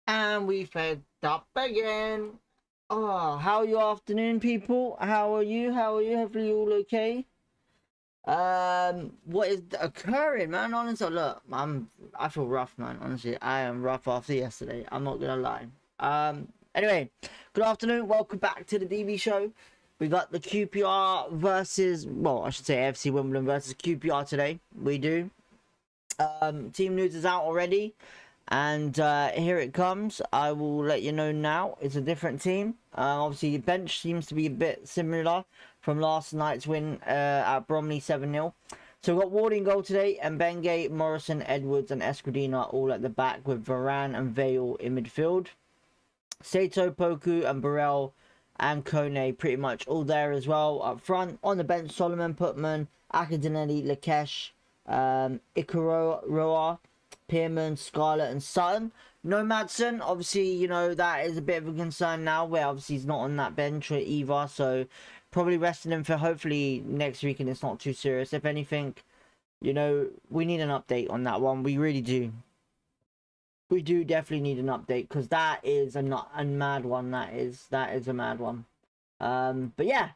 And we fed up again. Oh, how are your afternoon, people? How are you? How are you? Hopefully you're all okay. What is occurring, man? Honestly, look, I feel rough, man. Honestly, I am rough after yesterday. I'm not gonna lie. Anyway, good afternoon. Welcome back to the DB show. We got the QPR versus, well, I should say AFC Wimbledon versus QPR today. We do. Team news is out already. And here it comes. I will let you know now. It's a different team. Obviously, the bench seems to be a bit similar from last night's win at Bromley 7-0. So we've got Ward in goal today, and Bengay, Morrison, Edwards, and Escudina all at the back with Varane and Vale in midfield. Sato, Poku, and Burrell and Kone pretty much all there as well up front. On the bench, Solomon, Putman, Akadinelli, Lakesh, Ikaroa, Pearman, Scarlett, and Sutton. No Madsen, obviously, you know, that is a bit of a concern now, where obviously he's not on that bench either, so probably resting him for hopefully next week and it's not too serious. If anything, you know, we need an update on that one. We really do. We do definitely need an update, because that is a mad one. That is a mad one. But yeah,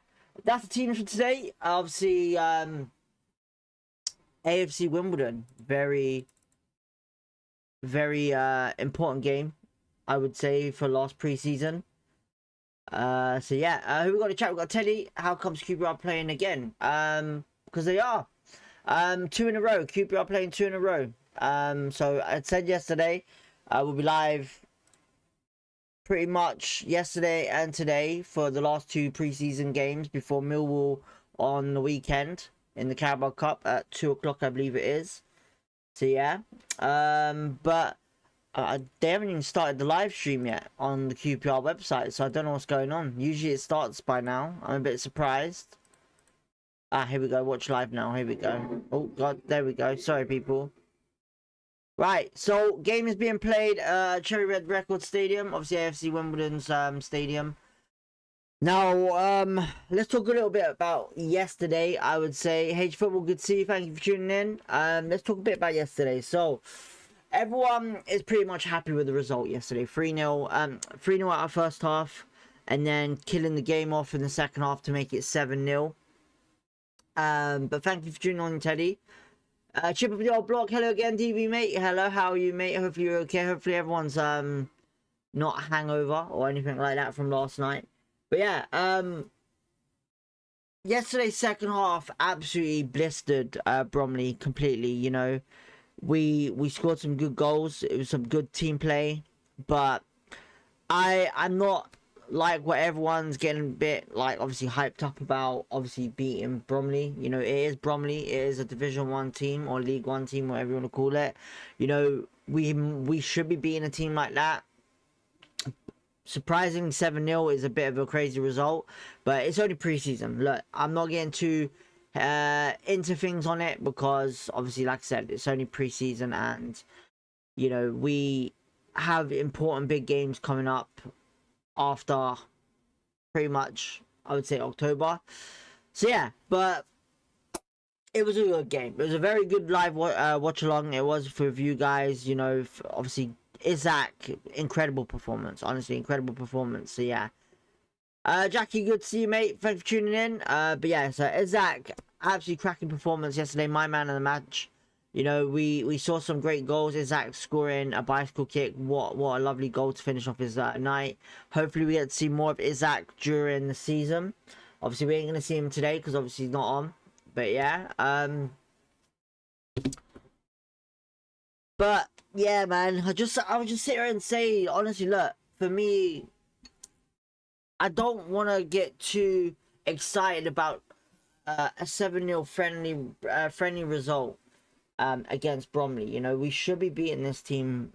that's the team for today. Obviously, AFC Wimbledon, very important game, I would say, for last preseason. So yeah, who we got to chat? We got Teddy. How comes QPR playing again? Because they are 2 in a row. QPR playing 2 in a row. So I said yesterday, we'll be live pretty much yesterday and today for the last 2 preseason games before Millwall on the weekend in the Carabao Cup at 2 o'clock, I believe it is. So yeah, but they haven't even started the live stream yet on the QPR website, so I don't know what's going on. Usually it starts by now. I'm a bit surprised. Here we go. Watch live now. Here we go. Oh god, there we go. Sorry, people. Right, so game is being played Cherry Red Record Stadium, obviously AFC Wimbledon's stadium. Now, let's talk a little bit about yesterday, I would say. H Football, good to see you. Thank you for tuning in. Let's talk a bit about yesterday. So, everyone is pretty much happy with the result yesterday. 3-0, 3-0 out of first half, and then killing the game off in the second half to make it 7-0. But thank you for tuning on, Teddy. Chip of the old block. Hello again, DB mate. Hello, how are you, mate? Hopefully you're okay. Hopefully everyone's not hangover or anything like that from last night. But yeah, yesterday's second half absolutely blistered Bromley completely. You know, we scored some good goals. It was some good team play, but I'm not like what everyone's getting a bit like obviously hyped up about, obviously beating Bromley. You know, it is Bromley. It is a Division 1 team or League 1 team, whatever you want to call it. You know, we should be beating a team like that. Surprising 7-0 is a bit of a crazy result, but it's only preseason. Look, I'm not getting too into things on it, because obviously, like I said, it's only preseason, and you know, we have important big games coming up after pretty much, I would say, October. So yeah, but it was a good game. It was a very good live watch along. It was for you guys, you know, obviously Isaac, incredible performance. Honestly, incredible performance. So yeah. Jackie, good to see you, mate. Thanks for tuning in. But yeah, so Isaac, absolutely cracking performance yesterday. My man of the match. You know, we saw some great goals. Isaac scoring a bicycle kick. What a lovely goal to finish off his night. Hopefully we get to see more of Isaac during the season. Obviously we ain't gonna see him today because obviously he's not on. But yeah, but yeah, man, I would just sit here and say, honestly, look, for me, I don't want to get too excited about a 7-0 friendly result against Bromley. You know, we should be beating this team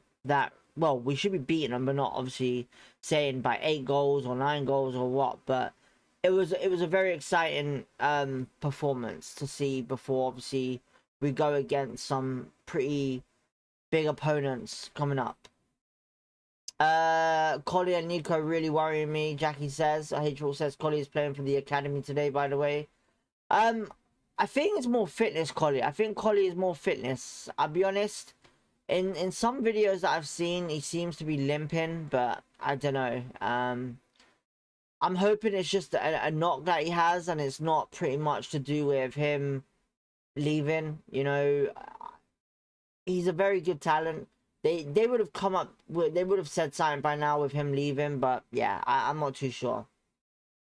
well, we should be beating them, but not obviously saying by 8 goals or 9 goals or what. But it was a very exciting performance to see before obviously we go against some pretty big opponents coming up. Collie and Nico really worrying me, Jackie says. HL says Collie is playing for the academy today, by the way. I think it's more fitness, Collie. I think Collie is more fitness. I'll be honest. in some videos that I've seen, he seems to be limping, but I don't know. I'm hoping it's just a knock that he has, and it's not pretty much to do with him leaving. You know, he's a very good talent. They would have come up with, they would have said something by now with him leaving, but yeah, I'm not too sure.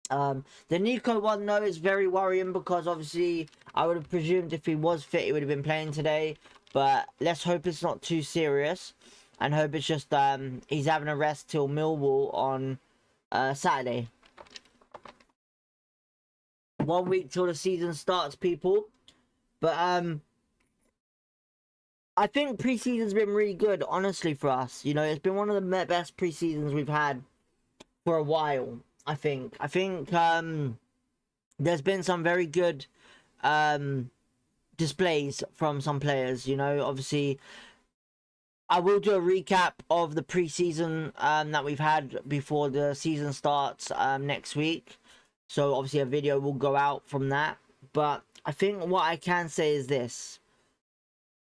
The Nico one though is very worrying, because obviously I would have presumed if he was fit he would have been playing today, but let's hope it's not too serious, and hope it's just he's having a rest till Millwall on Saturday. 1 week till the season starts, people. But I think preseason's been really good, honestly, for us. You know, it's been one of the best preseasons we've had for a while. I think there's been some very good displays from some players. You know, obviously, I will do a recap of the preseason that we've had before the season starts next week. So obviously a video will go out from that. But I think what I can say is this.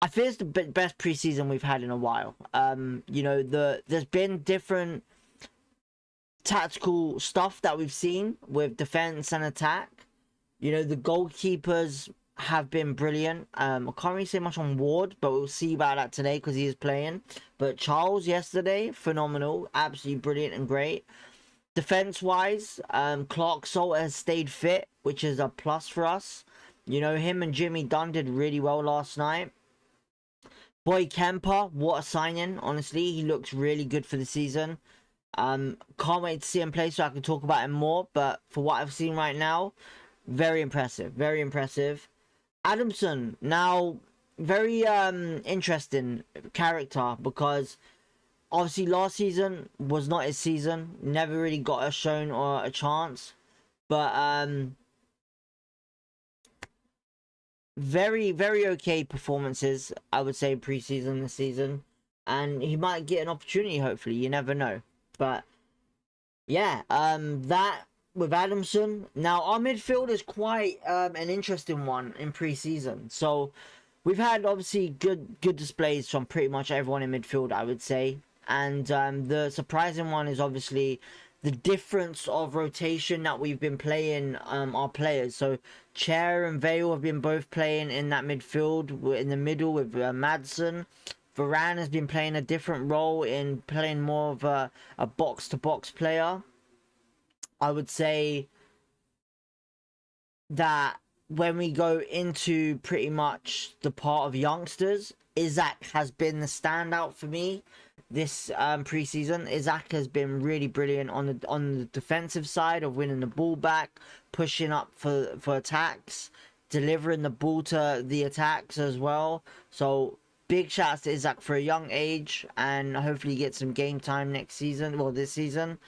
I feel it's the best preseason we've had in a while. You know, there's been different tactical stuff that we've seen with defense and attack. You know, the goalkeepers have been brilliant. I can't really say much on Ward, but we'll see about that today because he is playing. But Charles yesterday, phenomenal, absolutely brilliant and great. Defense wise, Clark Salter has stayed fit, which is a plus for us. You know, him and Jimmy Dunn did really well last night. Boy Kemper, what a signing, honestly. He looks really good for the season. Can't wait to see him play so I can talk about him more. But for what I've seen right now, very impressive. Very impressive. Adamson, now, very interesting character, because obviously last season was not his season. Never really got a shown or a chance. But very, very okay performances, I would say, preseason this season. And he might get an opportunity, hopefully. You never know. But yeah, that with Adamson. Now our midfield is quite an interesting one in preseason. So we've had obviously good displays from pretty much everyone in midfield, I would say. And the surprising one is obviously the difference of rotation that we've been playing our players. So Chair and Vale have been both playing in that midfield. We're in the middle with Madsen. Varane has been playing a different role, in playing more of a box-to-box player. I would say that when we go into pretty much the part of youngsters, Isaac has been the standout for me this preseason. Isaac has been really brilliant on the defensive side of winning the ball back, pushing up for attacks, delivering the ball to the attacks as well. So big shouts to Isaac for a young age, and hopefully get some game time next season. Well, this season.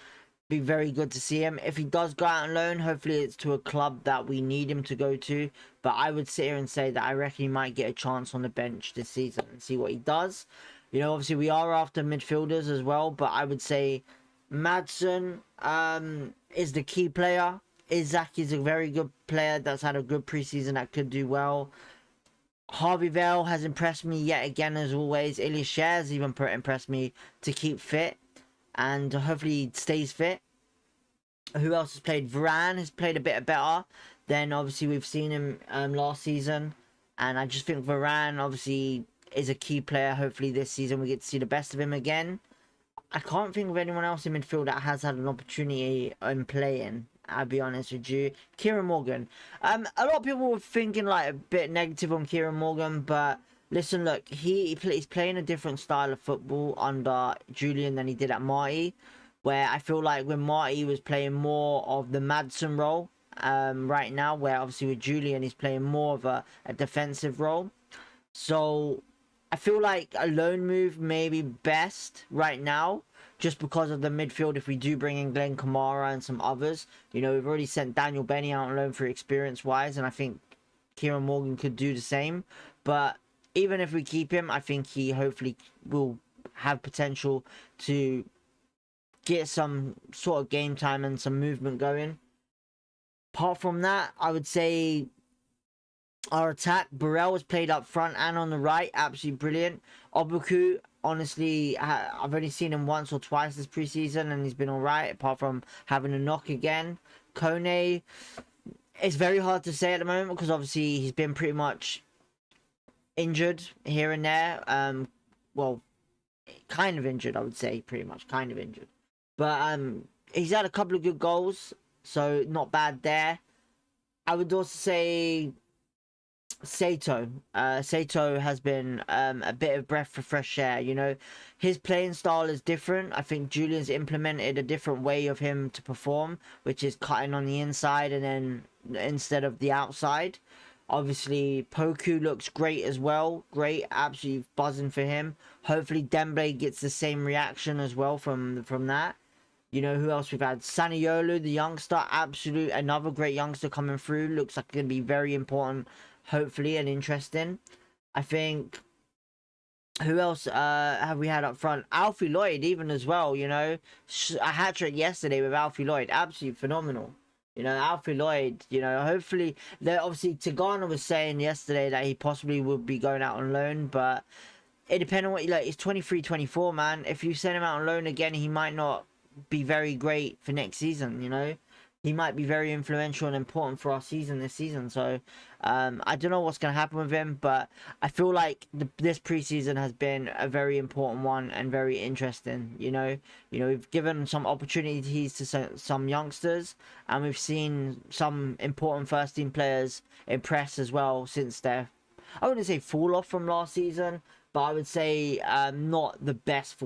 Be very good to see him. If he does go out on loan, hopefully it's to a club that we need him to go to. But I would sit here and say that I reckon he might get a chance on the bench this season and see what he does. You know, obviously we are after midfielders as well, but I would say Madsen is the key player. Isaac is a very good player that's had a good preseason that could do well. Harvey Vale has impressed me yet again as always. Ilya has even impressed me to keep fit, and hopefully he stays fit. Who else has played? Varane has played a bit better than obviously we've seen him last season, and I just think Varane obviously is a key player. Hopefully this season we get to see the best of him again. I can't think of anyone else in midfield that has had an opportunity in playing, I'll be honest with you. Kieran Morgan. A lot of people were thinking like a bit negative on Kieran Morgan, but listen, look, he's playing a different style of football under Julian than he did at Marty, where I feel like when Marty was playing more of the Madsen role right now, where obviously with Julian he's playing more of a defensive role. So I feel like a loan move may be best right now, just because of the midfield. If we do bring in Glenn Kamara and some others, you know, we've already sent Daniel Benny out on loan for experience wise, and I think Kieran Morgan could do the same. But even if we keep him, I think he hopefully will have potential to get some sort of game time and some movement going. Apart from that, I would say our attack. Burrell was played up front and on the right. Absolutely brilliant. Obuku, honestly, I've only seen him once or twice this preseason, and he's been all right, apart from having a knock again. Kone, it's very hard to say at the moment because obviously he's been pretty much injured here and there. Well, kind of injured, I would say, pretty much kind of injured. But he's had a couple of good goals, so not bad there. I would also say Sato. Sato has been a bit of breath for fresh air. You know, his playing style is different. I think Julian's implemented a different way of him to perform, which is cutting on the inside and then instead of the outside. Obviously, Poku looks great as well. Great, absolutely buzzing for him. Hopefully, Dembele gets the same reaction as well from that. You know, who else we've had? Saniolo, the youngster, absolute, another great youngster coming through. Looks like going to be very important, hopefully, and interesting. I think, who else have we had up front? Alfie Lloyd, even as well, you know. A hat-trick yesterday with Alfie Lloyd. Absolutely phenomenal. You know, Alfie Lloyd, you know, hopefully, obviously, Tigana was saying yesterday that he possibly would be going out on loan, but it depends on what you like. He's 23, 24, man. If you send him out on loan again, he might not be very great for next season, you know. He might be very influential and important for our season this season. So I don't know what's going to happen with him, but I feel like this preseason has been a very important one and very interesting. You know, we've given some opportunities to some youngsters, and we've seen some important first team players impress as well since their, I wouldn't say fall off from last season, but I would say not the best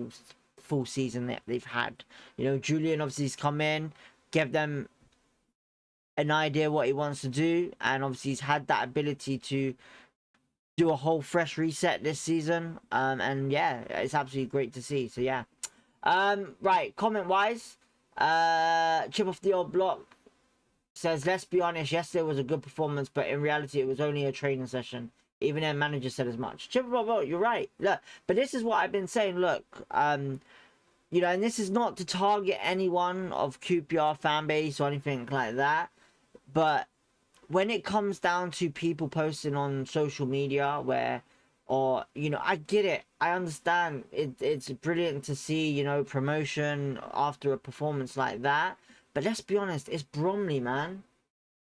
full season that they've had. You know, Julian obviously has come in, give them an idea what he wants to do, and obviously he's had that ability to do a whole fresh reset this season. And yeah, it's absolutely great to see. So yeah. Right, comment wise, Chip Off the Old Block says, let's be honest, yesterday was a good performance, but in reality it was only a training session. Even their manager said as much. Chip Off the Old Block, you're right. Look, but this is what I've been saying. Look, you know, and this is not to target anyone of QPR fan base or anything like that, but when it comes down to people posting on social media or, you know, I get it. I understand. It's brilliant to see, you know, promotion after a performance like that. But let's be honest, it's Bromley, man.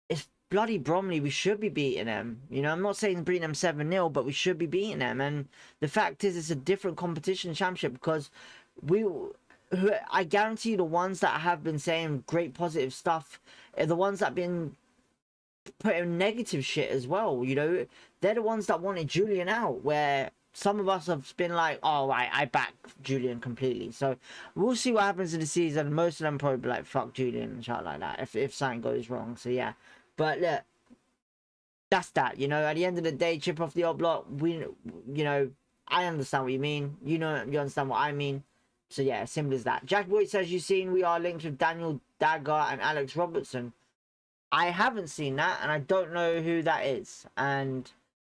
It's bloody Bromley. We should be beating them. You know, I'm not saying beating them 7-0, but we should be beating them. And the fact is, it's a different competition championship because I guarantee the ones that have been saying great positive stuff are the ones that have been putting negative shit as well. You know, they're the ones that wanted Julian out, where some of us have been like, oh, right, I back Julian completely. So we'll see what happens in the season. Most of them probably be like, fuck Julian and shit like that if something goes wrong. So yeah, but look, that's that. You know, at the end of the day, Chip Off the Old Block, you know, I understand what you mean. You know, you understand what I mean. So yeah, simple as that. Jack Boyd says, you've seen we are linked with Daniel Dagger and Alex Robertson. I haven't seen that, and I don't know who that is. And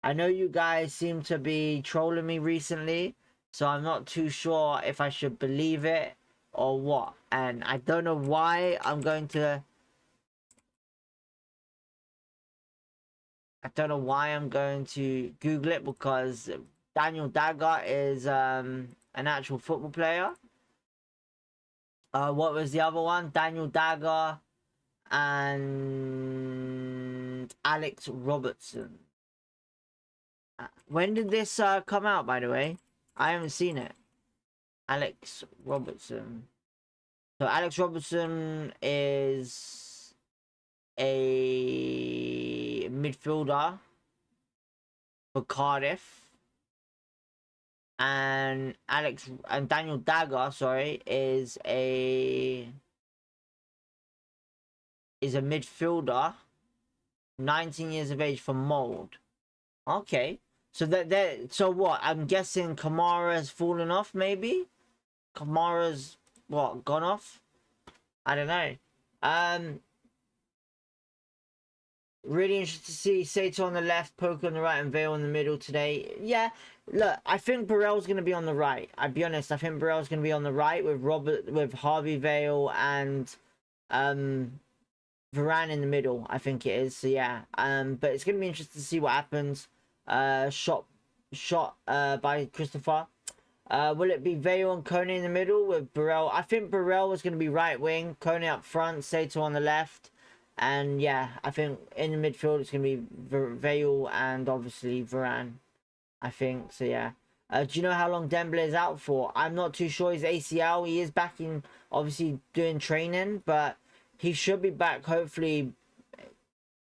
I know you guys seem to be trolling me recently, so I'm not too sure if I should believe it or what. And I don't know why I'm going to... I don't know why I'm going to Google it, because Daniel Dagger is an actual football player. What was the other one? Daniel Dagger and Alex Robertson. When did this come out, by the way? I haven't seen it. Alex Robertson. So Alex Robertson is a midfielder for Cardiff. And Daniel Dagger, sorry, is a midfielder, 19 years of age, for Mold. Okay, so so what? I'm guessing Kamara's fallen off, maybe. Kamara's what, gone off? I don't know. Really interested to see Sato on the left, Poker on the right, and Vale in the middle today. Yeah, look, I think Burrell's going to be on the right. I'll be honest, I think Burrell's going to be on the right with Harvey Vale and Varane in the middle, I think it is. So yeah, but it's gonna be interesting to see what happens. Shot by Christopher. Will it be Vale and Kone in the middle with Burrell? I think Burrell was gonna be right wing, Kone up front, Sato on the left, and yeah, I think in the midfield it's gonna be Vale and obviously Varane. I think so. Yeah. Do you know how long Dembele is out for? I'm not too sure. He's ACL. He is back in, obviously doing training, but he should be back hopefully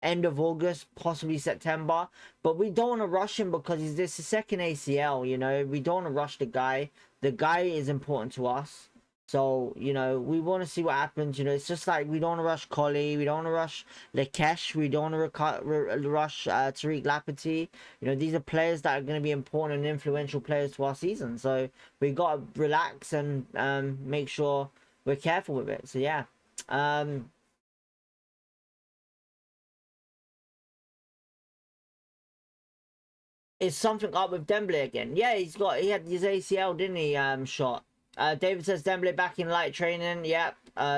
end of August, possibly September. But we don't want to rush him because he's this second ACL. You know, we don't want to rush the guy. The guy is important to us. So, you know, we want to see what happens. You know, it's just like we don't want to rush Collie. We don't want to rush Lekesh. We don't want to rush Tariq Lapati. You know, these are players that are going to be important and influential players to our season. So we got to relax and make sure we're careful with it. So, yeah. Is something up with Dembele again? Yeah, he had his ACL, didn't he? Shot. David says Dembele back in light training. Yep.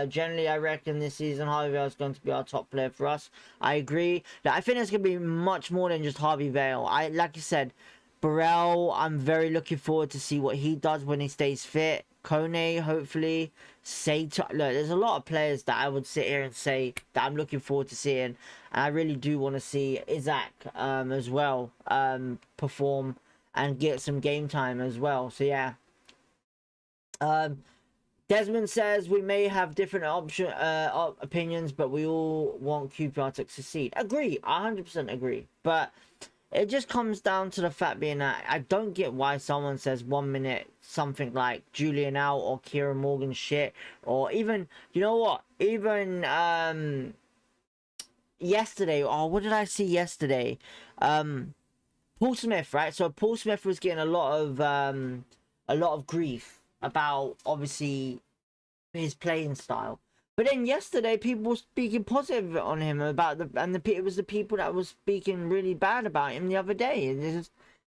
Generally, I reckon this season Harvey Vale is going to be our top player for us. I agree. I think it's going to be much more than just Harvey Vale. Like you said, Burrell, I'm very looking forward to see what he does when he stays fit. Kone, hopefully. Sato. Look, there's a lot of players that I would sit here and say that I'm looking forward to seeing. And I really do want to see Isaac as well perform and get some game time as well. So, yeah. Desmond says we may have different opinions, but we all want QPR to succeed. Agree, 100% agree. But it just comes down to the fact being that I don't get why someone says 1 minute something like Julian out or Kieran Morgan shit, or even, you know what, even yesterday, or what did I see yesterday? Paul Smith, right? So Paul Smith was getting a lot of grief about obviously his playing style. But then yesterday, people were speaking positive on him about it was the people that was speaking really bad about him the other day.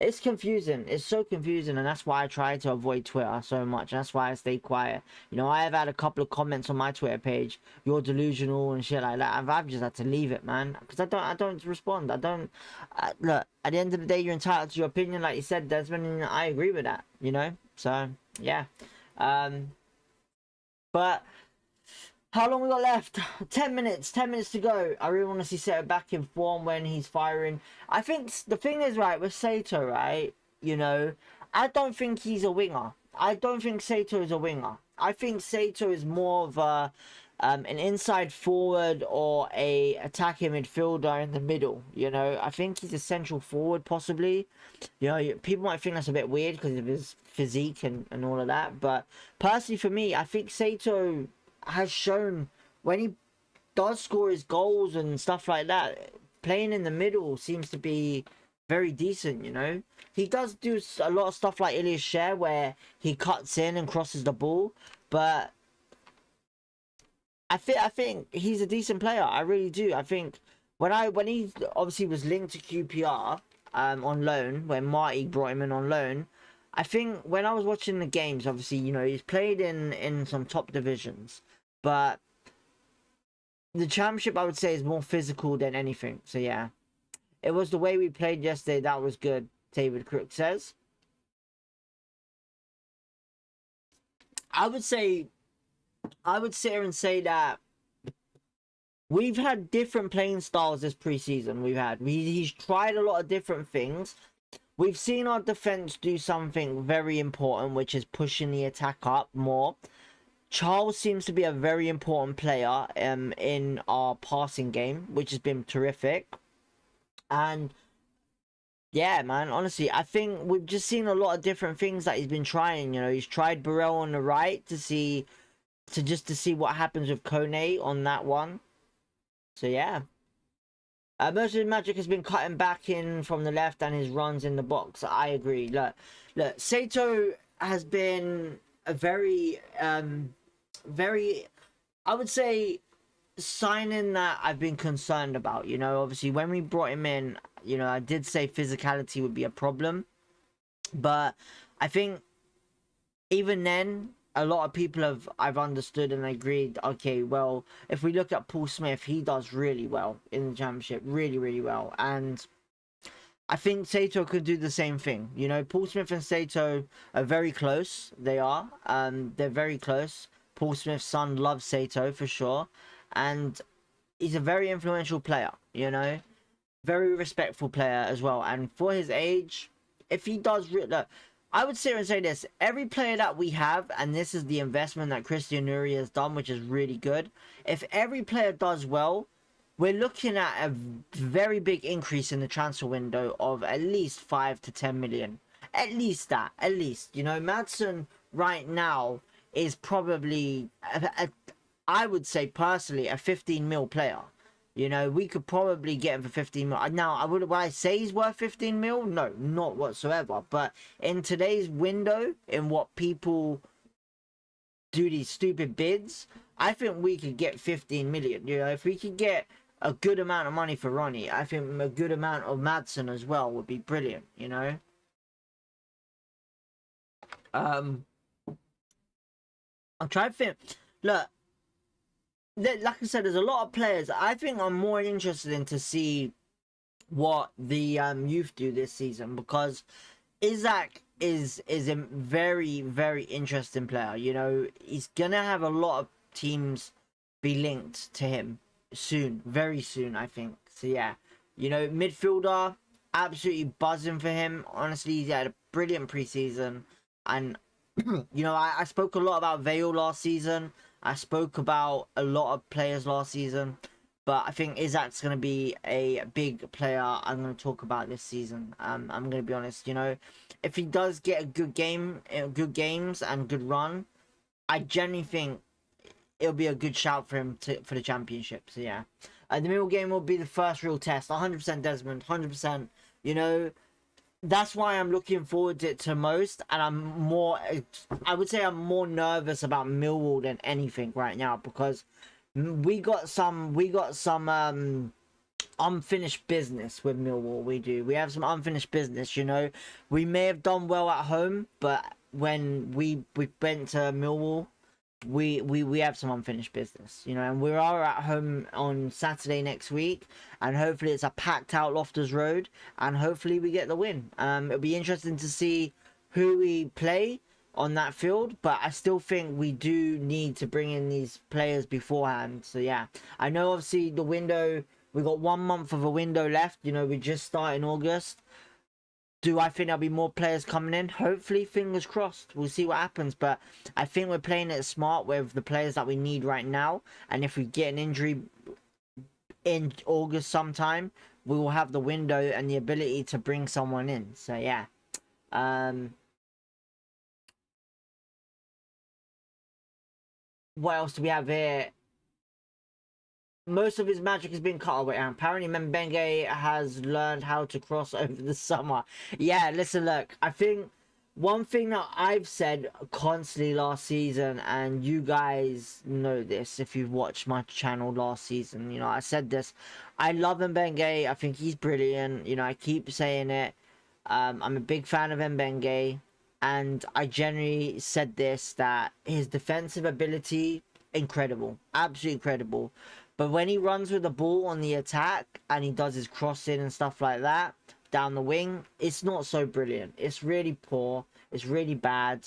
It's confusing. It's so confusing, and that's why I try to avoid Twitter so much. That's why I stay quiet. You know, I have had a couple of comments on my Twitter page. You're delusional and shit like that. I've just had to leave it, man, because I don't respond. Look. At the end of the day, you're entitled to your opinion, like you said, Desmond, and I agree with that. You know, so yeah. But how long we got left? 10 minutes. 10 minutes to go. I really want to see Sato back in form when he's firing. I think the thing is, right, with Sato, right, you know, I don't think he's a winger. I don't think Sato is a winger. I think Sato is more of an inside forward or a attacking midfielder in the middle. You know, I think he's a central forward, possibly. You know, people might think that's a bit weird because of his physique and all of that. But personally, for me, I think Sato has shown when he does score his goals and stuff like that, playing in the middle seems to be very decent. You know, he does do a lot of stuff like Ilias Share where he cuts in and crosses the ball, but I think he's a decent player. I really do. I think when he obviously was linked to QPR on loan, when Marty brought him in on loan, I think when I was watching the games, obviously, you know, he's played in some top divisions, but the championship, I would say, is more physical than anything. So yeah, it was the way we played yesterday that was good. David Crook says. I would sit here and say that we've had different playing styles this preseason. He's tried a lot of different things. We've seen our defense do something very important, which is pushing the attack up more. Charles seems to be a very important player in our passing game, which has been terrific. And yeah, man, honestly, I think we've just seen a lot of different things that he's been trying. You know, he's tried Burrell on the right to see what happens with Kone on that one. So yeah. Most of his magic has been cutting back in from the left and his runs in the box. I agree. Look, Sato has been a very, I would say, signing that I've been concerned about. You know, obviously, when we brought him in, you know, I did say physicality would be a problem. But I think even then, a lot of people I've understood and agreed, okay, well, if we look at Paul Smith, he does really well in the championship, really, really well. And I think Sato could do the same thing. You know, Paul Smith and Sato are very close. They are. They're very close. Paul Smith's son loves Sato for sure. And he's a very influential player, you know, very respectful player as well. And for his age, if he does, look, I would sit here and say this: every player that we have, and this is the investment that Christian Nuri has done, which is really good. If every player does well, we're looking at a very big increase in the transfer window of at least 5 to 10 million. At least that, at least. You know, Madsen right now is probably, I would say personally, a 15 mil player. You know, we could probably get him for 15 mil. Now, would I say he's worth 15 mil? No, not whatsoever. But in today's window, in what people do these stupid bids, I think we could get 15 million. You know, if we could get a good amount of money for Ronnie, I think a good amount of Madsen as well would be brilliant, you know? I'm trying to think. Look, like I said, there's a lot of players. I think I'm more interested in to see what the youth do this season, because Isaac is a very, very interesting player. You know, he's gonna have a lot of teams be linked to him soon, very soon, I think. So yeah, you know, midfielder, absolutely buzzing for him. Honestly, he had a brilliant preseason, and you know, I spoke a lot about Vale last season. I spoke about a lot of players last season, but I think Isaac's going to be a big player I'm going to talk about this season. I'm going to be honest, you know, if he does get a good game, good games and good run, I genuinely think it'll be a good shout for him for the championship. So yeah, the middle game will be the first real test. 100% Desmond, 100%. You know, that's why I'm looking forward to it to most, and I would say I'm more nervous about Millwall than anything right now, because we got some unfinished business with Millwall. We have some unfinished business, you know. We may have done well at home, but when we went to Millwall, we have some unfinished business, you know, and we are at home on Saturday next week, and hopefully it's a packed out Loftus Road, and hopefully we get the win. It'll be interesting to see who we play on that field, but I still think we do need to bring in these players beforehand. So yeah, I know obviously the window, we got 1 month of a window left, you know, we just start in August. Do I think there'll be more players coming in? Hopefully, fingers crossed. We'll see what happens. But I think we're playing it smart with the players that we need right now. And if we get an injury in August sometime, we will have the window and the ability to bring someone in. So, yeah. What else do we have here? Most of his magic has been cut away, and apparently Mbenge has learned how to cross over the summer. Yeah, listen, look, I think one thing that I've said constantly last season, and you guys know this if you've watched my channel last season, you know, I said this. I love Mbenge. I think he's brilliant. You know, I keep saying it. I'm a big fan of Mbenge, and I generally said this, that his defensive ability, incredible, absolutely incredible. But when he runs with the ball on the attack and he does his crossing and stuff like that down the wing, it's not so brilliant. It's really poor. It's really bad.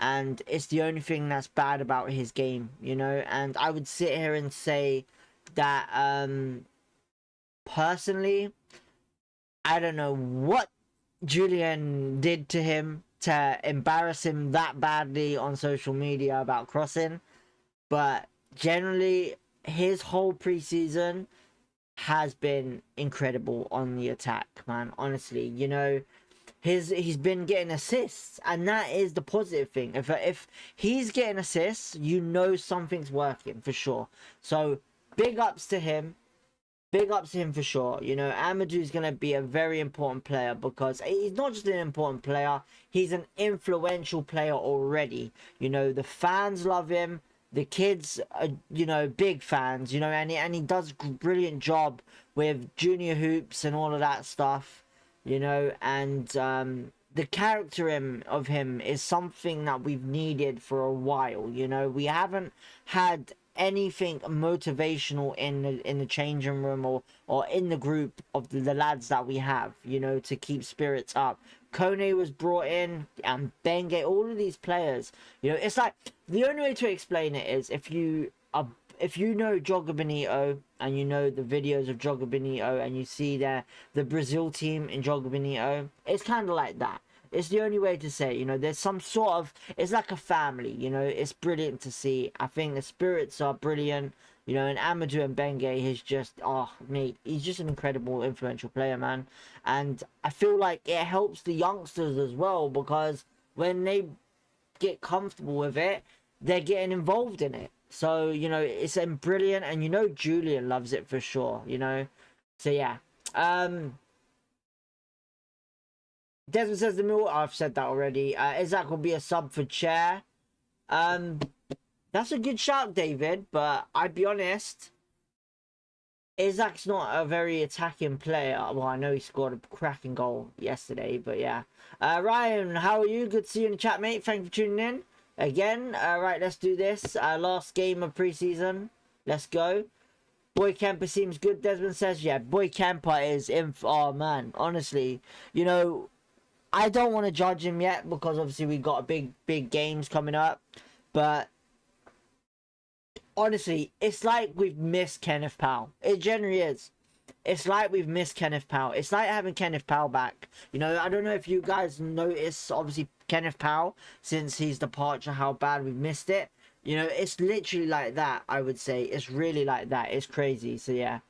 And it's the only thing that's bad about his game, you know. And I would sit here and say that personally, I don't know what Julian did to him to embarrass him that badly on social media about crossing. But generally, his whole preseason has been incredible on the attack, man. Honestly, you know, he's been getting assists, and that is the positive thing. If he's getting assists, you know something's working for sure. So big ups to him. Big ups to him for sure. You know, Amadou's going to be a very important player, because he's not just an important player, he's an influential player already. You know, the fans love him. The kids are, you know, big fans, you know, and he does a brilliant job with junior hoops and all of that stuff, you know, and the character of him is something that we've needed for a while. You know, we haven't had anything motivational in the changing room or in the group of the lads that we have, you know, to keep spirits up. Kone was brought in, and Benge, all of these players, you know, it's like, the only way to explain it is if you know Joga Bonito and you know the videos of Joga Bonito and you see the Brazil team in Joga Bonito, it's kind of like that. It's the only way to say it, you know, there's some sort of, it's like a family, you know, it's brilliant to see. I think the spirits are brilliant, you know, and Amadou and Benge, he's just, oh, mate, he's just an incredible, influential player, man. And I feel like it helps the youngsters as well, because when they get comfortable with it, they're getting involved in it. So, you know, it's brilliant, and you know Julian loves it for sure, you know. So yeah. Desmond says the mill. I've said that already. Isaac will be a sub for Chair. That's a good shout, David, but I'd be honest, Isaac's not a very attacking player. Well, I know he scored a cracking goal yesterday, but yeah. Ryan, how are you? Good to see you in the chat, mate. Thank you for tuning in. Again, right, let's do this. Last game of preseason. Let's go. Boy Kemper seems good. Desmond says, yeah, Boy Kemper is in. Oh, man, honestly, you know, I don't want to judge him yet because obviously we got a big games coming up. But honestly, it's like we've missed Kenneth Powell. It generally is. It's like we've missed Kenneth Powell. It's like having Kenneth Powell back. You know, I don't know if you guys notice, obviously, Kenneth Powell, since his departure, how bad we've missed it. You know, it's literally like that, I would say. It's really like that. It's crazy. So, yeah.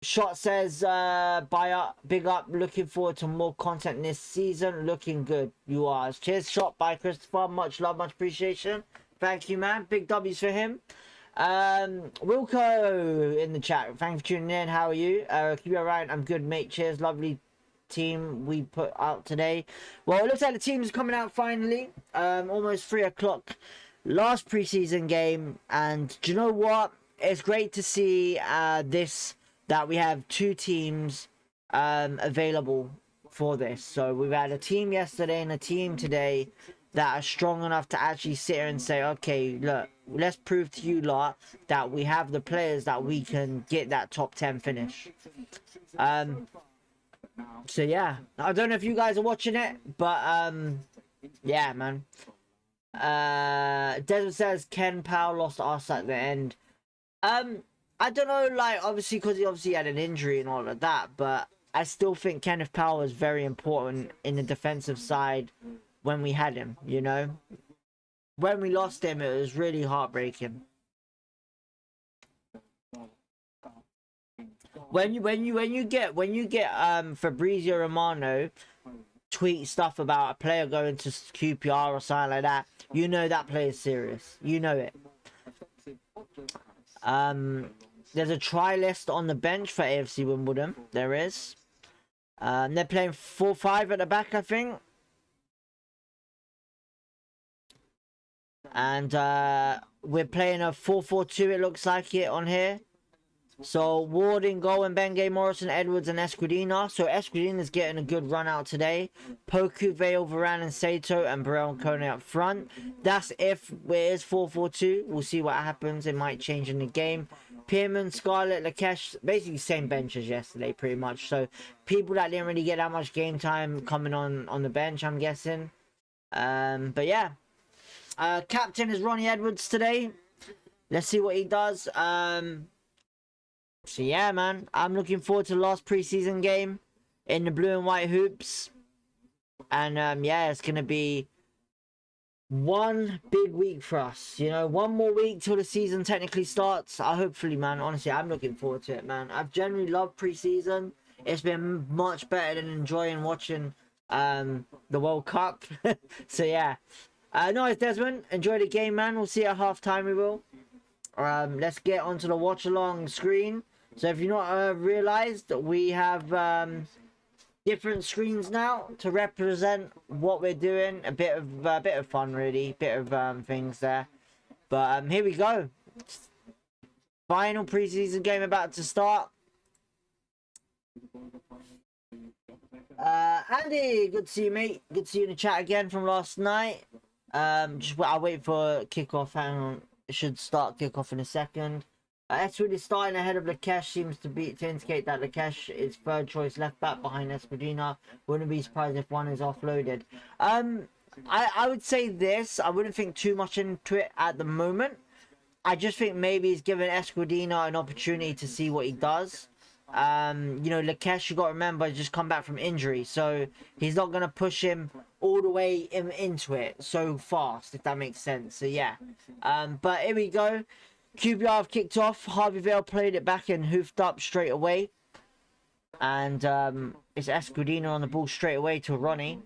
Shot says, buy up, big up, looking forward to more content this season. Looking good. You are. Cheers, Shot by Christopher. Much love, much appreciation. Thank you, man. Big W's for him. Wilco in the chat. Thanks for tuning in. How are you? QPR Ryan, I'm good, mate. Cheers. Lovely team we put out today. Well, it looks like the team's coming out finally. Almost 3 o'clock. Last preseason game. And do you know what? It's great to see that we have 2 teams available for this. So we've had a team yesterday and a team today that are strong enough to actually sit here and say, okay, look, let's prove to you lot that we have the players that we can get that top 10 finish. So yeah, I don't know if you guys are watching it, but yeah, man. Desmond says Ken Powell lost us at the end. I don't know, like, obviously, because he obviously had an injury and all of that, but I still think Kenneth Powell was very important in the defensive side when we had him, you know. When we lost him, it was really heartbreaking. When you get Fabrizio Romano tweet stuff about a player going to QPR or something like that, you know that player is serious. You know it. There's a try list on the bench for AFC Wimbledon. There is. They're playing 4-5 at the back, I think. And we're playing a 4-4-2, it looks like it on here. So Ward in goal and Benge, Morrison, Edwards and Escudina. So Escudina's getting a good run out today. Poku, Vale, Varane and Sato and Burrell and Kone up front. That's if it is 4-4-2. We'll see what happens. It might change in the game. Pierman, Scarlett, Lakesh, basically same bench as yesterday pretty much. So people that didn't really get that much game time coming on the bench, I'm guessing. But yeah. Captain is Ronnie Edwards today. Let's see what he does. So yeah, man, I'm looking forward to the last preseason game in the blue and white hoops. And yeah, it's gonna be one big week for us. You know, one more week till the season technically starts. Hopefully, man. Honestly, I'm looking forward to it, man. I've generally loved preseason. It's been much better than enjoying watching the World Cup. So yeah. Nice, Desmond. Enjoy the game, man. We'll see you at halftime. We will. Let's get onto the watch along screen. So if you're not realized, we have different screens now to represent what we're doing. A bit of fun, really. Bit of things there. But here we go. Final preseason game about to start. Andy, good to see you, mate. Good to see you in the chat again from last night. I'll wait for kickoff. Hang on, it should start kickoff in a second. Eswood is starting ahead of Lakesh. Seems to indicate that Lakesh is third choice left back behind Espadina. Wouldn't be surprised if one is offloaded. I would say this. I wouldn't think too much into it at the moment. I just think maybe he's given Esquadina an opportunity to see what he does. You know, Lakesh, you got to remember, just come back from injury, so he's not going to push him all the way into it so fast, if that makes sense. So yeah, but here we go. QPR have kicked off. Harvey Vale played it back and hoofed up straight away, and it's Esquadina on the ball straight away to Ronnie.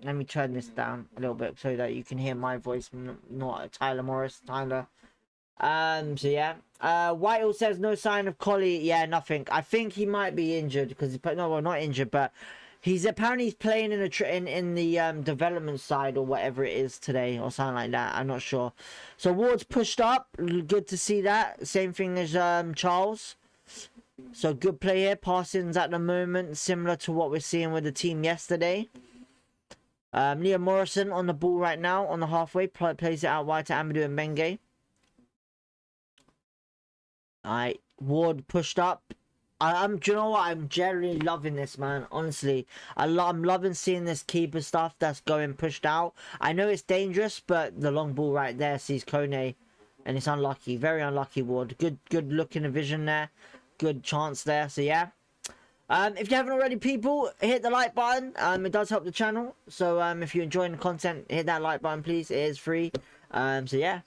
Let me turn this down a little bit so that you can hear my voice, not Tyler Morris. Tyler. So yeah, Whitehall says no sign of Collie. Yeah, nothing. I think he might be injured because he's well, not injured, but he's apparently playing in the development side or whatever it is today or something like that. I'm not sure. So Ward's pushed up. Good to see that. Same thing as Charles. So good play here. Passings at the moment similar to what we're seeing with the team yesterday. Liam Morrison on the ball right now on the halfway. Plays it out wide to Amadou and Menge. Alright, Ward pushed up. Do you know what? I'm generally loving this, man. Honestly, I'm loving seeing this keeper stuff that's going pushed out. I know it's dangerous, but the long ball right there sees Kone, and it's unlucky. Very unlucky, Ward. Good look in the vision there. Good chance there. So yeah. If you haven't already, people, hit the like button. It does help the channel. So if you're enjoying the content, hit that like button, please. It is free. So yeah.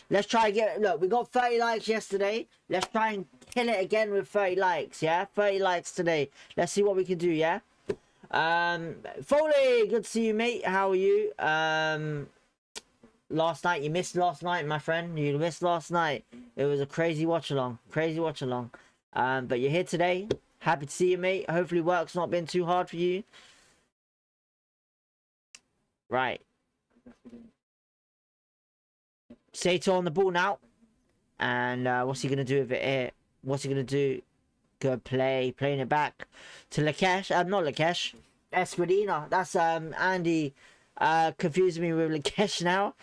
Let's try and get... Look, we got 30 likes yesterday. Let's try and kill it again with 30 likes, yeah? 30 likes today. Let's see what we can do, yeah? Foley, good to see you, mate. How are you? Last night, you missed last night, my friend. You missed last night. It was a crazy watch-along. Crazy watch-along. But you're here today. Happy to see you, mate. Hopefully work's not been too hard for you. Right. Sato on the ball now. And what's he going to do with it here? What's he going to do? Good play. Playing it back to Lakesh. Not Lakesh. Esquadina. That's Andy confusing me with Lakesh now.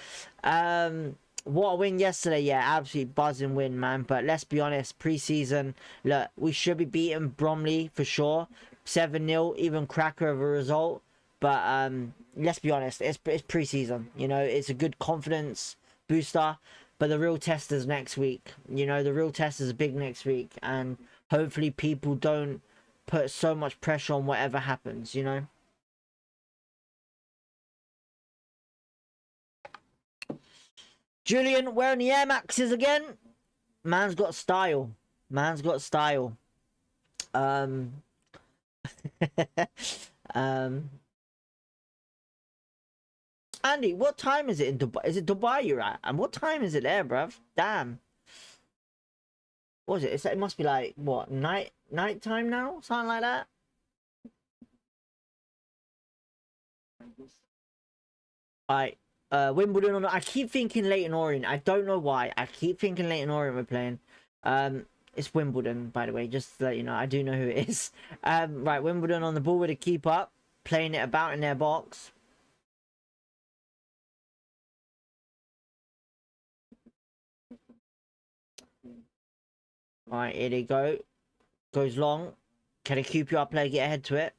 What a win yesterday. Yeah, absolutely buzzing win, man. But let's be honest. Pre-season, look, we should be beating Bromley for sure. 7-0. Even cracker of a result. But let's be honest. It's pre-season. You know, it's a good confidence booster, but the real test is next week. You know, the real test is big next week, and hopefully people don't put so much pressure on whatever happens, you know. Julian wearing the Air Maxes again. Man's got style. Man's got style. Andy, what time is it in Dubai? Is it Dubai you're at? And what time is it there, bruv? Damn. What is it? It must be like, what, night time now? Something like that? Alright. Wimbledon on... I keep thinking Leyton Orient. I don't know why. I keep thinking Leyton Orient we're playing. It's Wimbledon, by the way. Just to let you know. I do know who it is. Right, Wimbledon on the ball with a keeper. Playing it about in their box. Alright, here they go. Goes long. Can a QPR player get ahead to it?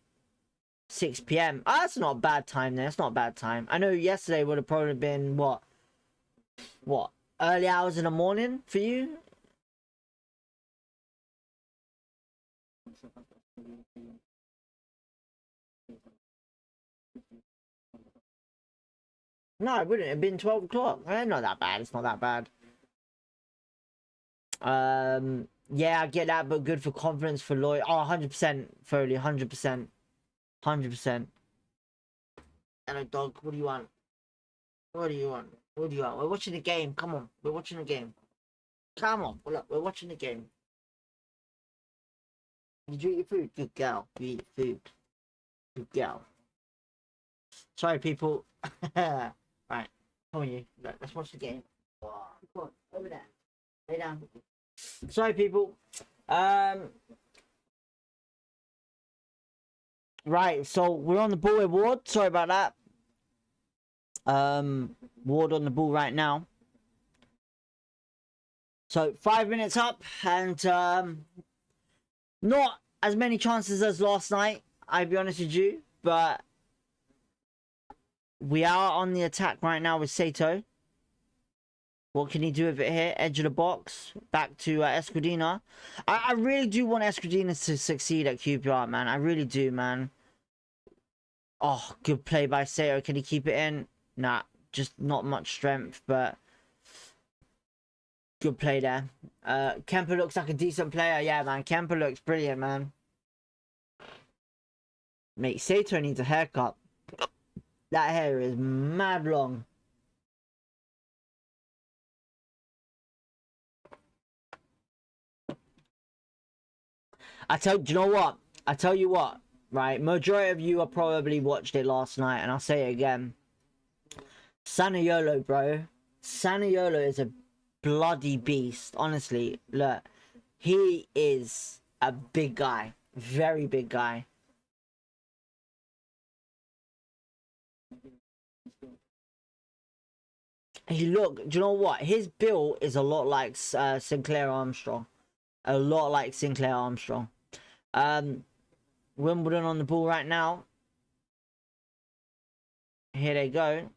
6 PM. Oh, that's not a bad time there. It's not a bad time. I know yesterday would have probably been, what? Early hours in the morning for you? No, it wouldn't have been 12 o'clock. Not that bad. It's not that bad. Yeah, I get that, but good for confidence for Lloyd. Oh, 100%, Foley, 100%. 100%. Hello, dog. What do you want? What do you want? What do you want? We're watching the game. Come on. We're watching the game. Come on. Well, look, we're watching the game. Did you eat your food? Good girl. You eat food. Good girl. Sorry, people. Right. Come on, you. Look, let's watch the game. Come on. Over there. Lay down. Sorry, people. Right, so we're on the ball with Ward. Sorry about that. Ward on the ball right now. So 5 minutes up, and not as many chances as last night, I'll be honest with you, but we are on the attack right now with Sato. What can he do with it here? Edge of the box. Back to Escudina. I really do want Escudina to succeed at QPR, man. I really do, man. Oh, good play by Sato. Can he keep it in? Nah, just not much strength, but good play there. Kemper looks like a decent player. Yeah, man. Kemper looks brilliant, man. Mate, Sato needs a haircut. That hair is mad long. Do you know what? I tell you what, right? Majority of you have probably watched it last night, and I'll say it again. Sanayolo, bro. Sanayolo is a bloody beast. Honestly, look. He is a big guy. Very big guy. Do you know what? His build is a lot like Sinclair Armstrong. A lot like Sinclair Armstrong. Wimbledon on the ball right now. Here they go.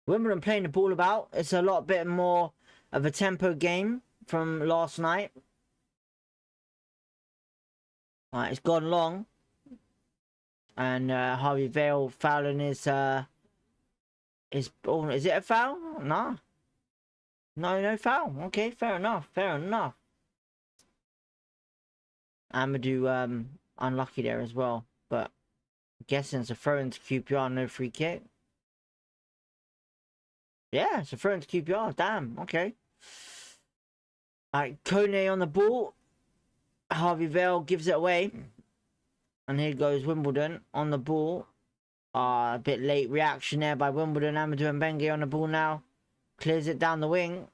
Wimbledon playing the ball about. It's a lot bit more of a tempo game from last night. It's gone long. And Harvey Vale fouling his oh, is it a foul? Nah. No foul. Okay, fair enough. Amadou unlucky there as well, but I'm guessing it's a throw into QPR, no free kick. Yeah, it's a throw into QPR. Damn, okay. Alright, Kone on the ball. Harvey Vale gives it away. And here goes Wimbledon on the ball. A bit late reaction there by Wimbledon. Amadou Mbenge on the ball now. Clears it down the wing.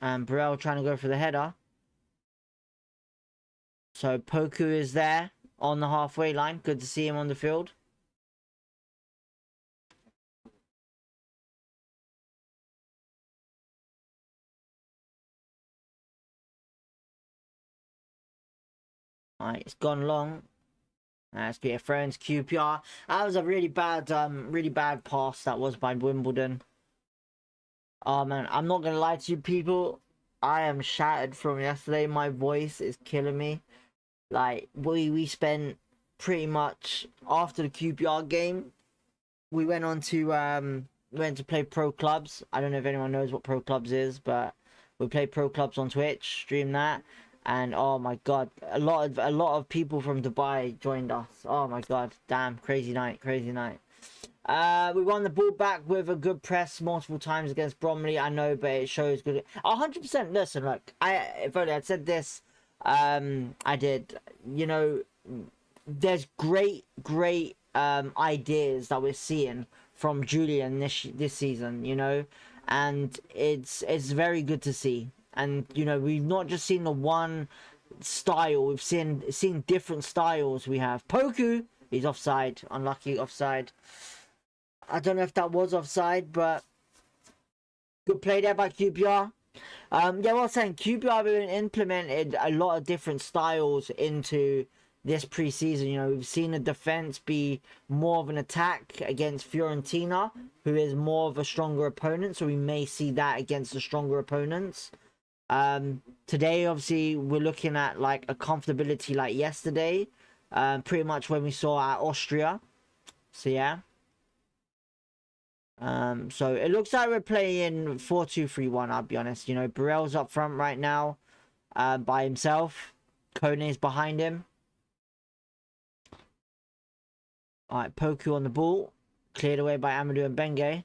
And Burrell trying to go for the header. So Poku is there on the halfway line. Good to see him on the field. Alright, it's gone long. It's be a friends QPR. That was a really bad pass that was by Wimbledon. Oh man, I'm not gonna lie to you people. I am shattered from yesterday. My voice is killing me. Like we spent pretty much after the QPR game. We went on to play Pro Clubs. I don't know if anyone knows what Pro Clubs is, but we play Pro Clubs on Twitch, stream that. And oh my god, a lot of people from Dubai joined us. Oh my god, damn, crazy night. We won the ball back with a good press multiple times against Bromley. I know, but it shows good. 100%. Listen, look, if only I'd said this, I did. You know, there's great ideas that we're seeing from Julian this season. You know, and it's very good to see. And you know, we've not just seen the one style, we've seen different styles. We have Poku, he's offside, unlucky offside. I don't know if that was offside, but good play there by QPR. Yeah, what I was saying, QPR have implemented a lot of different styles into this pre-season. You know, we've seen the defense be more of an attack against Fiorentina, who is more of a stronger opponent, so we may see that against the stronger opponents. Today obviously we're looking at like a comfortability like yesterday, pretty much when we saw at Austria. So yeah, so it looks like we're playing 4-2-3-1. I'll be honest. You know, Burrell's up front right now, by himself. Kone's behind him. All right, Poku on the ball, cleared away by Amadou Mbenge,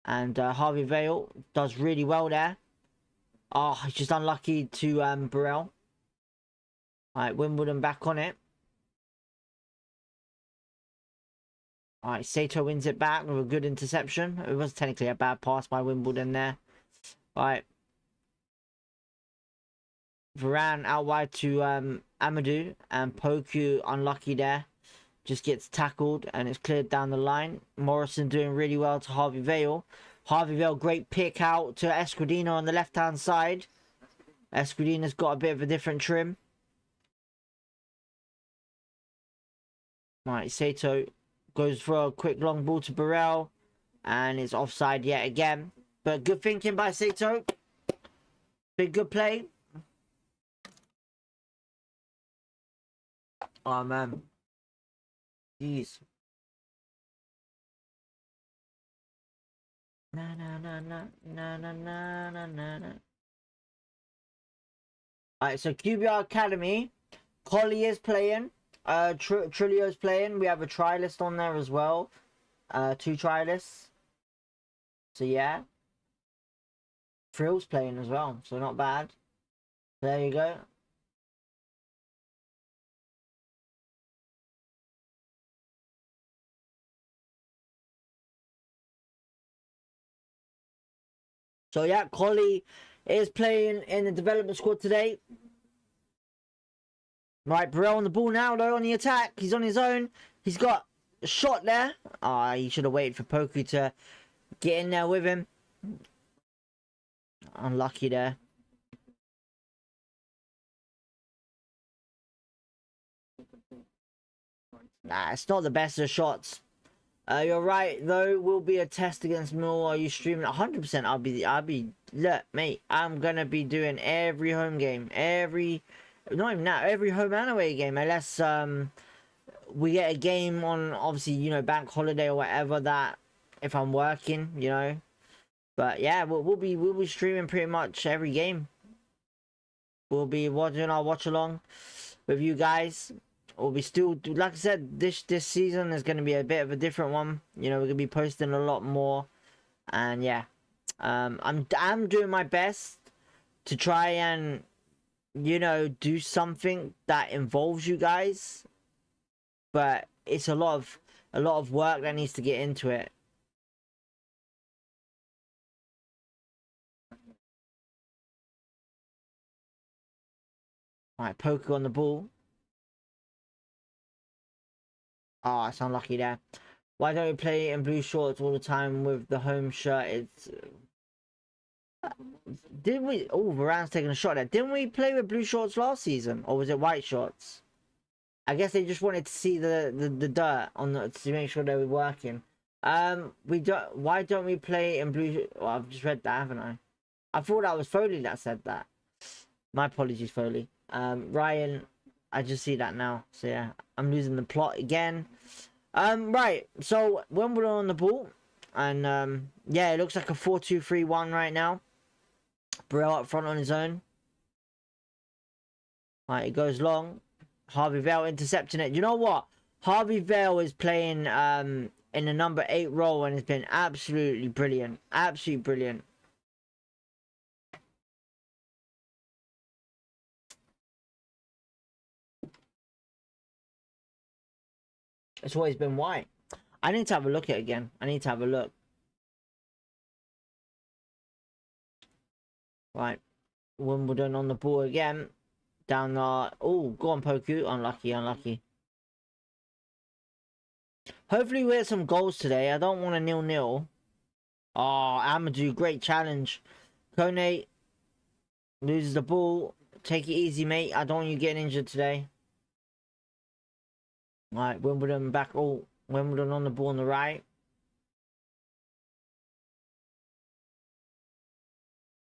and Harvey Vale does really well there. Oh, he's just unlucky to Burrell. Alright, Wimbledon back on it. Alright, Sato wins it back with a good interception. It was technically a bad pass by Wimbledon there. Alright. Varane out wide to Amadou, and Poku unlucky there. Just gets tackled and it's cleared down the line. Morrison doing really well to Harvey Vale. Harvey Vale, great pick out to Escudino on the left-hand side. Escudino's got a bit of a different trim. Right, Sato goes for a quick long ball to Burrell. And it's offside yet again. But good thinking by Sato. Big good play. Oh, man. Jeez. Na na na na na na na na na. Alright, so QPR Academy. Collie is playing. Trillio's playing. We have a try list on there as well. 2 try lists. So yeah. Frill's playing as well, so not bad. There you go. So yeah, Collie is playing in the development squad today. Right, Burrell on the ball now, though, on the attack. He's on his own. He's got a shot there. Ah, he should have waited for Poku to get in there with him. Unlucky there. Nah, it's not the best of shots. You're right, though. Will be a test against Mill. Are you streaming? 100%. I'll be. Look, mate. I'm gonna be doing every home game, not even that, every home and away game, unless we get a game on, obviously, you know, bank holiday or whatever. That if I'm working, you know. But yeah, we'll be streaming pretty much every game. We'll be watching our watch along with you guys. We'll be still, like I said, this season is going to be a bit of a different one. You know, we're going to be posting a lot more, and yeah, I'm doing my best to try and, you know, do something that involves you guys, but it's a lot of work that needs to get into it. All right, Poker on the ball. Oh, it's unlucky there. Why don't we play in blue shorts all the time with the home shirt? It's... Didn't we... Oh, Varane's taking a shot there. Didn't we play with blue shorts last season? Or was it white shorts? I guess they just wanted to see the dirt on the... to make sure they were working. We don't... Why don't we play in blue... Well, I've just read that, haven't I? I thought that was Foley that said that. My apologies, Foley. Ryan... I just see that now. So yeah, I'm losing the plot again. Right. So Wimbledon on the ball, and yeah, it looks like a 4-2-3-1 right now. Burrell up front on his own. Right, it goes long. Harvey Vale intercepting it. You know what? Harvey Vale is playing in the number 8 role, and it's been absolutely brilliant. Absolutely brilliant. It's always been white. I need to have a look at it again. I need to have a look. Right. Wimbledon on the ball again. Down the... Oh, go on, Poku. Unlucky, unlucky. Hopefully we get some goals today. I don't want a 0-0. Oh, Amadou, great challenge. Kone loses the ball. Take it easy, mate. I don't want you getting injured today. Right, Wimbledon back. Oh, Wimbledon on the ball on the right.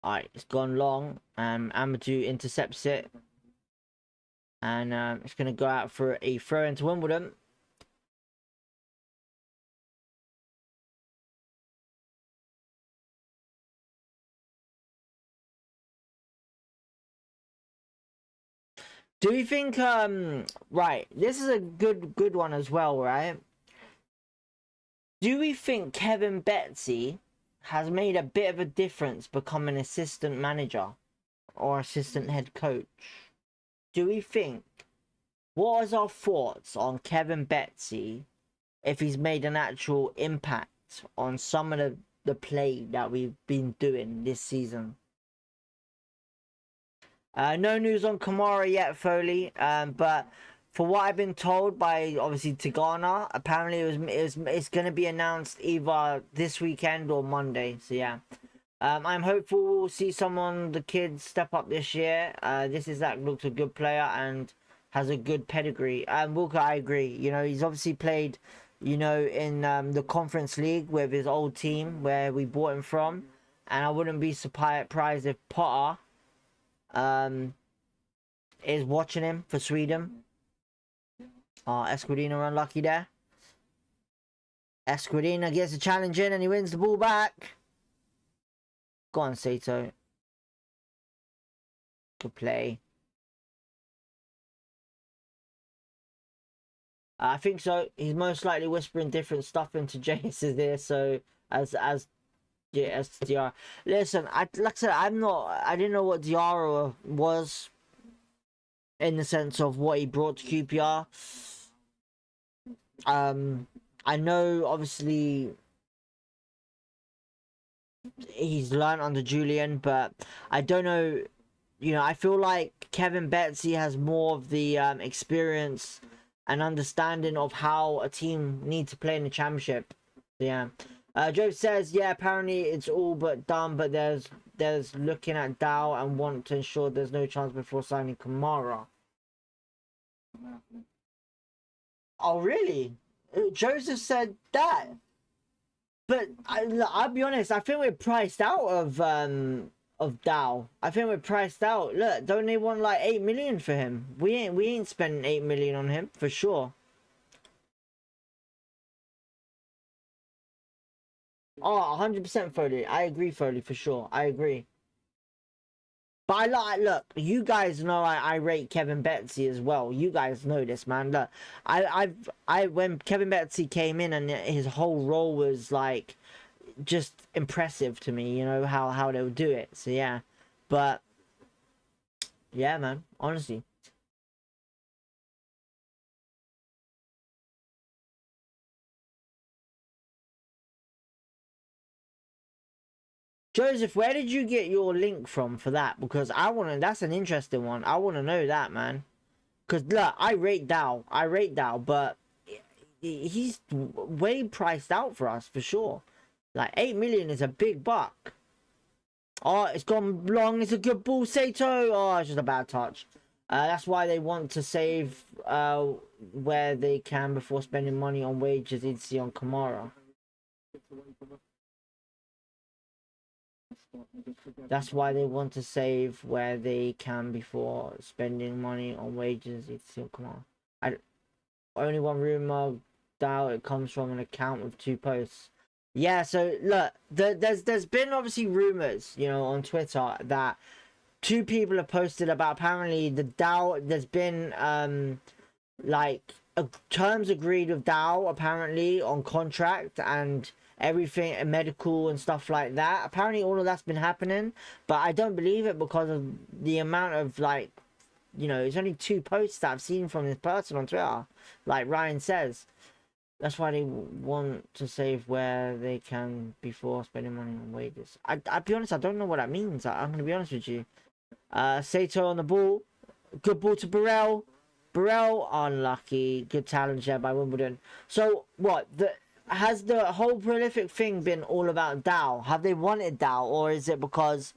Alright, it's gone long. Amadou intercepts it. And it's going to go out for a throw into Wimbledon. Do we think, right, this is a good one as well, right? Do we think Kevin Betsy has made a bit of a difference becoming assistant manager or assistant head coach? Do we think? What is our thoughts on Kevin Betsy if he's made an actual impact on some of the play that we've been doing this season. No news on Kamara yet, Foley. But for what I've been told by obviously Tigana, apparently it's going to be announced either this weekend or Monday. So yeah, I'm hopeful we'll see someone, the kids, step up this year. This is that looks a good player and has a good pedigree. Walker, I agree. You know, he's obviously played, you know, in the Conference League with his old team where we bought him from, and I wouldn't be surprised if Potter is watching him for Sweden. Escudina unlucky there. Escudina gets a challenge in and he wins the ball back. Go on, Sato. Good play. I think so. He's most likely whispering different stuff into Jason's ear. So as Diarra. Listen, like I said, I didn't know what Diarra was in the sense of what he brought to QPR. I know obviously he's learned under Julian, but I don't know. You know, I feel like Kevin Betsy has more of the experience and understanding of how a team needs to play in the championship. Yeah. Joe says, yeah, apparently it's all but done, but there's looking at Dow and want to ensure there's no chance before signing Kamara. Oh, really? Joseph said that. But I'll be honest, I think we're priced out of Dow. I think we're priced out. Look, don't they want like 8 million for him? We ain't spending 8 million on him for sure. Oh, 100% Foley. I agree, Foley, for sure. I agree. But look, you guys know I rate Kevin Betsy as well. You guys know this, man. Look, when Kevin Betsy came in and his whole role was like just impressive to me, you know, how they would do it. So yeah. But yeah, man, honestly. Joseph, where did you get your link from for that? Because that's an interesting one. I want to know that, man. Because look, I rate Dow, but he's way priced out for us for sure. Like 8 million is a big buck. Oh, it's gone long. It's a good ball, Sato. Oh, it's just a bad touch. That's why they want to save where they can before spending money on wages. You'd see on Kamara. That's why they want to save where they can before spending money on wages. You'd see on Kamara. Only one rumor doubt it comes from an account with 2 posts. Yeah, so look, there's been obviously rumors, you know, on Twitter that 2 people have posted about apparently the Dow. There's been like terms agreed with Dow apparently on contract and everything, and medical and stuff like that. Apparently all of that's been happening, but I don't believe it because of the amount of like, you know, it's only 2 posts that I've seen from this person on Twitter, like Ryan says. That's why they want to save where they can before spending money on wages. I'll be honest, I don't know what that means. I'm going to be honest with you. Sato on the ball. Good ball to Burrell. Burrell, unlucky. Good challenge there by Wimbledon. So, what? Has the whole prolific thing been all about Dow? Have they wanted Dow? Or is it because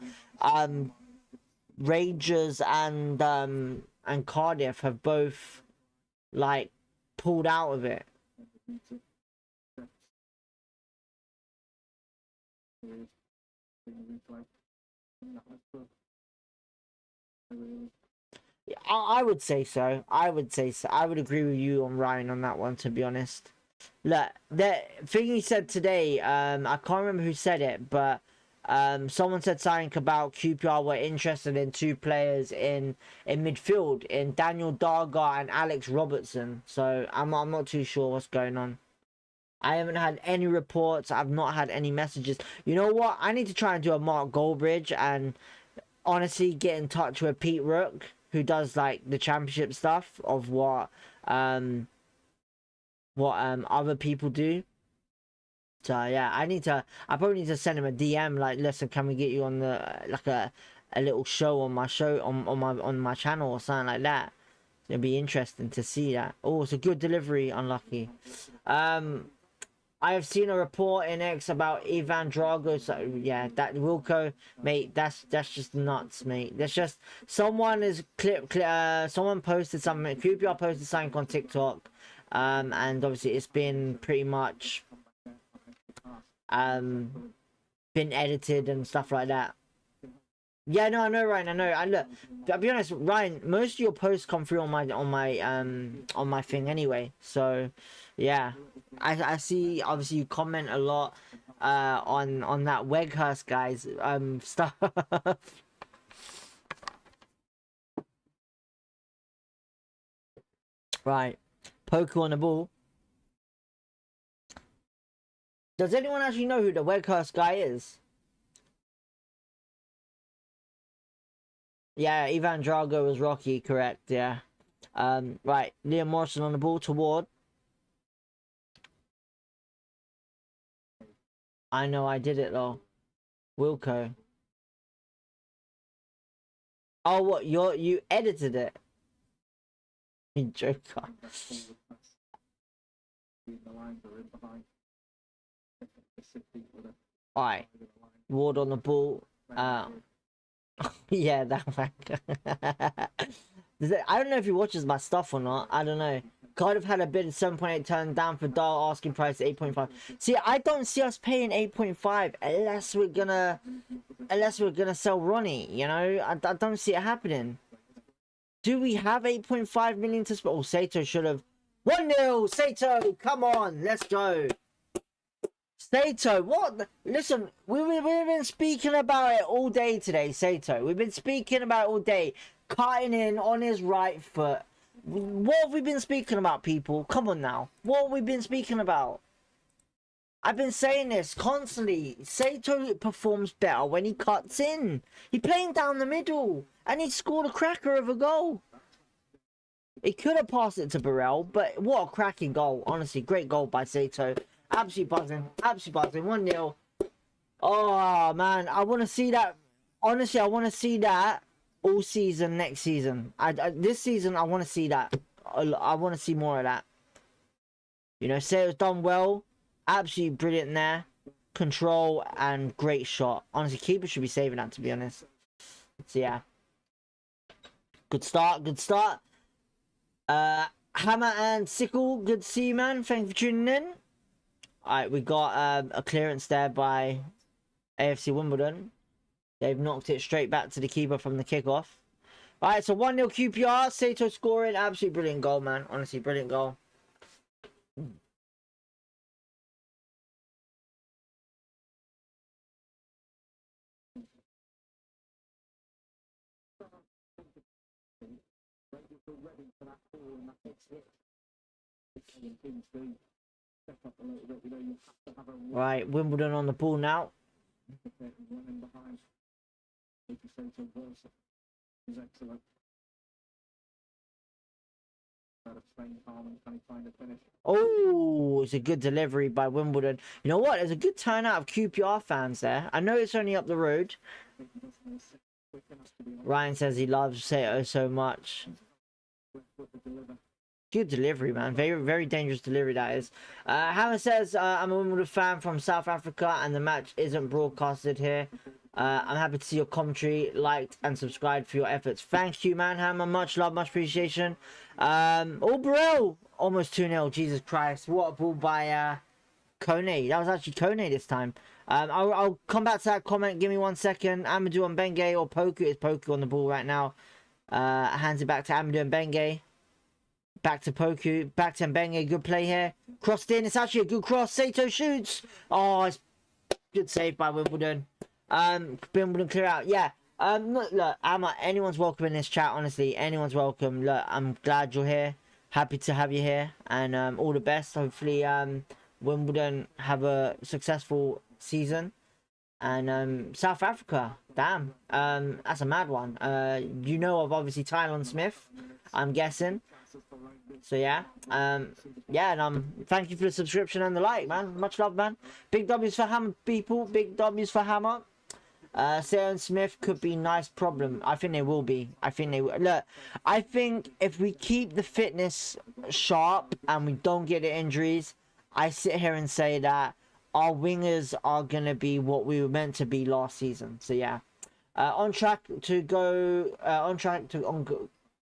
Rangers and Cardiff have both, like, pulled out of it? I would say so. I would say so. I would agree with you on Ryan on that one, to be honest. Look, the thing he said today, I can't remember who said it, but someone said something about QPR were interested in 2 players in midfield, in Daniel Dargar and Alex Robertson. So I'm not too sure what's going on. I haven't had any reports. I've not had any messages. You know what? I need to try and do a Mark Goldbridge and honestly get in touch with Pete Rook, who does like the championship stuff of what what other people do. So yeah, I probably need to send him a DM like, listen, can we get you on the like a little show on my on my channel or something like that. It'd be interesting to see that. Oh, it's a good delivery, unlucky. I have seen a report in X about Ivan Drago. So yeah, that Wilco, mate, that's just nuts, mate. That's just someone is someone posted something. QPR posted something on TikTok, and obviously it's been pretty much been edited and stuff like that. Yeah, no, I know, Ryan. I know. I look. I'll be honest, Ryan. Most of your posts come through on my thing anyway. So, yeah, I see. Obviously, you comment a lot on that Weghurst guys stuff. Right, Poku on the ball. Does anyone actually know who the Weghurst guy is? Yeah, Ivan Drago was Rocky, correct, yeah. Right, Liam Morrison on the ball toward. I know I did it though. Wilco. Oh, what, you edited it? You joker. Alright. Ward on the ball. Yeah, that one. I don't know if he watches my stuff or not. I don't know. Cardiff had a bid of 7.8 turned down for Dahl, asking price 8.5. See, I don't see us paying 8.5 unless we're gonna sell Ronnie. You know, I don't see it happening. Do we have 8.5 million to spend? Oh, Sato should have 1-0. Sato, come on, let's go. Sato, what? Listen, we've been speaking about it all day today, Sato. We've been speaking about it all day. Cutting in on his right foot. What have we been speaking about, people? Come on now. What have we been speaking about? I've been saying this constantly. Sato performs better when he cuts in. He's playing down the middle. And he scored a cracker of a goal. He could have passed it to Burrell, but what a cracking goal. Honestly, great goal by Sato. Absolutely buzzing. Absolutely buzzing. 1-0. Oh, man. I want to see that. Honestly, I want to see that all season next season. This season, I want to see that. I want to see more of that. You know, Sato's done well. Absolutely brilliant there. Control and great shot. Honestly, keeper should be saving that, to be honest. So, yeah. Good start. Good start. Hammer and Sickle, good to see you, man. Thank you for tuning in. Alright, we got a clearance there by AFC Wimbledon. They've knocked it straight back to the keeper from the kickoff. Alright, so 1-0 QPR. Sato scoring. Absolutely brilliant goal, man. Honestly, brilliant goal. Right, Wimbledon on the ball now. Oh, it's a good delivery by Wimbledon. You know what? There's a good turnout of QPR fans there. I know it's only up the road. Ryan says he loves Sato so much. Good delivery, man. Very, very dangerous delivery, that is. Hammer says, I'm a Wimbledon fan from South Africa and the match isn't broadcasted here. I'm happy to see your commentary, liked and subscribed for your efforts. Thank you, man, Hammer. Much love, much appreciation. Oh, Burrell! Almost 2-0. Jesus Christ. What a ball by Kone. That was actually Kone this time. I'll come back to that comment. Give me 1 second. Amadou and Benge or Poku. It's Poku on the ball right now. Hands it back to Amadou and Benge. Back to Poku. Back to Mbenge. Good play here. Crossed in. It's actually a good cross. Sato shoots. Oh, it's good save by Wimbledon. Wimbledon clear out. Yeah. Look, anyone's welcome in this chat. Honestly, anyone's welcome. Look, I'm glad you're here. Happy to have you here. And all the best. Hopefully, Wimbledon have a successful season. And South Africa. Damn. That's a mad one. You know of obviously Tylon Smith, I'm guessing. So yeah, yeah, and thank you for the subscription and the like, man. Much love, man. Big W's for Hammer, people. Big W's for Hammer. Sarah Smith could be nice problem. I think they will be. I think they will. Look, I think if we keep the fitness sharp and we don't get the injuries, I sit here and say that our wingers are gonna be what we were meant to be last season. So yeah, on track to go.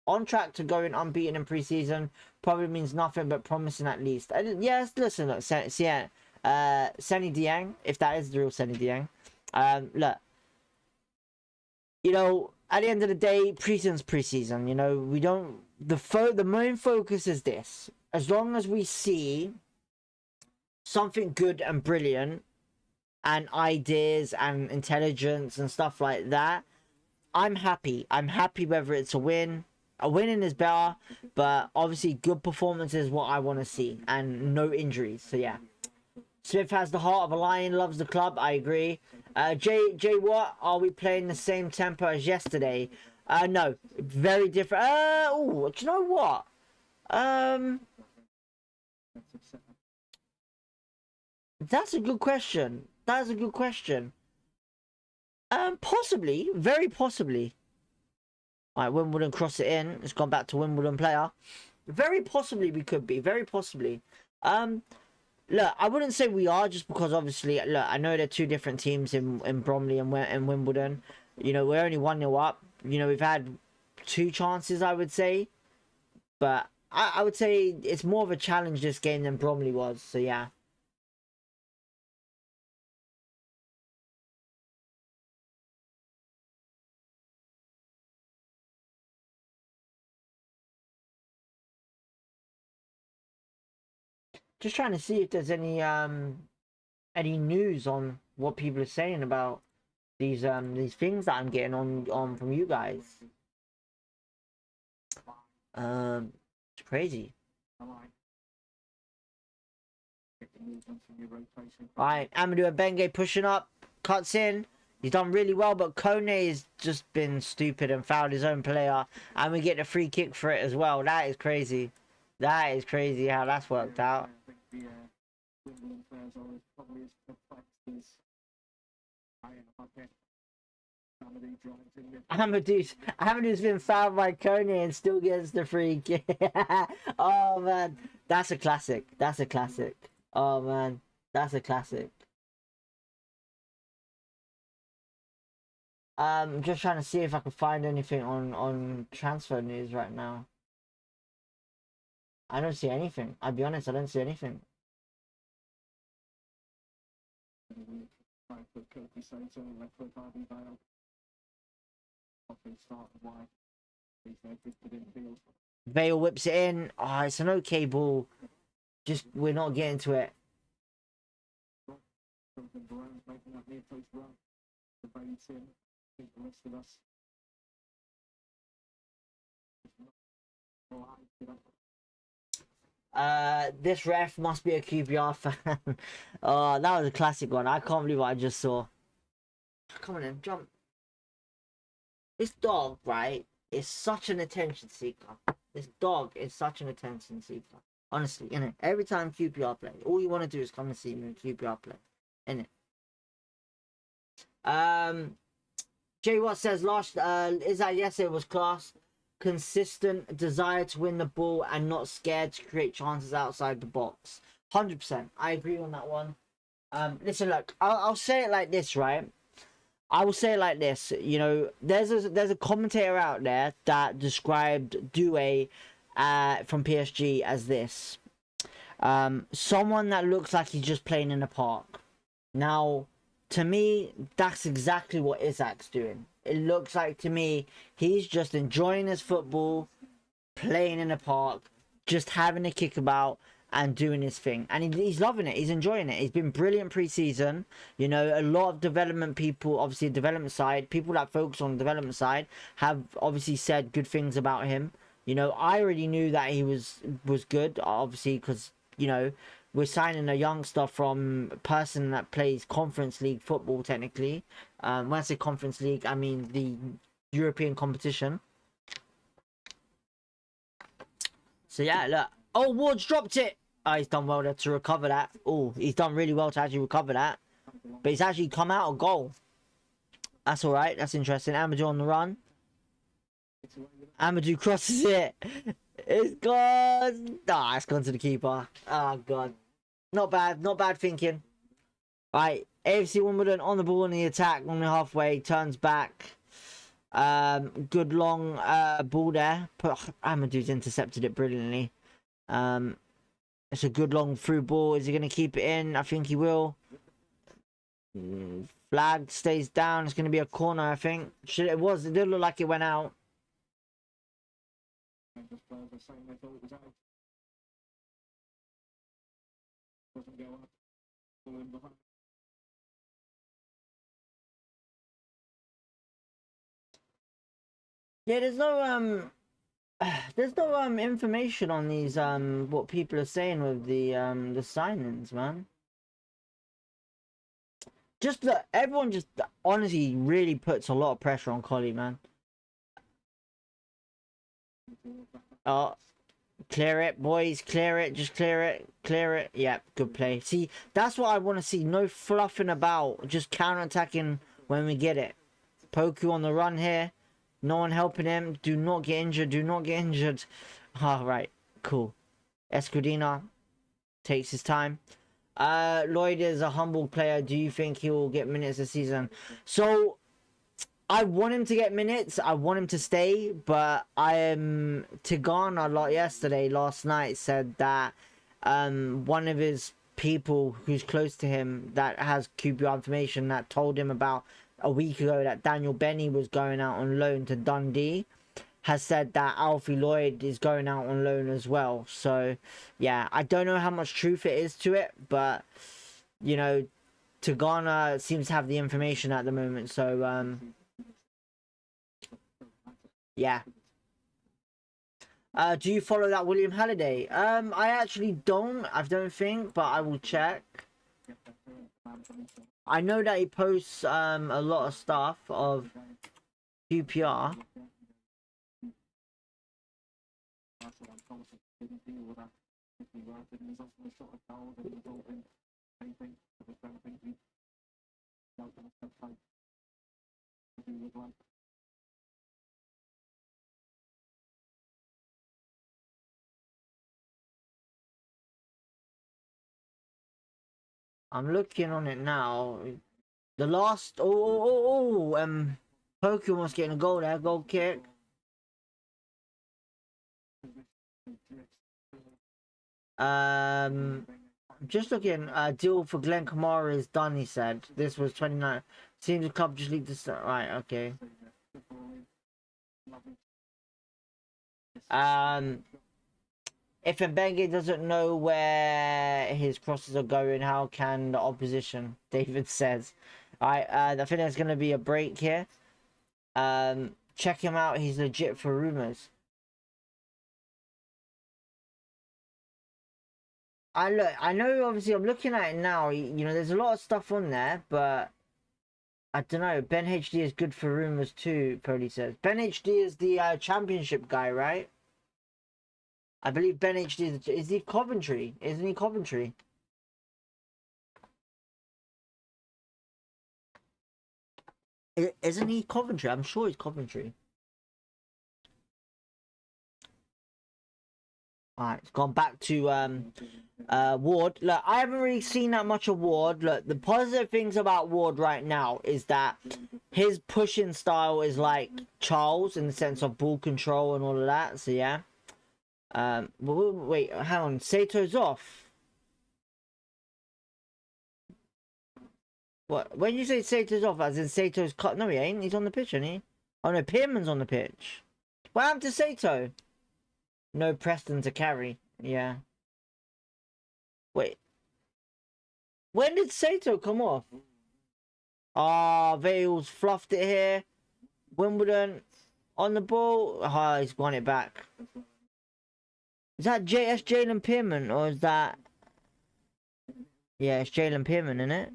On track to going unbeaten in preseason probably means nothing but promising at least. Yes, listen, look, Senny Diang, if that is the real Senny Diang. Look, you know, at the end of the day, preseason's preseason. You know, we don't. The main focus is this. As long as we see something good and brilliant, and ideas and intelligence and stuff like that, I'm happy. I'm happy whether it's a win. A winning is better, but obviously good performance is what I want to see, and no injuries. So yeah, Smith has the heart of a lion, loves the club. I agree. Jay, what are we playing the same tempo as yesterday? No, very different. Oh, do you know what? That's a good question. That's a good question. Possibly, very possibly. Alright, Wimbledon cross it in. It's gone back to Wimbledon player. Very possibly we could be. Very possibly. Look, I wouldn't say we are just because obviously, look, I know they're two different teams in Bromley and Wimbledon. You know, we're only 1-0 up. You know, we've had 2 chances, I would say. But I would say it's more of a challenge this game than Bromley was. So yeah. Just trying to see if there's any news on what people are saying about these things that I'm getting on from you guys. It's crazy. Alright, Amadou Abenge pushing up, cuts in. He's done really well, but Kone has just been stupid and fouled his own player, and we get a free kick for it as well. That is crazy. That is crazy how that's worked out. Amadou's been fouled by Kone and still gets the free kick. Oh man, that's a classic. That's a classic. Oh man, that's a classic. Just trying to see if I can find anything on transfer news right now. I don't see anything. I'll be honest, I don't see anything. Vale whips it in. Oh, it's an okay ball. Just, we're not getting to it. This ref must be a QPR fan. Oh, that was a classic one. I can't believe what I just saw. Come on then, jump. This dog, right, is such an attention seeker. This dog is such an attention seeker. Honestly, innit? Every time QPR play, all you want to do is come and see me QPR play. Innit? Jay Watt says last is that yesterday was class. Consistent desire to win the ball and not scared to create chances outside the box. 100%. I agree on that one. Listen, look, I'll say it like this, right? I will say it like this. You know, there's a commentator out there that described Doué from PSG as this. Someone that looks like he's just playing in the park. Now, to me, that's exactly what Isak's doing. It looks like to me he's just enjoying his football, playing in the park, just having a kick about and doing his thing. And he's loving it. He's enjoying it. He's been brilliant pre-season. You know, a lot of development people, obviously development side, people that focus on the development side have obviously said good things about him. You know, I already knew that he was good, obviously, because, you know, we're signing a youngster from a person that plays Conference League football, technically. When I say Conference League, I mean the European competition. So yeah, look. Oh, Ward's dropped it. Oh, he's done well there to recover that. Oh, he's done really well to actually recover that. But he's actually come out a goal. That's all right. That's interesting. Amadou on the run. Amadou crosses it. It's gone. Ah, it's gone to the keeper. Oh, God. Not bad. Not bad thinking. Right. AFC Wimbledon on the ball in the attack on the halfway. Turns back. Good long ball there. Amadou's intercepted it brilliantly. It's a good long through ball. Is he going to keep it in? I think he will. Flag stays down. It's going to be a corner, I think. It was. It did look like it went out. Yeah, there's no information on these what people are saying with the signings, man. Just look, everyone just honestly really puts a lot of pressure on Collie, man. Oh, clear it, boys, clear it, just clear it, clear it. Yep, good play. See, that's what I want to see. No fluffing about, just counter-attacking when we get it. Poku on the run here. No one helping him. Do not get injured. Do not get injured. Right. Cool. Escudina takes his time. Lloyd is a humble player. Do you think he will get minutes this season? So, I want him to get minutes. I want him to stay. But Tigana last night said that one of his people who's close to him that has QPR information that told him about a week ago that Daniel Benny was going out on loan to Dundee has said that Alfie Lloyd is going out on loan as well. So yeah, I don't know how much truth it is to it, but you know, Tigana seems to have the information at the moment. So yeah. Do you follow that William Halliday? I actually don't. I don't think, but I will check. I know that he posts a lot of stuff of QPR. I'm looking on it now. The last Pokemon was getting a goal there, goal kick. Just looking, deal for Glenn Kamara is done, he said. This was 29. Seems the club just leave this right, okay. If Mbengue doesn't know where his crosses are going, how can the opposition? David says. Alright, I think there's gonna be a break here. Check him out, he's legit for rumors. I know obviously I'm looking at it now, you know, there's a lot of stuff on there, but I don't know. Ben HD is good for rumors too, Pody says. Ben HD is the championship guy, right? I believe Ben HD is he Coventry? Isn't he Coventry? Isn't he Coventry? I'm sure he's Coventry. Alright, it's gone back to Ward. Look, I haven't really seen that much of Ward. Look, the positive things about Ward right now is that his pushing style is like Charles in the sense of ball control and all of that. So yeah. Wait, hang on. Sato's off. What? When you say Sato's off, as in Sato's cut? No, he ain't. He's on the pitch, isn't he? Oh no, Pearman's on the pitch. What happened to Sato? No Preston to carry. Yeah. Wait. When did Sato come off? Ah, Vales fluffed it here. Wimbledon on the ball. Ah, he's won it back. Is that Jalen Pearman or is that? Yeah, it's Jalen Pearman, isn't it?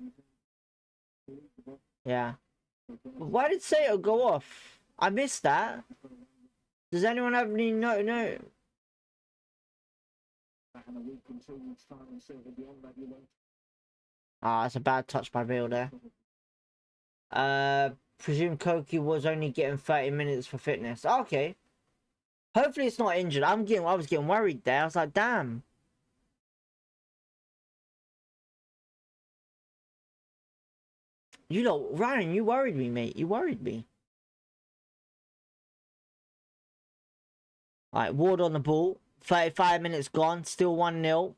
Yeah. Why did Sato go off? I missed that. Does anyone have any no? Ah, it's a bad touch by Bale there. Presume Koki was only getting 30 minutes for fitness. Okay. Hopefully it's not injured. I was getting worried there. I was like, damn. You know, Ryan, you worried me, mate. You worried me. Alright, Ward on the ball. 35 minutes gone. Still 1-0.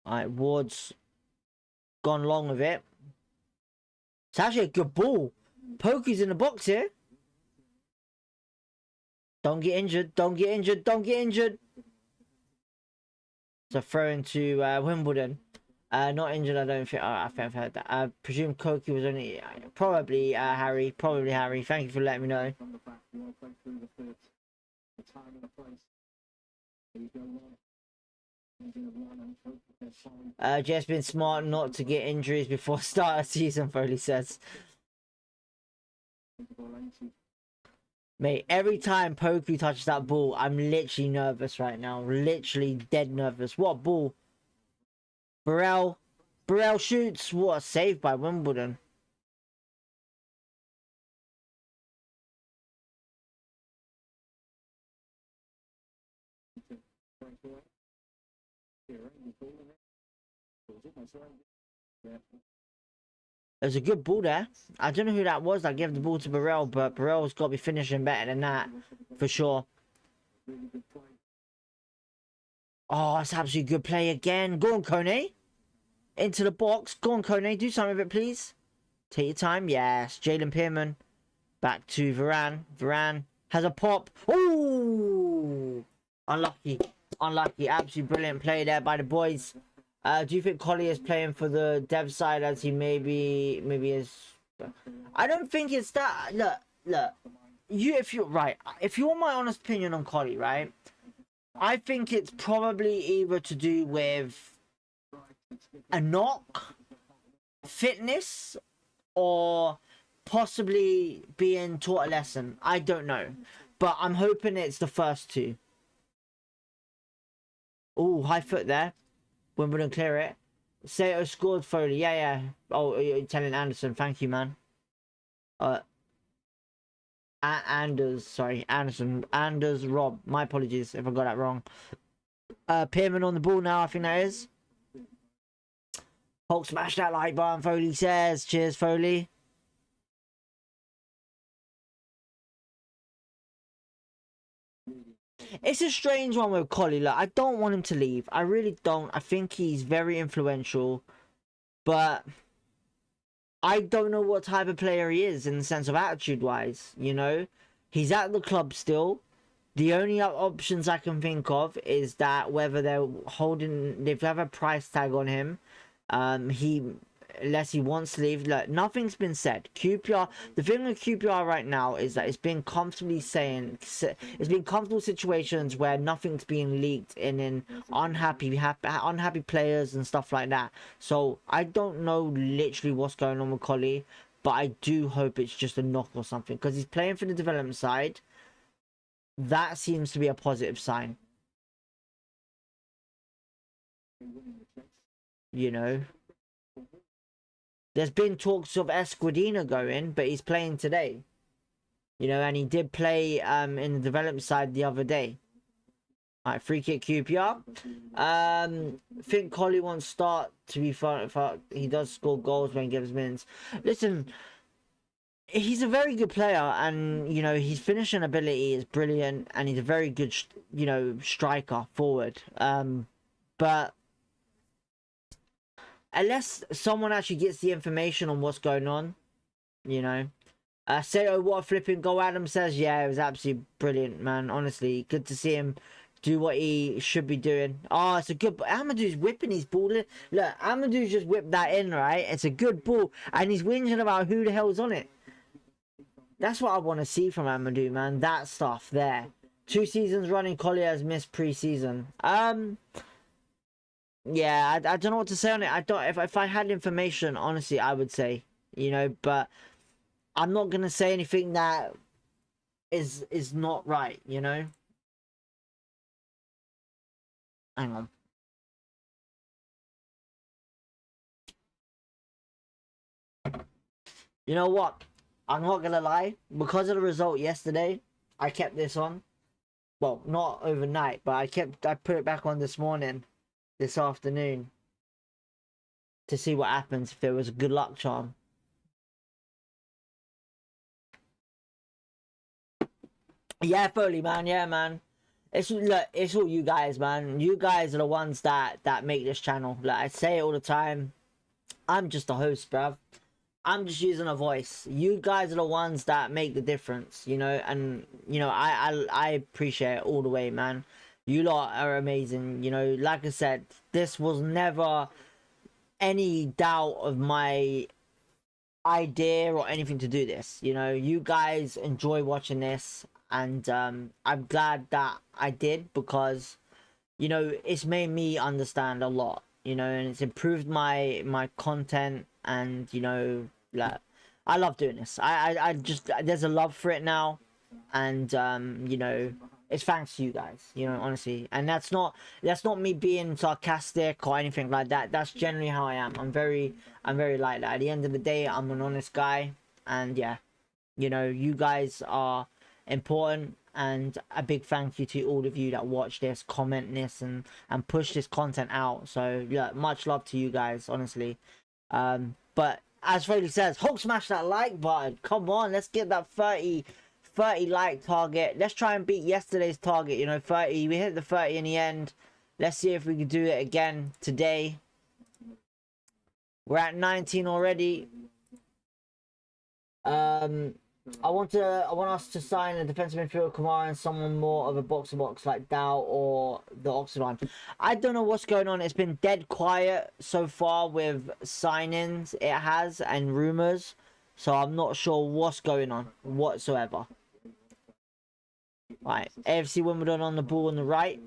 Alright, Ward's gone long with it. It's actually a good ball. Pokey's in the box here. Don't get injured. Don't get injured. Don't get injured. It's a throw into Wimbledon. Not injured, I don't think. I think I've heard that. I presume Koki was only probably Harry. Probably Harry. Thank you for letting me know. Just been smart not to get injuries before start of season, Foley says. Mate, every time Poku touches that ball, I'm literally nervous right now. Literally dead nervous. What ball? Burrell shoots. What a save by Wimbledon. There's a good ball there. I don't know who that was that gave the ball to Burrell, but Burrell's got to be finishing better than that, for sure. Oh, that's absolutely good play again. Go on, Kone. Into the box. Go on, Kone. Do something with it, please. Take your time. Yes. Jalen Pearman. Back to Varane. Varane has a pop. Ooh! Unlucky. Unlucky. Absolutely brilliant play there by the boys. Do you think Collier is playing for the dev side as he maybe is? I don't think it's that. Look. If you want my honest opinion on Collie, right? I think it's probably either to do with a knock, fitness, or possibly being taught a lesson. I don't know, but I'm hoping it's the first two. Oh, high foot there. Wimbledon clear it. Sato scored Foley. Yeah. Oh, you're telling Anderson. Thank you, man. Anders Rob. My apologies if I got that wrong. Pearman on the ball now, I think that is. Hulk smash that like button, Foley says. Cheers, Foley. It's a strange one with Collie. Like, I don't want him to leave. I really don't. I think he's very influential. But I don't know what type of player he is in the sense of attitude-wise, you know? He's at the club still. The only options I can think of is that whether they've have a price tag on him. Unless he wants to leave. Look, nothing's been said. QPR, the thing with QPR right now is that it's been comfortable situations where nothing's being leaked in unhappy players and stuff like that. So I don't know literally what's going on with Collie, but I do hope it's just a knock or something, because he's playing for the development side. That seems to be a positive sign, you know. There's been talks of Esquadina going, but he's playing today. You know, and he did play in the development side the other day. Alright, free kick QPR. Think Collie won't start, to be fair. He does score goals when he gives minutes. Listen, he's a very good player, and, you know, his finishing ability is brilliant, and he's a very good, you know, striker forward. But unless someone actually gets the information on what's going on, you know. Sato, what a flipping goal. Adam says, yeah, it was absolutely brilliant, man. Honestly, good to see him do what he should be doing. Oh, it's a good... Amadou's whipping his ball. Look, Amadou's just whipped that in, right? It's a good ball, and he's whinging about who the hell's on it. That's what I want to see from Amadou, man. That stuff there. 2 seasons running, Collier has missed pre-season. Yeah, I don't know what to say on it. I don't. If I had information, honestly, I would say, you know, but I'm not gonna say anything that is not right, you know. Hang on. You know what? I'm not gonna lie. Because of the result yesterday, I kept this on. Well, not overnight, but I put it back on this morning, this afternoon, to see what happens if there was a good luck charm. Yeah, fully, man. Yeah, man. It's look, it's all you guys, man. You guys are the ones that make this channel. Like I say it all the time. I'm just a host, bruv. I'm just using a voice. You guys are the ones that make the difference, you know, and you know, I appreciate it all the way, man. You lot are amazing, you know. Like I said, this was never any doubt of my idea or anything to do this. You know, you guys enjoy watching this, and I'm glad that I did, because you know it's made me understand a lot, you know, and it's improved my content, and you know, like I love doing this. I just, there's a love for it now, and you know, it's thanks to you guys, you know, honestly. And that's not me being sarcastic or anything like that. That's generally how I am. I'm very like that. At the end of the day, I'm an honest guy, and yeah, you know, you guys are important, and a big thank you to all of you that watch this, comment this, and push this content out. So yeah, much love to you guys, honestly. But as Freddie says, Hulk, smash that like button. Come on, let's get that 30 like target. Let's try and beat yesterday's target, you know, 30. We hit the 30 in the end. Let's see if we can do it again today. We're at 19 already. I want us to sign a defensive midfielder, Kamara, and someone more of a box-to-box like Dow or the Oxygen. I don't know what's going on. It's been dead quiet so far with signings. It has, and rumors. So I'm not sure what's going on whatsoever. Right, AFC Wimbledon on the ball on the right.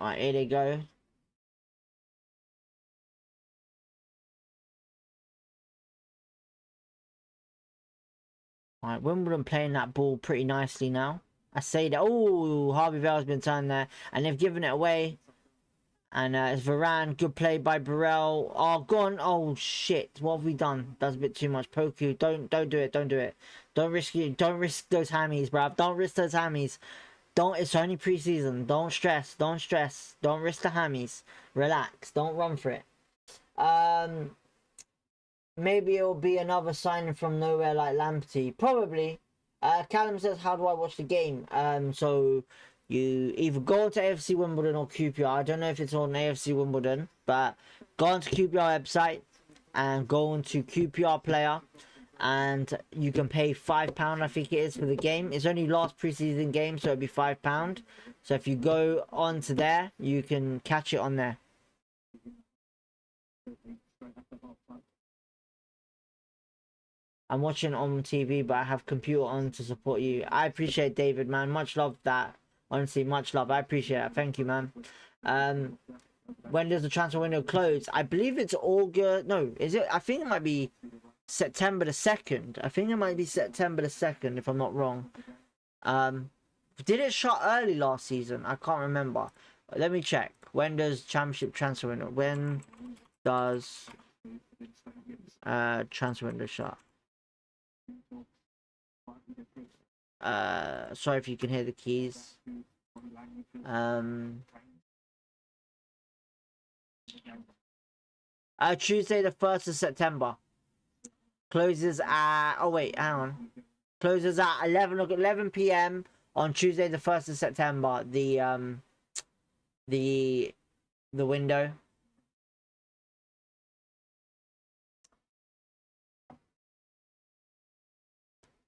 Alright, here they go. Alright, Wimbledon playing that ball pretty nicely now. I say that. Oh, Harvey Vale's been turned there, and they've given it away. And it's Varane. Good play by Burrell. Oh, gone. Oh shit! What have we done? That's a bit too much. Poku, don't do it. Don't do it. Don't risk it. Don't risk those hammies, bruv. Don't risk those hammies. Don't. It's only preseason. Don't stress. Don't stress. Don't risk the hammies. Relax. Don't run for it. Maybe it'll be another signing from nowhere like Lamptey. Probably. Callum says, how do I watch the game? So you either go onto AFC Wimbledon or QPR. I don't know if it's on AFC Wimbledon, but go onto QPR website and go onto QPR player, and you can pay £5, I think it is, for the game. It's only last preseason game, so it'll be £5. So if you go onto there, you can catch it on there. I'm watching on TV, but I have computer on to support you. I appreciate David, man. Much love that. Honestly, much love. I appreciate it. Thank you, man. When does the transfer window close? I believe it's August. No, is it? I think it might be September the 2nd. I think it might be September the 2nd, if I'm not wrong. Did it shut early last season? I can't remember. Let me check. When does championship transfer window? When does transfer window shut? Sorry if you can hear the keys. Tuesday the 1st of September. Closes at, oh wait, hang on. Closes at 11 p.m. on Tuesday the 1st of September. The window.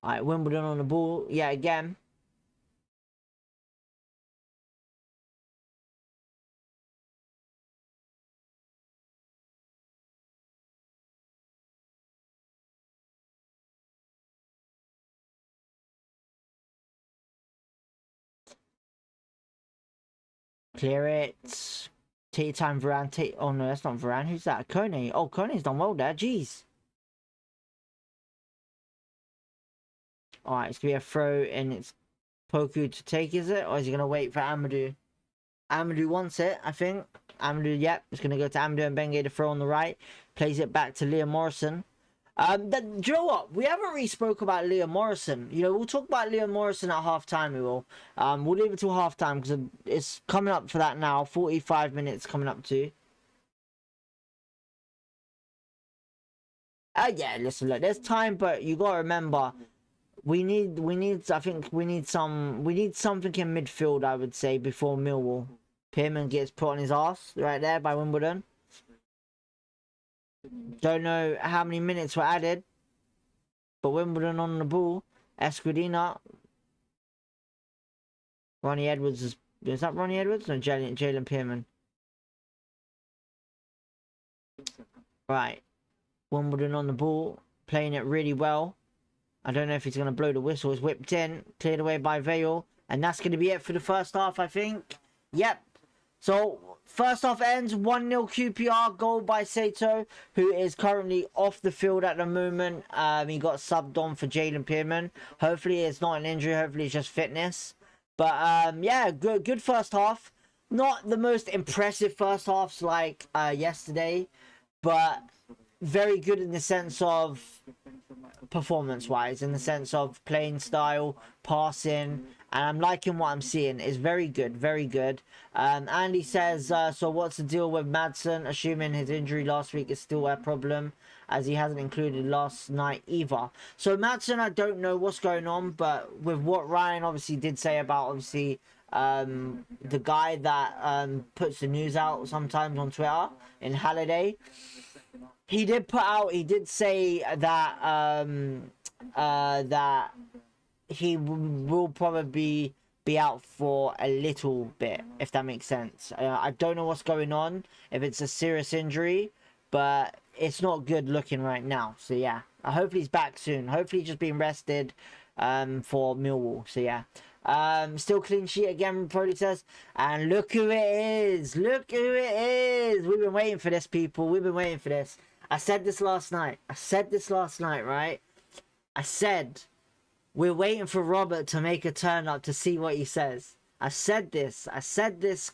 Alright, Wimbledon on the ball. Yeah, again. Clear it. Take your time, Varane. Oh no, that's not Varane. Who's that? Kone. Oh, Kone's done well there. Jeez. Alright, it's going to be a throw, and it's Poku to take, is it? Or is he going to wait for Amadou? Amadou wants it, I think. Amadou, yep. It's going to go to Amadou and Benge to throw on the right. Plays it back to Liam Morrison. Do you know what? We haven't really spoke about Liam Morrison. You know, we'll talk about Liam Morrison at half-time, we will. We'll leave it till half-time because it's coming up for that now. 45 minutes coming up to. Yeah, listen, look, there's time, but you got to remember... I think we need something in midfield, I would say, before Millwall. Pearman gets put on his ass right there by Wimbledon. Don't know how many minutes were added, but Wimbledon on the ball. Escudina. Ronnie Edwards is that Ronnie Edwards? No, Jalen Pearman. Right. Wimbledon on the ball, playing it really well. I don't know if he's going to blow the whistle. It's whipped in, cleared away by Vale. And that's going to be it for the first half, I think. Yep. So, first half ends 1-0 QPR, goal by Sato, who is currently off the field at the moment. He got subbed on for Jalen Pearman. Hopefully it's not an injury, hopefully it's just fitness. But, yeah, good first half. Not the most impressive first halves like yesterday, but very good in the sense of performance-wise, in the sense of playing style, passing, and I'm liking what I'm seeing. It's very good, very good. Andy says, so what's the deal with Madsen, assuming his injury last week is still a problem, as he hasn't included last night either. So Madsen, I don't know what's going on, but with what Ryan obviously did say about, obviously, the guy that puts the news out sometimes on Twitter, in Halliday, he did say that that he will probably be out for a little bit, if that makes sense. I don't know what's going on, if it's a serious injury, but it's not good looking right now. So yeah, hopefully he's back soon. Hopefully he's just being rested for Millwall. So yeah. Still clean sheet again, Brody says. And look who it is. Look who it is. We've been waiting for this, people. We've been waiting for this. I said this last night. Right? I said, we're waiting for Robert to make a turn up to see what he says. I said this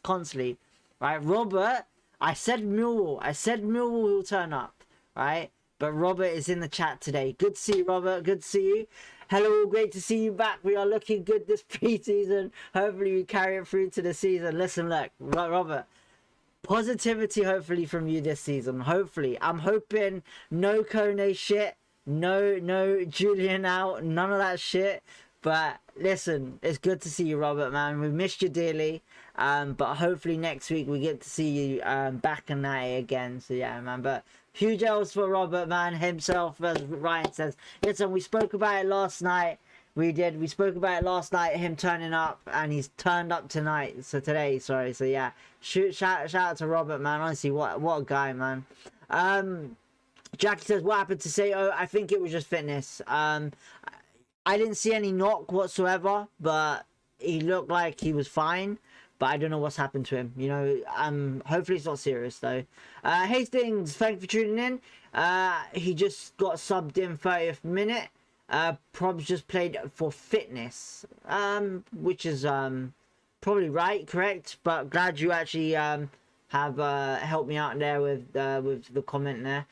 constantly. Right? Robert, I said Millwall will turn up. Right? But Robert is in the chat today. Good to see you, Robert. Good to see you. Hello, great to see you back. We are looking good this pre-season. Hopefully we carry it through to the season. Listen, look, Robert. Positivity, hopefully, from you this season. Hopefully. I'm hoping no Kone shit. No Julian out. None of that shit. But listen, it's good to see you, Robert, man. We missed you dearly. But hopefully next week we get to see you back in that again. So yeah, man. But huge L's for Robert, man, himself, as Ryan says. Listen, we spoke about it last night. We spoke about it last night, him turning up, and he's turned up tonight. So today, sorry. So yeah, shout out to Robert, man. Honestly, what a guy, man. Jackie says, what happened to Sato? I think it was just fitness. I didn't see any knock whatsoever, but he looked like he was fine. But I don't know what's happened to him. You know, hopefully it's not serious though. Hastings, thank you for tuning in. He just got subbed in 30th minute. Probs just played for fitness, which is probably right, correct. But glad you actually have helped me out there with the comment there.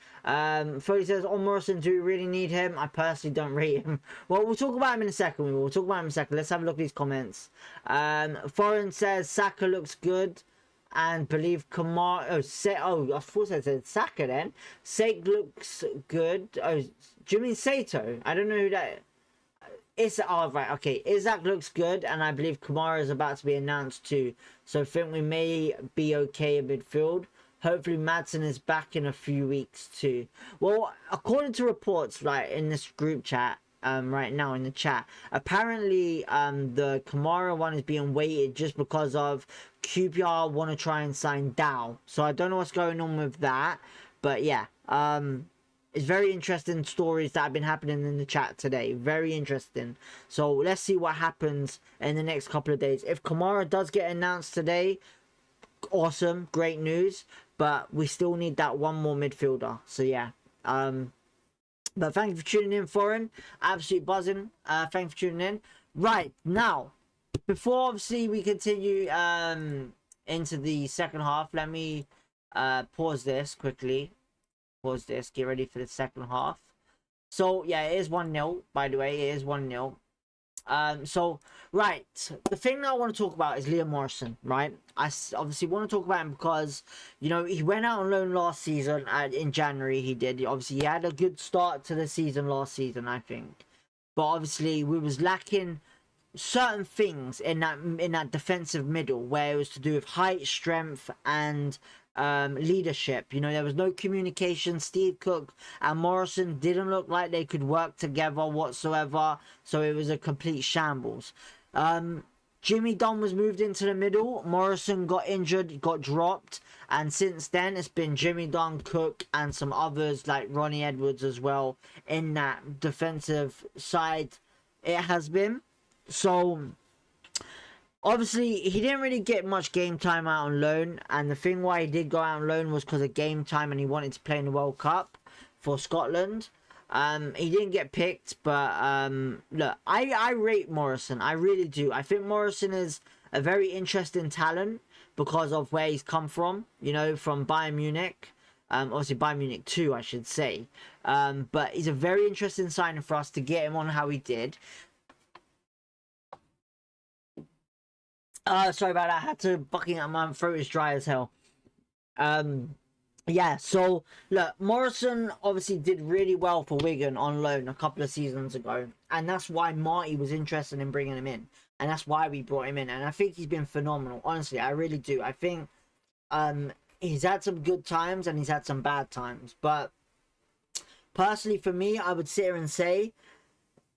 Foley says, on Morrison, do we really need him? I personally don't rate him. Well, we'll talk about him in a second. We'll talk about him in a second. Let's have a look at these comments. Foreign says Saka looks good and believe Kamara. I thought I said Saka then. Sake looks good. Oh, do you mean Sato? I don't know who that is. Oh, right, okay. Isaac looks good, and I believe Kamara is about to be announced too. So I think we may be okay in midfield. Hopefully Madsen is back in a few weeks too. Well, according to reports, like in this group chat, right now in the chat, apparently the Kamara one is being weighted just because of QPR want to try and sign Dow. So I don't know what's going on with that, but yeah, it's very interesting stories that have been happening in the chat today. Very interesting. So let's see what happens in the next couple of days. If Kamara does get announced today, awesome, great news, but we still need that one more midfielder. So yeah, but thank you for tuning in, Foreign. Absolute buzzing. Thank you for tuning in. Right, now, before obviously we continue into the second half, let me pause this quickly. Pause this, get ready for the second half. So yeah, it is 1-0, by the way. It is 1-0. So right, the thing that I want to talk about is Liam Morrison, right? I obviously want to talk about him because, you know, he went out on loan last season. In January he did. Obviously he had a good start to the season last season, I think, but obviously we was lacking certain things in that defensive middle, where it was to do with height, strength, and leadership. You know, there was no communication. Steve Cook and Morrison didn't look like they could work together whatsoever, so it was a complete shambles. Jimmy Dunn was moved into the middle. Morrison got injured, got dropped, and since then it's been Jimmy Dunn, Cook, and some others like Ronnie Edwards as well in that defensive side. It has been. So obviously he didn't really get much game time out on loan, and the thing why he did go out on loan was because of game time and he wanted to play in the World Cup for Scotland. He didn't get picked, but look, I rate Morrison. I really do. I think Morrison is a very interesting talent because of where he's come from, you know, from Bayern Munich. Obviously Bayern Munich 2, I should say. But he's a very interesting signing for us to get him on how he did. Sorry about that. I had to bucking up, my throat is dry as hell. Yeah, so look, Morrison obviously did really well for Wigan on loan a couple of seasons ago, and that's why Marty was interested in bringing him in, and that's why we brought him in. And I think he's been phenomenal. Honestly, I really do. I think he's had some good times and he's had some bad times, but personally for me, I would sit here and say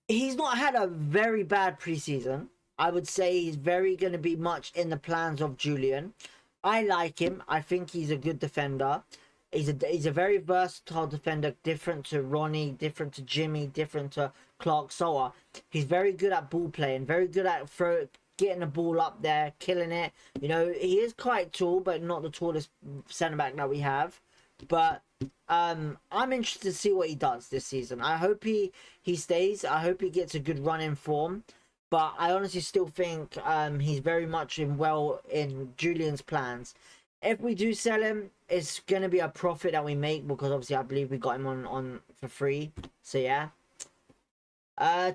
he's not had a very bad preseason. I would say he's very going to be much in the plans of Julian. I like him. I think he's a good defender. He's a very versatile defender, different to Ronnie, different to Jimmy, different to Clark Soa. He's very good at ball playing, very good at getting the ball up there, killing it. You know, he is quite tall, but not the tallest centre-back that we have. But I'm interested to see what he does this season. I hope he stays. I hope he gets a good run in form. But I honestly still think he's very much in Julian's plans. If we do sell him, it's going to be a profit that we make, because obviously I believe we got him on for free. So yeah.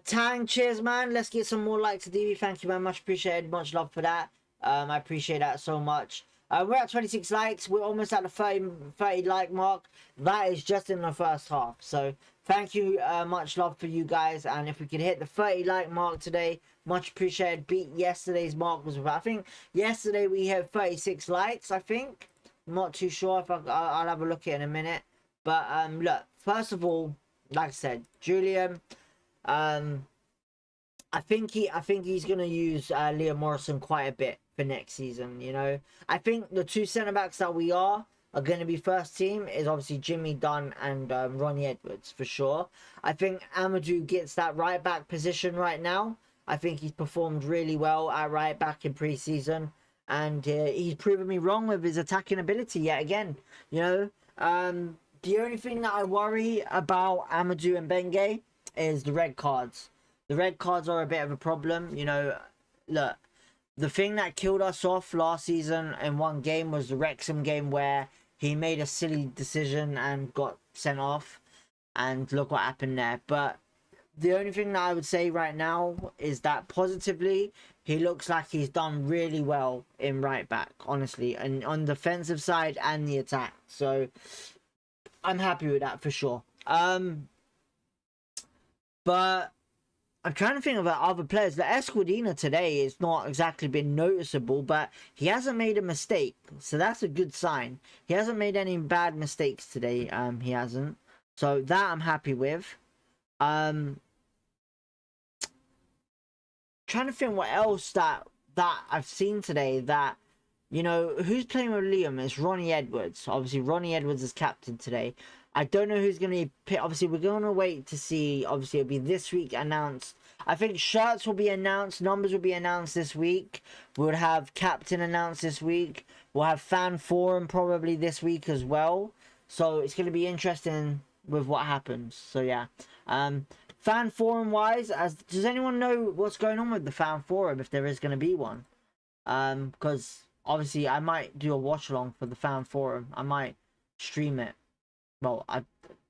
Tang, cheers man. Let's get some more likes to DB. Thank you very much. Appreciate it. Much love for that. I appreciate that so much. We're at 26 likes. We're almost at the 30 like mark. That is just in the first half. So thank you. Much love for you guys. And if we can hit the 30 like mark today, much appreciated. Beat yesterday's mark. I think yesterday we had 36 likes, I think. I'm not too sure. If I'll have a look at it in a minute. But look, first of all, like I said, Julian, I think he's gonna use Liam Morrison quite a bit for next season. You know, I think the two centre backs that we are going to be first team is obviously Jimmy Dunn and Ronnie Edwards for sure. I think Amadou gets that right back position right now. I think he's performed really well at right back in pre-season, and he's proven me wrong with his attacking ability yet again. You know, the only thing that I worry about Amadou and Benge is the red cards. The red cards are a bit of a problem. You know, look, the thing that killed us off last season in one game was the Wrexham game, where he made a silly decision and got sent off, and look what happened there. But the only thing that I would say right now is that positively, he looks like he's done really well in right back, honestly, and on the defensive side and the attack. So I'm happy with that for sure. But I'm trying to think of other players. The Esquadina today has not exactly been noticeable, but he hasn't made a mistake, so that's a good sign. He hasn't made any bad mistakes today. He hasn't, so that I'm happy with. Trying to think what else that I've seen today. That, you know, who's playing with Liam is Ronnie Edwards. Obviously Ronnie Edwards is captain today. I don't know who's going to be picked. Obviously we're going to wait to see. Obviously it'll be this week announced. I think shirts will be announced, numbers will be announced this week. We'll have captain announced this week. We'll have fan forum probably this week as well. So it's going to be interesting with what happens. So yeah. Fan forum wise, does anyone know what's going on with the fan forum, if there is going to be one? Because obviously I might do a watch along for the fan forum. I might stream it. Well, I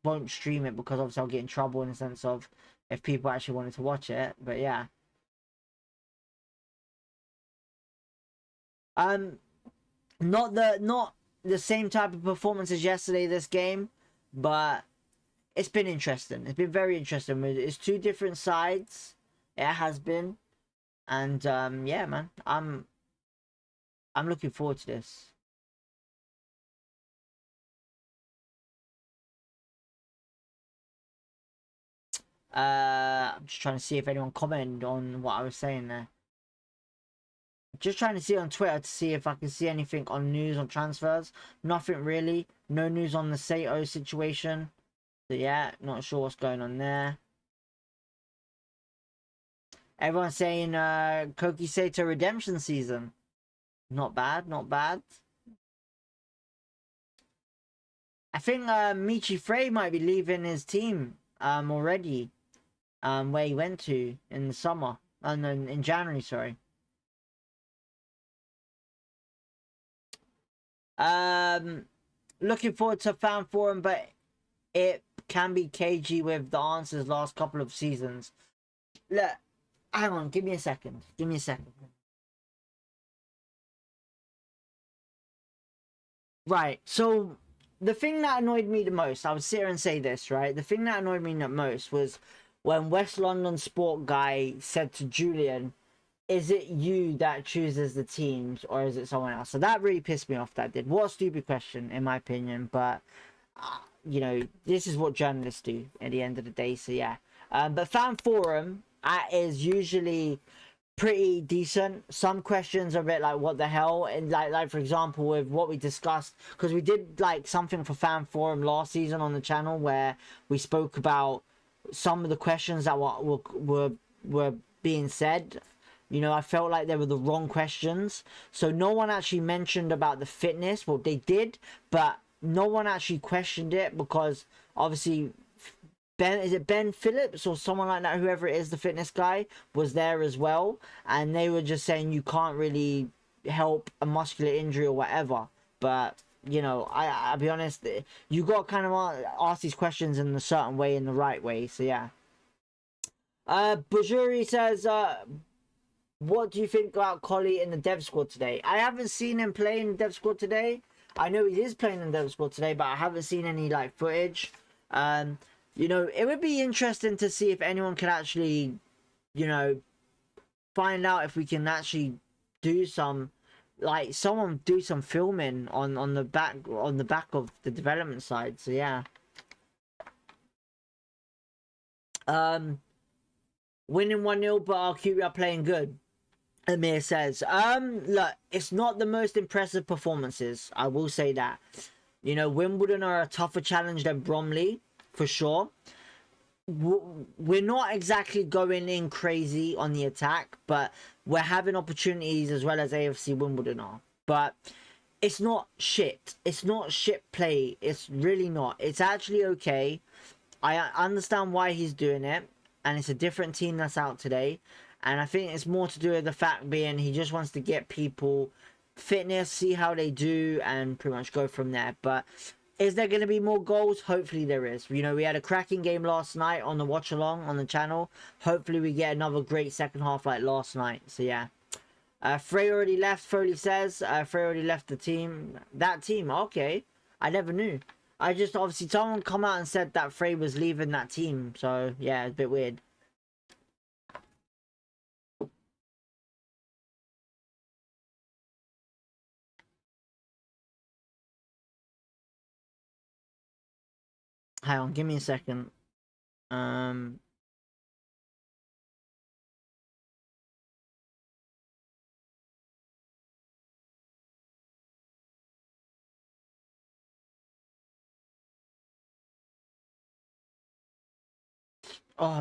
won't stream it because obviously I'll get in trouble in the sense of if people actually wanted to watch it. But yeah. Not the same type of performance as yesterday this game, but it's been interesting. It's been very interesting. It's two different sides. It has been, and yeah, man, I'm looking forward to this. I'm just trying to see if anyone commented on what I was saying there. Just trying to see on Twitter to see if I can see anything on news on transfers. Nothing really. No news on the Sato situation. So yeah, not sure what's going on there. Everyone's saying Koki Sato redemption season. Not bad, not bad. I think Michi Frey might be leaving his team already. Where he went to in the summer. And then in January, sorry. Looking forward to fan forum, but it can be cagey with the answers last couple of seasons. Look, hang on, give me a second. Give me a second. Right, so the thing that annoyed me the most, I would sit here and say this, right? The thing that annoyed me the most was when West London Sport Guy said to Julian, is it you that chooses the teams or is it someone else? So that really pissed me off, that did. What a stupid question, in my opinion, but, you know, this is what journalists do at the end of the day, so yeah. But fan forum is usually pretty decent. Some questions are a bit like what the hell, and like for example with what we discussed, because we did like something for fan forum last season on the channel where we spoke about some of the questions that were being said. You know, I felt like they were the wrong questions. So no one actually mentioned about the fitness. Well, they did, but no one actually questioned it because obviously is it Ben Phillips or someone like that, whoever it is, the fitness guy, was there as well. And they were just saying you can't really help a muscular injury or whatever. But, you know, I'll be honest, you got to kind of ask these questions in a certain way, in the right way. So, yeah. Bajuri says, what do you think about Collie in the dev squad today? I haven't seen him play in the dev squad today. I know he is playing in the dev squad today, but I haven't seen any like footage. You know, it would be interesting to see if anyone can actually, you know, find out if we can actually do some, like, someone do some filming on the back of the development side. So yeah. Winning 1-0, but our QPR playing good. Amir says, look, it's not the most impressive performances. I will say that. You know, Wimbledon are a tougher challenge than Bromley, for sure. We're not exactly going in crazy on the attack, but we're having opportunities as well as AFC Wimbledon are. But it's not shit. It's not shit play. It's really not. It's actually okay. I understand why he's doing it, and it's a different team that's out today. And I think it's more to do with the fact being he just wants to get people fitness, see how they do, and pretty much go from there. But is there going to be more goals? Hopefully there is. You know, we had a cracking game last night on the Watchalong on the channel. Hopefully we get another great second half like last night. So yeah. Frey already left, Foley says. Frey already left the team. That team, okay. I never knew. I just, obviously, someone come out and said that Frey was leaving that team. So yeah, it's a bit weird. Hang on, give me a second. Oh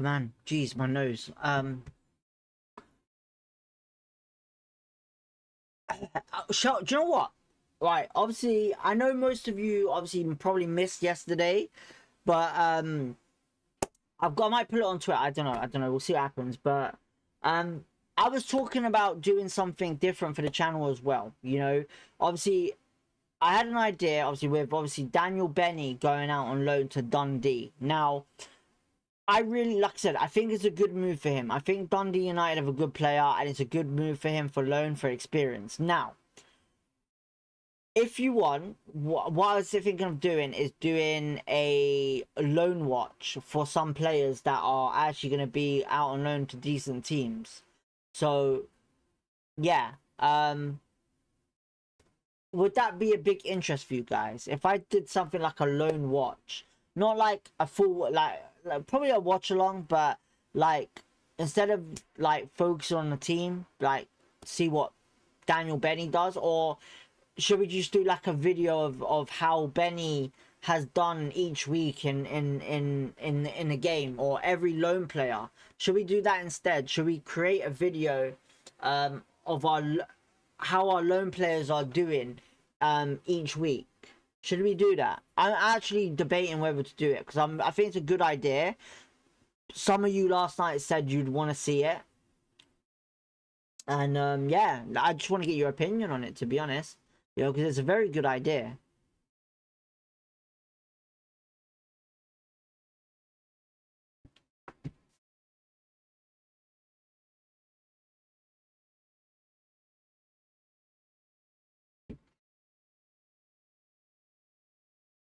man, jeez, my nose. Do you know what? Right, obviously, I know most of you obviously probably missed yesterday, but I might put it on Twitter. I don't know. We'll see what happens. But um, I was talking about doing something different for the channel as well. You know, obviously, I had an idea. Obviously, with obviously Daniel Benny going out on loan to Dundee. Now, I really, like I said, I think it's a good move for him. I think Dundee United have a good player, and it's a good move for him for loan for experience. Now, if you want, what I was thinking of doing is doing a loan watch for some players that are actually going to be out on loan to decent teams. So, yeah, would that be a big interest for you guys if I did something like a loan watch, not like a full like probably a watch along, but like instead of like focusing on the team, like see what Daniel Benny does, or should we just do like a video of how Benny has done each week in the game, or every lone player? Should we do that instead? Should we create a video of our how our lone players are doing each week? Should we do that? I'm actually debating whether to do it because I think it's a good idea. Some of you last night said you'd want to see it, and yeah, I just want to get your opinion on it, to be honest. You know, because it's a very good idea.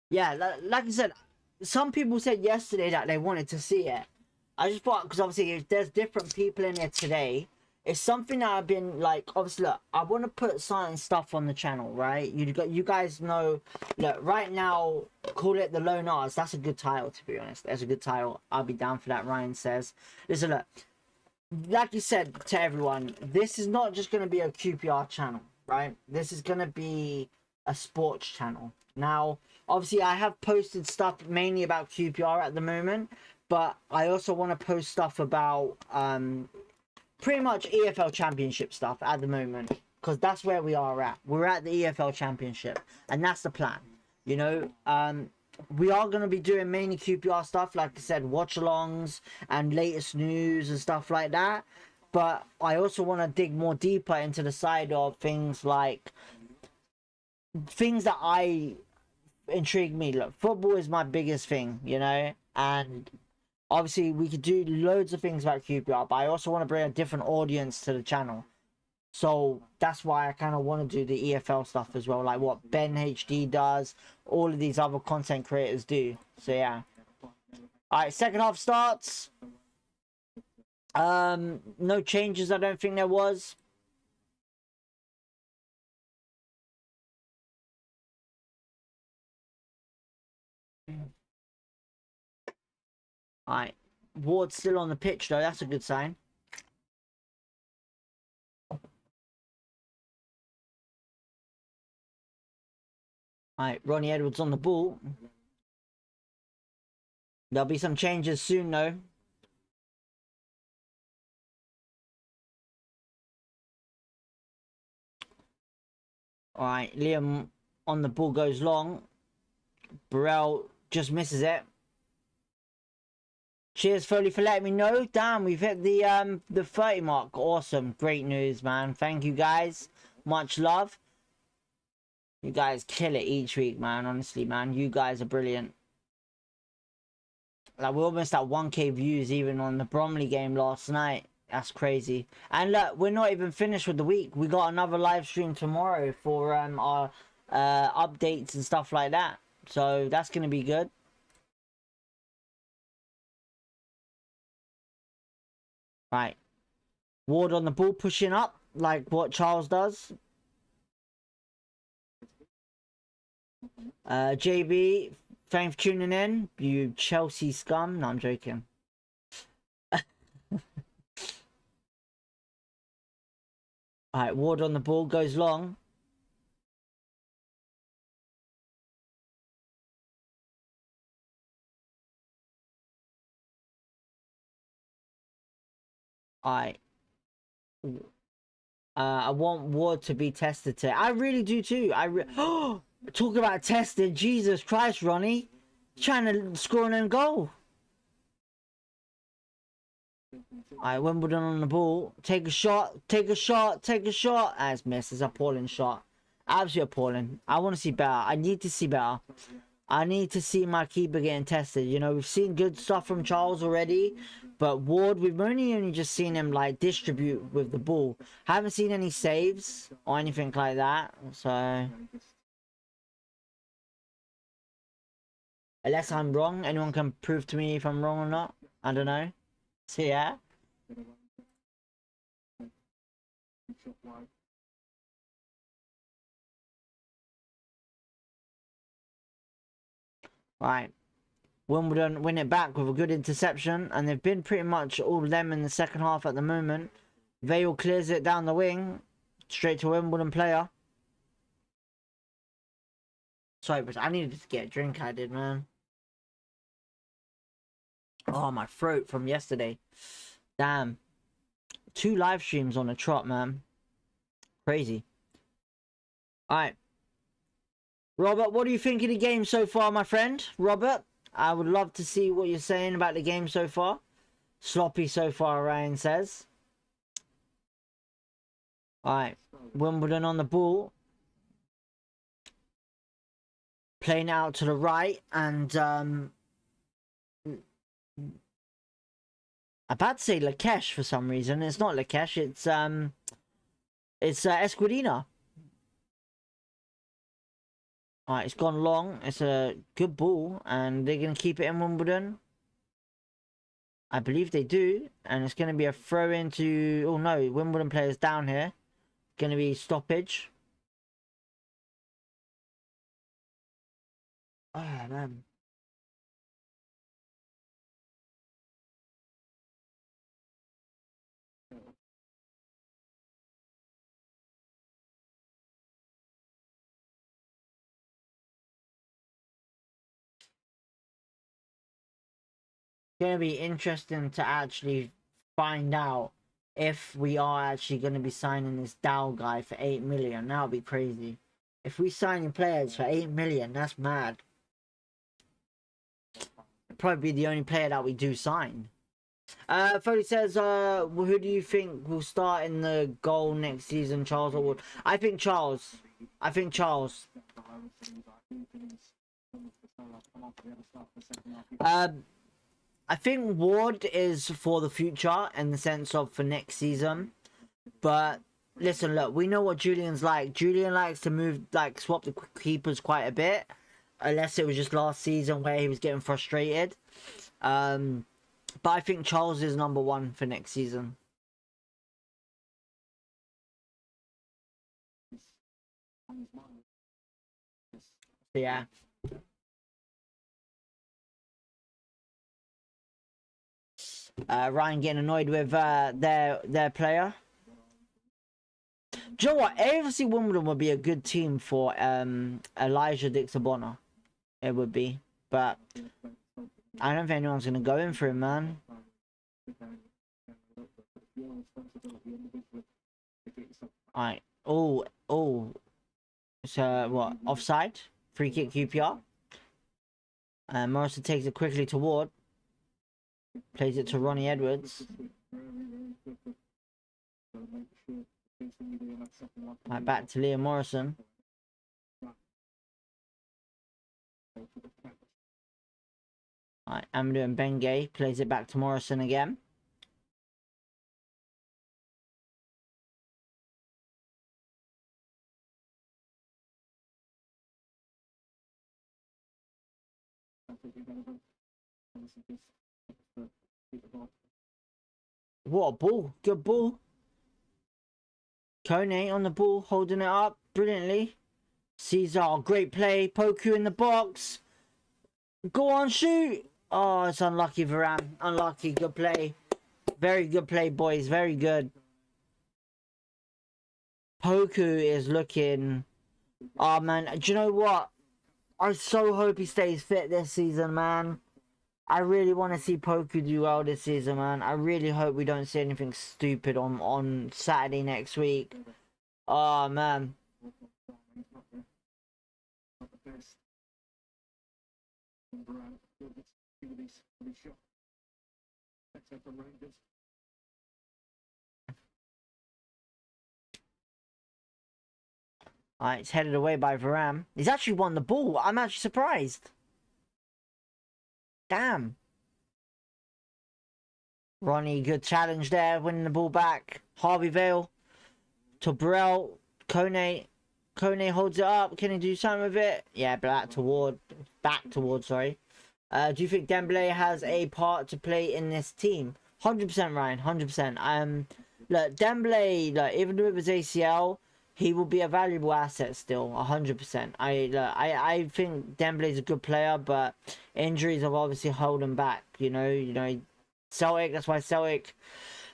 Yeah, like I said, some people said yesterday that they wanted to see it. I just thought, because obviously if there's different people in here today, it's something that I've been like, obviously, look, I want to put certain stuff on the channel, right? You guys know, look, right now, call it the Lone Arts. That's a good title, to be honest. That's a good title. I'll be down for that, Ryan says. Listen, look, like you said to everyone, this is not just going to be a QPR channel, right? This is going to be a sports channel. Now, obviously, I have posted stuff mainly about QPR at the moment, but I also want to post stuff about pretty much EFL Championship stuff at the moment, because that's where we are at. We're at the EFL Championship, and that's the plan. You know, we are going to be doing mainly QPR stuff, like I said, watchalongs and latest news and stuff like that. But I also want to dig more deeper into the side of things like things that I intrigue me. Look, football is my biggest thing, you know, and obviously we could do loads of things about QPR, but I also want to bring a different audience to the channel. So that's why I kind of want to do the EFL stuff as well, like what Ben HD does, all of these other content creators do. So yeah. Alright, second half starts. No changes, I don't think there was. Alright. Ward's still on the pitch though, that's a good sign. Alright, Ronnie Edwards on the ball. There'll be some changes soon though. Alright, Liam on the ball goes long. Burrell just misses it. Cheers, Foley, for letting me know. Damn, we've hit the 30 mark. Awesome. Great news, man. Thank you, guys. Much love. You guys kill it each week, man. Honestly, man. You guys are brilliant. Like, we're almost at 1K views even on the Bromley game last night. That's crazy. And look, we're not even finished with the week. We got another live stream tomorrow for our updates and stuff like that. So that's going to be good. Right. Ward on the ball, pushing up like what Charles does. JB, thanks for tuning in. You Chelsea scum. No, I'm joking. Alright, Ward on the ball, goes long. Alright. I want Ward to be tested today. I really do too. Talk about tested. Jesus Christ, Ronnie. Trying to score an own goal. Alright, Wimbledon on the ball. Take a shot. Take a shot. Take a shot. As missed. It's an appalling shot. Absolutely appalling. I want to see better. I need to see better. I need to see my keeper getting tested. You know, we've seen good stuff from Charles already. But Ward, we've only just seen him, like, distribute with the ball. Haven't seen any saves or anything like that. So... unless I'm wrong. Anyone can prove to me if I'm wrong or not. I don't know. So, yeah. Right. Wimbledon win it back with a good interception, and they've been pretty much all of them in the second half at the moment. Vale clears it down the wing, straight to Wimbledon player. Sorry, but I needed to get a drink. I did, man. Oh, my throat from yesterday. Damn. 2 live streams on the trot, man. Crazy. Alright. Robert, what do you think of the game so far, my friend? Robert, I would love to see what you're saying about the game so far. Sloppy so far, Ryan says. Alright. Wimbledon on the ball. Playing out to the right, and I'm about to say Lakesh for some reason. It's not Lakesh, it's Esquidina. Alright, it's gone long. It's a good ball, and they're going to keep it in Wimbledon. I believe they do, and it's going to be a throw into... oh no, Wimbledon players down here. Going to be stoppage. Oh man. Going to be interesting to actually find out if we are actually going to be signing this Dow guy for 8 million. That would be crazy. If we signing players for 8 million, that's mad. Probably be the only player that we do sign. Foley says, who do you think will start in the goal next season, Charles or Wood? I think Charles. I think Charles. I think Ward is for the future in the sense of for next season. But listen, look, we know what Julian's like. Julian likes to move, like, swap the keepers quite a bit. Unless it was just last season where he was getting frustrated. But I think Charles is number 1 for next season. Yeah. Ryan getting annoyed with their player. Do you know what? AFC Wimbledon would be a good team for Elijah Dixabona. It would be. But I don't think anyone's going to go in for him, man. Alright. Oh. So, what? Offside? Free kick QPR. Morrison takes it quickly to Ward. Plays it to Ronnie Edwards. Right, back to Liam Morrison. Right, Amadou and Bengay plays it back to Morrison again. What a ball. Good ball. Kone on the ball, holding it up brilliantly. Caesar, great play. Poku in the box. Go on, shoot. Oh, it's unlucky, Varane. Unlucky. Good play. Very good play, boys. Very good. Poku is looking... oh, man. Do you know what? I so hope he stays fit this season, man. I really want to see Poku do well this season, man. I really hope we don't see anything stupid on Saturday next week. Oh, man. Alright, it's headed away by Varane. He's actually won the ball. I'm actually surprised. Damn. Ronnie, good challenge there, winning the ball back. Harvey Vale to Burrell. Kone holds it up. Can he do something with it? Yeah, back toward, sorry. Do you think Dembele has a part to play in this team? 100%, Ryan. 100%. Look, Dembele, like, even with his ACL, he will be a valuable asset still. 100%. I think Dembele is a good player, but injuries have obviously held him back. You know, Celtic. That's why Celtic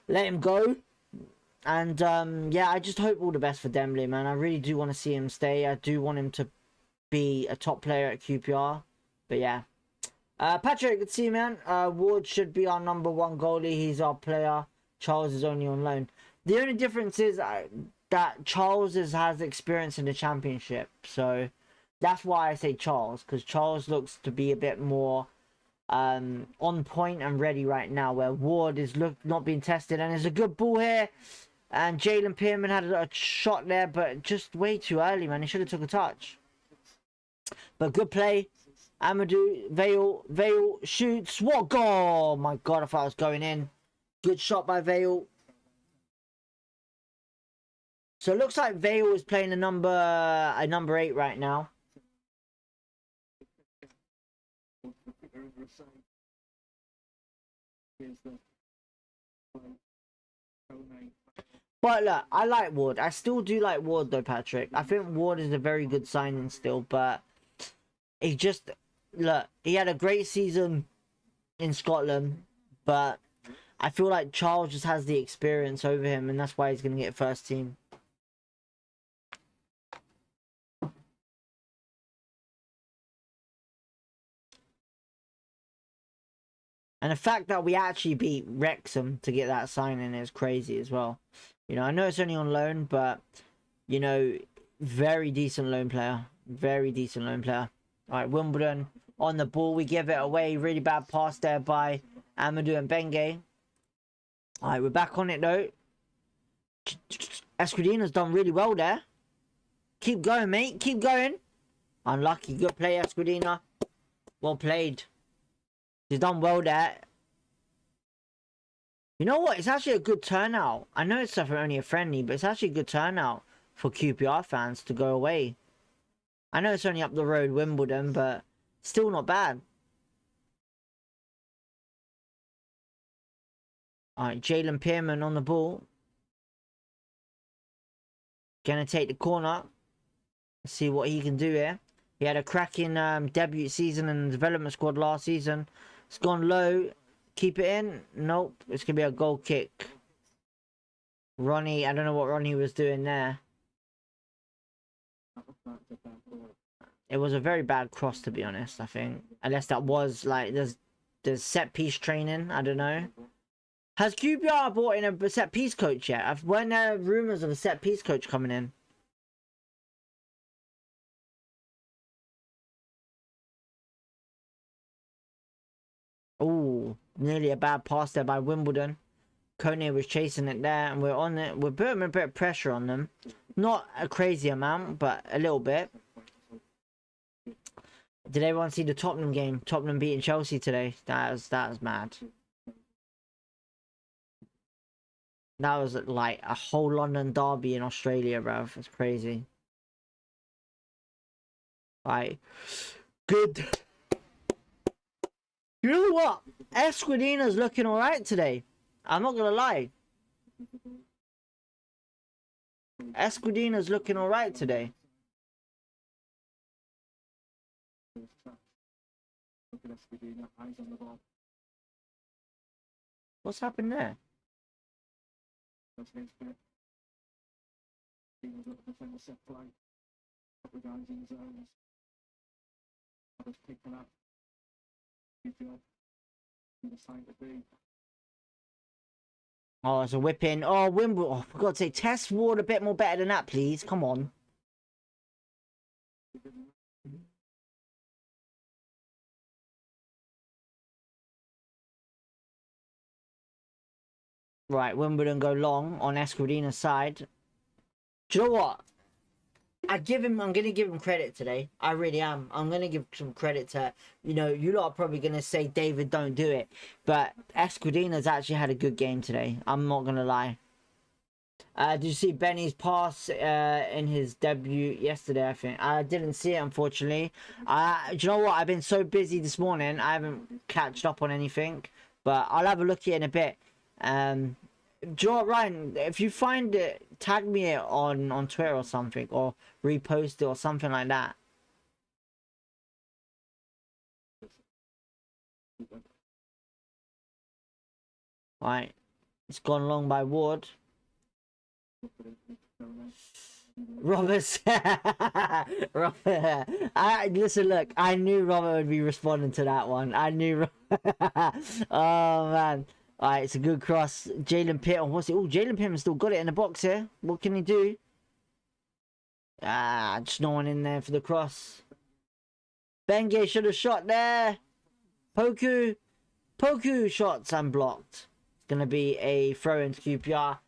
let him go. And yeah, I just hope all the best for Dembele, man. I really do want to see him stay. I do want him to be a top player at QPR. But yeah. Patrick, good to see you, man. Ward should be our #1 goalie. He's our player. Charles is only on loan. The only difference is that Charles has experience in the championship. So that's why I say Charles. Because Charles looks to be a bit more on point and ready right now. Where Ward is not being tested. And there's a good ball here. And Jalen Pearman had a shot there. But just way too early, man. He should have took a touch. But good play. Amadou, Vale shoots. What goal? Oh my god, I thought I was going in. Good shot by Vale. So it looks like Vale is playing a number 8 right now. But look, I like Ward. I still do like Ward though, Patrick. I think Ward is a very good signing still, but he just... Look, he had a great season in Scotland, but I feel like Charles just has the experience over him, and that's why he's going to get first team. And the fact that we actually beat Wrexham to get that signing is crazy as well. You know, I know it's only on loan, but, you know, very decent loan player. Very decent loan player. All right, Wimbledon on the ball. We give it away. Really bad pass there by Amadou and Benge. All right, we're back on it, though. Escudina's done really well there. Keep going, mate. Keep going. Unlucky. Good play, Escudina. Well played. He's done well there. You know what? It's actually a good turnout. I know it's only a friendly, but it's actually a good turnout for QPR fans to go away. I know it's only up the road, Wimbledon, but still not bad. Alright, Jalen Pearman on the ball. Gonna take the corner. Let's see what he can do here. He had a cracking debut season in the development squad last season. It's gone low. Keep it in. Nope. It's gonna be a goal kick. Ronnie, I don't know what Ronnie was doing there. It was a very bad cross, to be honest, I think. Unless that was, like, there's set-piece training. I don't know. Has QPR brought in a set-piece coach yet? Weren't there rumours of a set-piece coach coming in? Oh, nearly a bad pass there by Wimbledon. Kone was chasing it there, and we're on it. We're putting a bit of pressure on them. Not a crazy amount, but a little bit. Did everyone see the Tottenham game? Tottenham beating Chelsea today. That was mad. That was like a whole London derby in Australia, bruv. It's crazy. Right. Good. You know what? Escudina's looking alright today. I'm not gonna lie. Escudina's looking alright today. What's happened there? Oh, it's a whipping. Oh, Wimbledon. Oh, for God's sake, test Ward a bit more better than that, please. Come on. Right, Wimbledon go long on Escudina's side. Do you know what? I'm gonna give him credit today. I really am. I'm gonna give some credit to, you know, you lot are probably gonna say, David, don't do it. But Escudina's actually had a good game today. I'm not gonna lie. Did you see Benny's pass in his debut yesterday? I think I didn't see it, unfortunately. Do you know what? I've been so busy this morning, I haven't catched up on anything. But I'll have a look at it in a bit. Do you know what, Ryan? If you find it, tag me it on Twitter or something, or repost it or something like that. Right, it's gone long by Ward. Robert, Robert. Listen, look, I knew Robert would be responding to that one. I knew. Oh man. Alright, it's a good cross. Jalen Pitt, what's it? Oh, Jalen Pittman still got it in the box here. What can he do? Just no one in there for the cross. Benge should have shot there. Poku shots unblocked. It's gonna be a throw into QPR.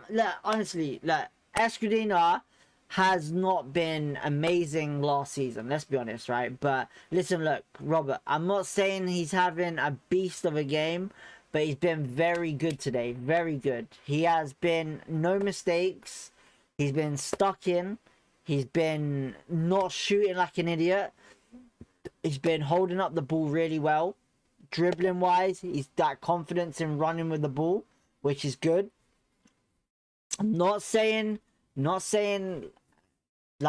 Look, honestly, look, Escudina has not been amazing last season, let's be honest, right? But listen, look, Robert, I'm not saying he's having a beast of a game, but he's been very good today. Very good. He has been no mistakes. He's been stuck in. He's been not shooting like an idiot. He's been holding up the ball really well. Dribbling wise, he's got confidence in running with the ball, which is good. I'm not saying, like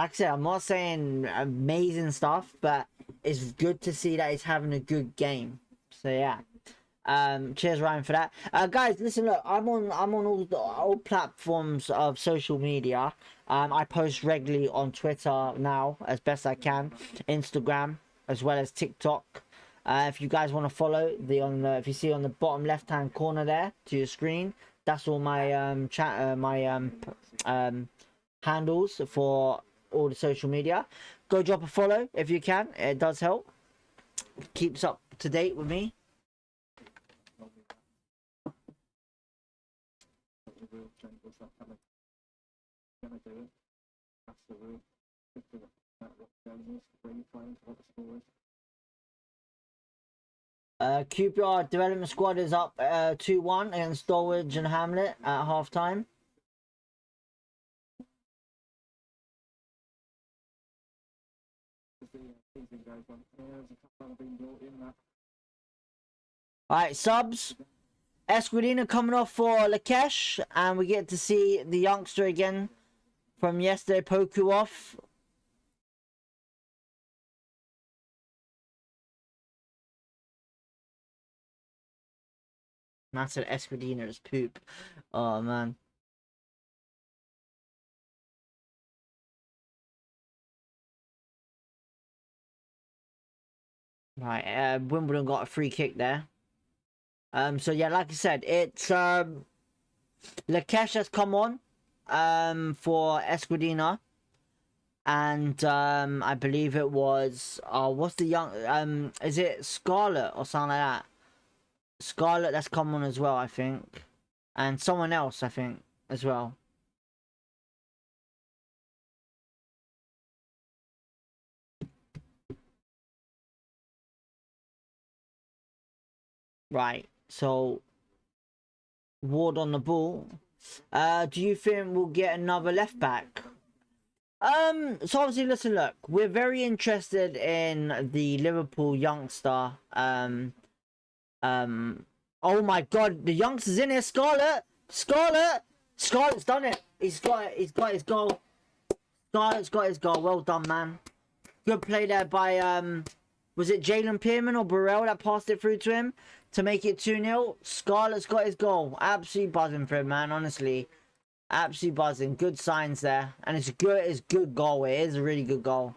I said, I'm not saying amazing stuff, but it's good to see that he's having a good game. So yeah. Cheers, Ryan, for that. Guys, listen, look, I'm on all platforms of social media. I post regularly on Twitter now as best I can, Instagram as well as TikTok. If you guys want to follow if you see on the bottom left hand corner there to your screen, that's all my handles for all the social media. Go drop a follow if you can. It does help. Keeps up to date with me. QPR development squad is up 2-1 against Dulwich and Hamlet at half time. Alright, subs. Escudina coming off for Lakesh, and we get to see the youngster again from yesterday, Poku off. Man said Escudina is poop. Oh man. Right, Wimbledon got a free kick there. So yeah, like I said, it's Lakesh has come on for Escudina, and I believe it was what's the young is it Scarlett or something like that? Scarlett that's come on as well, I think, and someone else I think as well. Right, so Ward on the ball. Do you think we'll get another left back? So obviously, listen, look, we're very interested in the Liverpool youngster. Oh my God, the youngster's in here, Scarlett, Scarlett's done it. He's got his goal. Scarlett's got his goal. Well done, man. Good play there by was it Jalen Pierman or Burrell that passed it through to him to make it 2-0? Scarlett's got his goal. Absolutely buzzing for him, man, honestly. Absolutely buzzing. Good signs there. And it's good goal. It is a really good goal.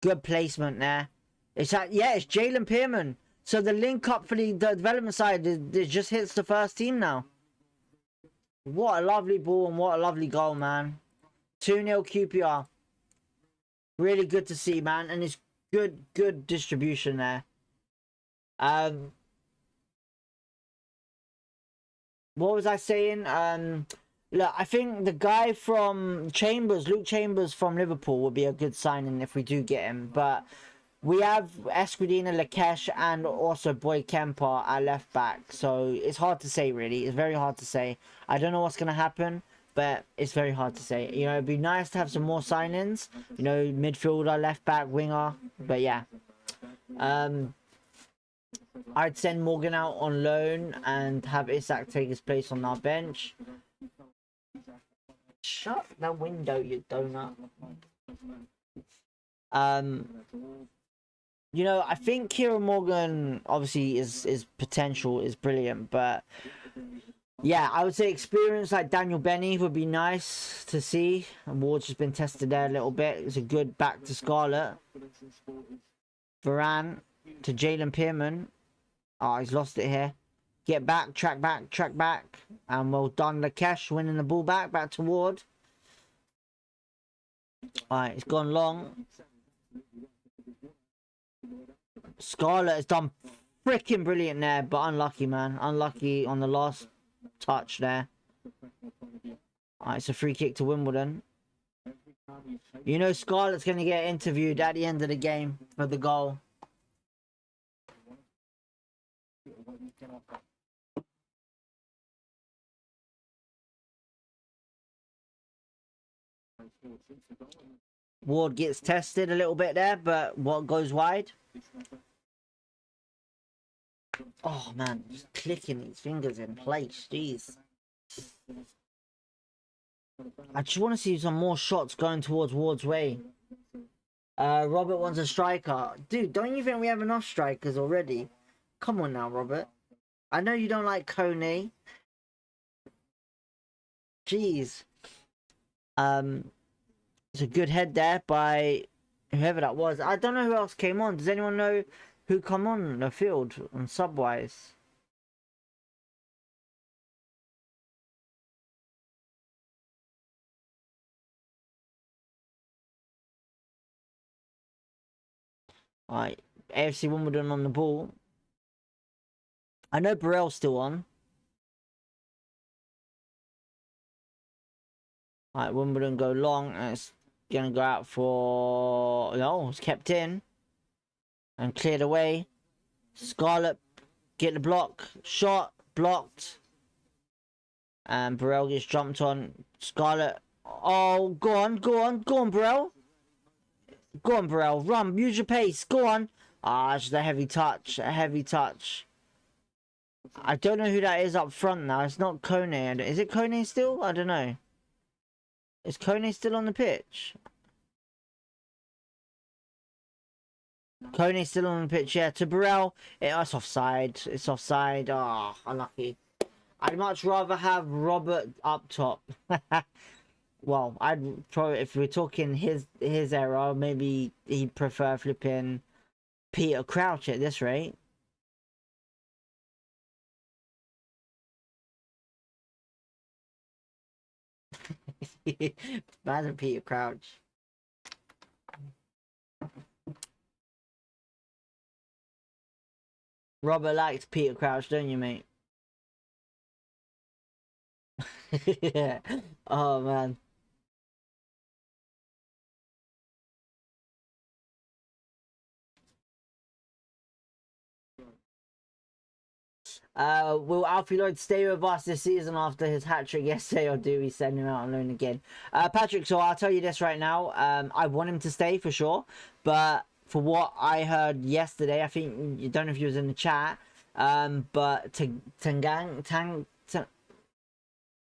Good placement there. It's Jalen Pierman. So the link up for the development side, it just hits the first team now. What a lovely ball and what a lovely goal, man. 2-0 QPR. Really good to see, man. And it's good distribution there. What was I saying? Look, I think the guy from Chambers, Luke Chambers from Liverpool, would be a good signing if we do get him. But we have Escudina, Lakesh, and also Boy Kemper at left back. So it's hard to say, really. It's very hard to say. I don't know what's going to happen, but it's very hard to say. You know, it'd be nice to have some more signings. You know, midfielder, left back, winger. But yeah. I'd send Morgan out on loan and have Isak take his place on our bench. Shut the window, you donut. You know, I think Kieran Morgan obviously is potential, is brilliant, but yeah, I would say experience like Daniel Benny would be nice to see. And Ward's just been tested there a little bit. It's a good back to Scarlett. Varane to Jalen Pearman. Oh, he's lost it here. Get back, track back, track back. And well done, Lakesh winning the ball back to Ward. Alright, it's gone long. Scarlett has done freaking brilliant there, but unlucky, man. Unlucky on the last touch there. Alright, it's a free kick to Wimbledon. You know Scarlett's going to get interviewed at the end of the game for the goal. Ward gets tested a little bit there, but what goes wide? Oh man, just clicking his fingers in place, jeez. I just want to see some more shots going towards Ward's way. Robert wants a striker. Dude, don't you think we have enough strikers already? Come on now, Robert. I know you don't like Kone. Jeez. It's a good head there by whoever that was. I don't know who else came on. Does anyone know who come on the field on sub-wise? Alright, AFC Wimbledon on the ball. I know Burrell's still on. Alright, Wimbledon go long, and it's gonna go out for... No, it's kept in. And cleared away. Scarlett, get the block. Shot, blocked. And Burrell gets jumped on. Scarlett, oh, go on, Burrell. Go on, Burrell, run, use your pace, go on. Ah, it's just a heavy touch, I don't know who that is up front now. It's not Kone. Is it Kone still? I don't know. Is Kone still on the pitch? Kone's still on the pitch, yeah. To Burrell, it's offside. It's offside. Oh, unlucky. I'd much rather have Robert up top. Well, I'd probably, if we're talking his era, maybe he'd prefer flipping Peter Crouch at this rate. Imagine Peter Crouch. Robert likes Peter Crouch, don't you, mate? Yeah. Oh, man. Will Alfie Lloyd stay with us this season after his hat-trick yesterday, or do we send him out on loan again? Patrick, so I'll tell you this right now. I want him to stay for sure, but for what I heard yesterday, I think, you don't know if he was in the chat, but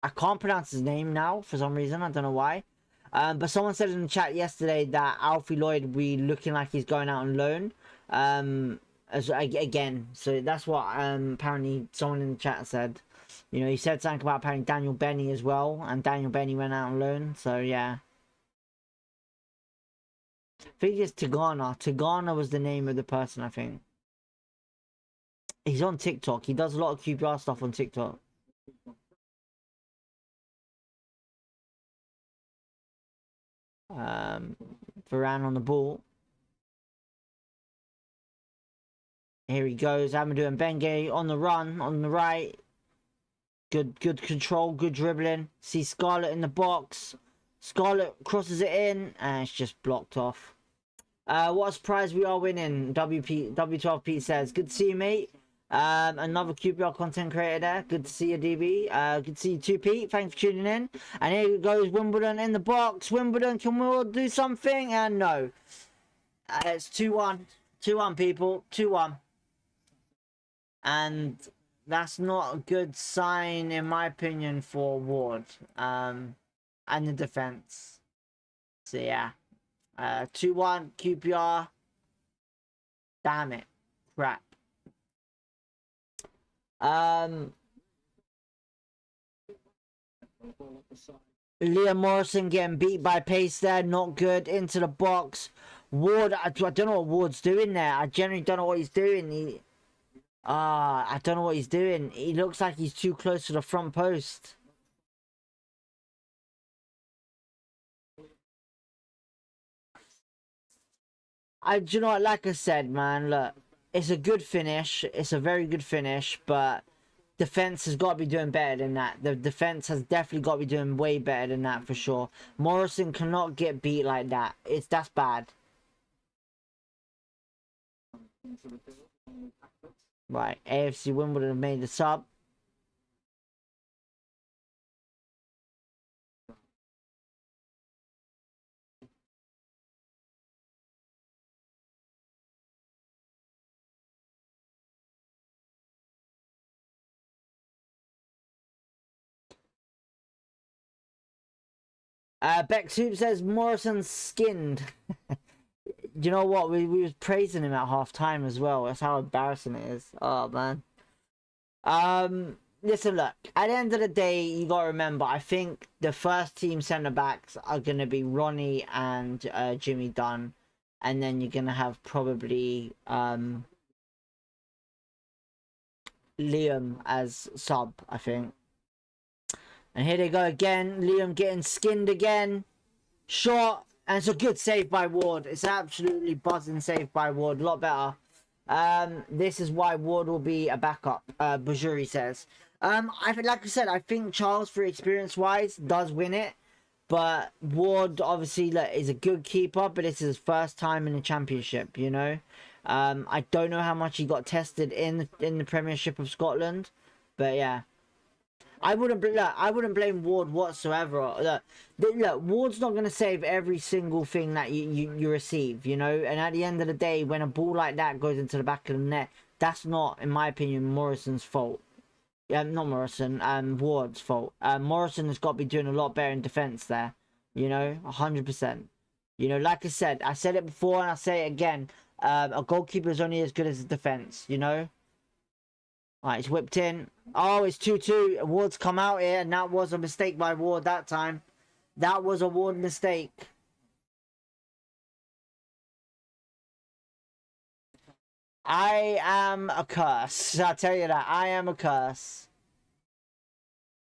I can't pronounce his name now for some reason, I don't know why. But someone said in the chat yesterday that Alfie Lloyd will be looking like he's going out on loan. Again, so that's what apparently someone in the chat said. You know, he said something about apparently Daniel Benny as well, and Daniel Benny went out on loan, so yeah. I think it's Tigana. Tigana was the name of the person, I think. He's on TikTok. He does a lot of QPR stuff on TikTok. Varane on the ball. Here he goes. Amadou and Bengue on the run, on the right. Good control, good dribbling. See Scarlett in the box. Scarlett crosses it in, and it's just blocked off. What a surprise we are winning. W12 Pete says, good to see you, mate. Another QPR content creator there. Good to see you, DB. Good to see you too, Pete. Thanks for tuning in. And here goes Wimbledon in the box. Wimbledon, can we all do something? And no. It's 2-1. 2-1, people. 2-1. And that's not a good sign, in my opinion, for Ward. And the defense. So, yeah. 2-1, QPR. Damn it. Crap. Liam Morrison getting beat by pace there. Not good. Into the box. Ward, I don't know what Ward's doing there. I generally don't know what he's doing. I don't know what he's doing. He looks like he's too close to the front post. Do you know what? Like I said, man, look, it's a good finish. It's a very good finish, but defense has got to be doing better than that. The defense has definitely got to be doing way better than that for sure. Morrison cannot get beat like that. That's bad. Right, AFC Wimbledon have made the sub. Beck Soup says Morrison's skinned. You know what? We was praising him at half time as well. That's how embarrassing it is. Oh man. Listen, look. At the end of the day, you gotta remember. I think the first team centre backs are gonna be Ronnie and Jimmy Dunn, and then you're gonna have probably Liam as sub. I think. And here they go again. Liam getting skinned again. Shot. And it's a good save by Ward. It's absolutely buzzing save by Ward. A lot better. This is why Ward will be a backup. Bajuri says. Like I said, I think Charles, for experience-wise, does win it. But Ward, obviously, look, is a good keeper. But it's his first time in the championship, you know. I don't know how much he got tested in the Premiership of Scotland. But yeah. I wouldn't blame Ward whatsoever. Look, Ward's not going to save every single thing that you receive, you know. And at the end of the day, when a ball like that goes into the back of the net, that's not, in my opinion, Morrison's fault. Yeah, not Morrison. Ward's fault. Morrison has got to be doing a lot better in defense there. You know, 100%. You know, like I said it before and I'll say it again. A goalkeeper is only as good as his defense. You know. Alright, it's whipped in. Oh, it's 2-2. Ward's come out here, and that was a mistake by Ward that time. That was a Ward mistake. I am a curse. I'll tell you that. I am a curse.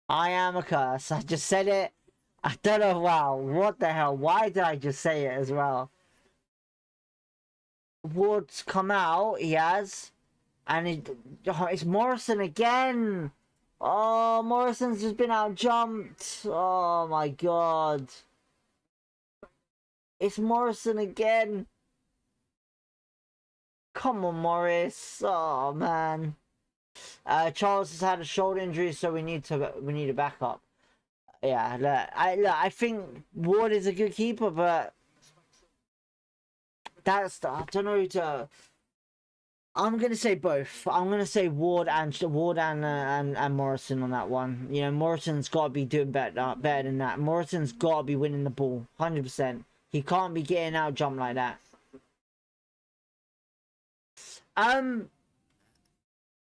I am a curse. I just said it. I don't know. Wow. What the hell? Why did I just say it as well? Ward's come out. He has. And it's Morrison again. Oh, Morrison's just been out jumped. Oh my god. It's Morrison again. Come on, Morris. Oh man. Charles has had a shoulder injury, so we need a backup. Yeah, I think Ward is a good keeper, but I don't know who to. I'm gonna say both. I'm gonna say Ward and Morrison on that one. You know, Morrison's got to be doing better than that. Morrison's got to be winning the ball, 100%. He can't be getting out jump like that. I don't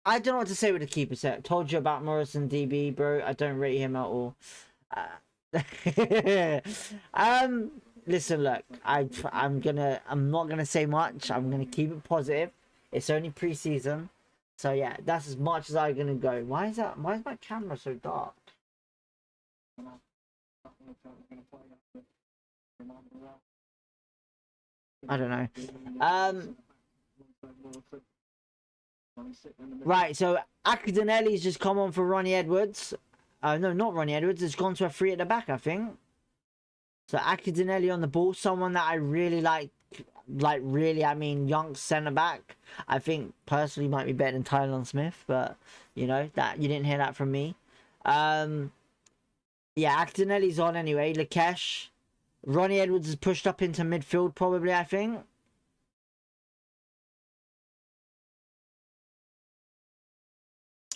know what to say with the keeper set. Told you about Morrison DB, bro. I don't rate him at all. Listen, look. I'm not gonna say much. I'm gonna keep it positive. It's only pre-season, So yeah, that's as much as I'm gonna go. Why is that? Why is my camera so dark? I don't know. Right, so Akadinelli's just come on for Ronnie Edwards. No, not Ronnie Edwards. It's gone to a free at the back, I think. So Akadinelli on the ball, someone that I really like really, I mean, young centre back. I think personally might be better than Tyler Smith, but you know that you didn't hear that from me. Yeah, Akadinelli's on anyway. Lakesh, Ronnie Edwards is pushed up into midfield probably, I think.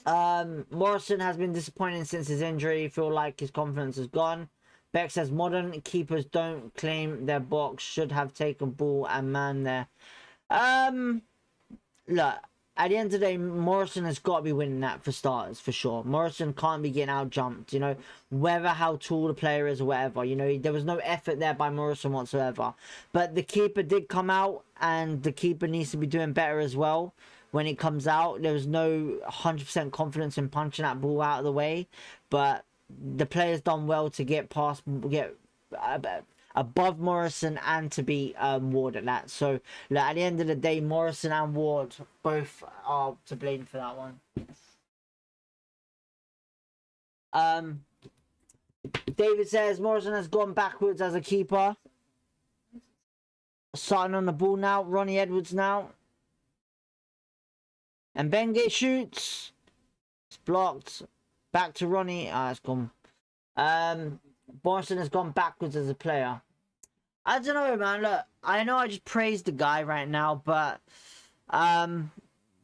Morrison has been disappointing since his injury. Feel like his confidence is gone. Beck says modern keepers don't claim their box, should have taken ball and man there. Look, at the end of the day, Morrison has got to be winning that for starters, for sure. Morrison can't be getting out jumped, you know, whether how tall the player is or whatever. You know, there was no effort there by Morrison whatsoever. But the keeper did come out, and the keeper needs to be doing better as well. When it comes out, there was no 100% confidence in punching that ball out of the way, but the player's done well to get above Morrison and to beat Ward at that. So like, at the end of the day, Morrison and Ward both are to blame for that one. David says Morrison has gone backwards as a keeper. Starting on the ball now. Ronnie Edwards now. And Bengay shoots. It's blocked. Back to Ronnie. It's gone. Morrison has gone backwards as a player. I don't know, man. Look, I know I just praised the guy right now, but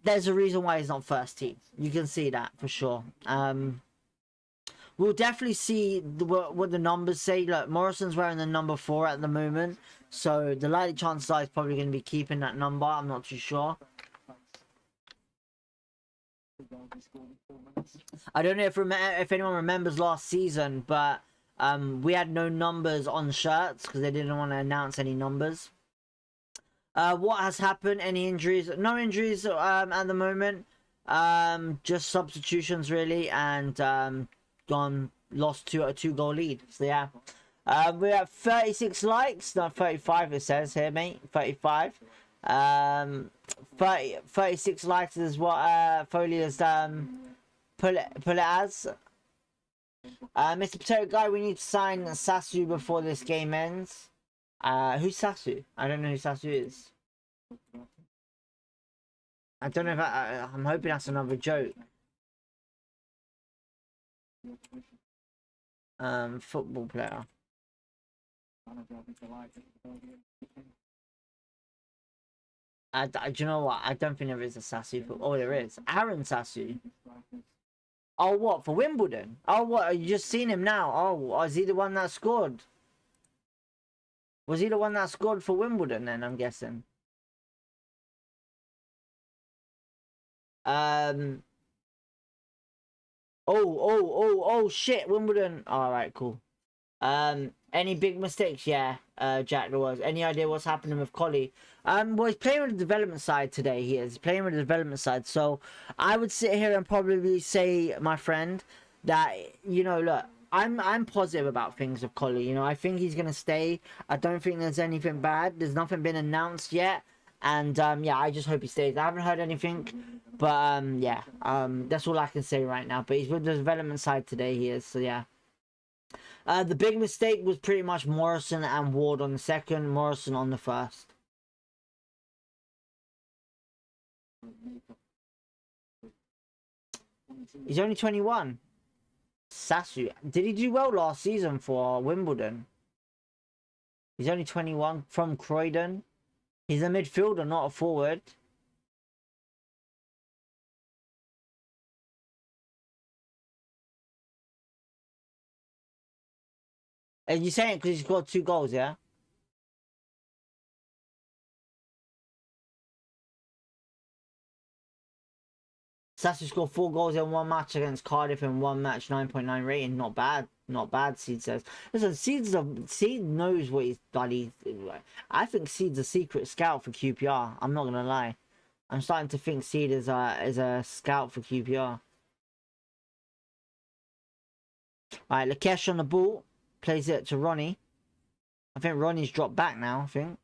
there's a reason why he's not first team. You can see that for sure. We'll definitely see what the numbers say. Look, Morrison's wearing the number 4 at the moment, so the likely chances are he's probably going to be keeping that number. I'm not too sure. I don't know if anyone remembers last season, but we had no numbers on shirts because they didn't want to announce any numbers. What has happened? Any injuries? No injuries at the moment. Just substitutions really, and lost to a 2-goal lead. So yeah, we have 36 likes, not 35. It says here, mate. 35. 36 likes is what Foley has put it as. Mr. Potato Guy, we need to sign Sasu before this game ends. Who's Sasu? I don't know who Sasu is. I don't know if I'm hoping that's another joke. Football player. Do you know what? I don't think there is a Sasu. Oh, there is. Aaron Sasu. Oh, what? For Wimbledon? Oh, what? You just seen him now? Oh, is he the one that scored? Was he the one that scored for Wimbledon then, I'm guessing? Oh, shit. Wimbledon. Alright, cool. Any big mistakes? Yeah, Jack, there was. Any idea what's happening with Collie? Well, he's playing with the development side today. He is playing with the development side. So I would sit here and probably say, my friend, that, you know, look, I'm positive about things with Collie. You know, I think he's gonna stay. I don't think there's anything bad. There's nothing been announced yet. And yeah, I just hope he stays. I haven't heard anything, but yeah, that's all I can say right now. But he's with the development side today. He is. So yeah. The big mistake was pretty much Morrison and Ward on the second, Morrison on the first. He's only 21. Sasu. Did he do well last season for Wimbledon? He's only 21 from Croydon. He's a midfielder, not a forward. And you're saying because he scored 2 goals, yeah? Sasu scored 4 goals in 1 match against Cardiff in 1 match, 9.9 rating. Not bad. Not bad, Seed says. Listen, Seed knows what he's bloody... I think Seed's a secret scout for QPR. I'm not going to lie. I'm starting to think Seed is a scout for QPR. Alright, Lakesh on the ball. Plays it to Ronnie. I think Ronnie's dropped back now, I think.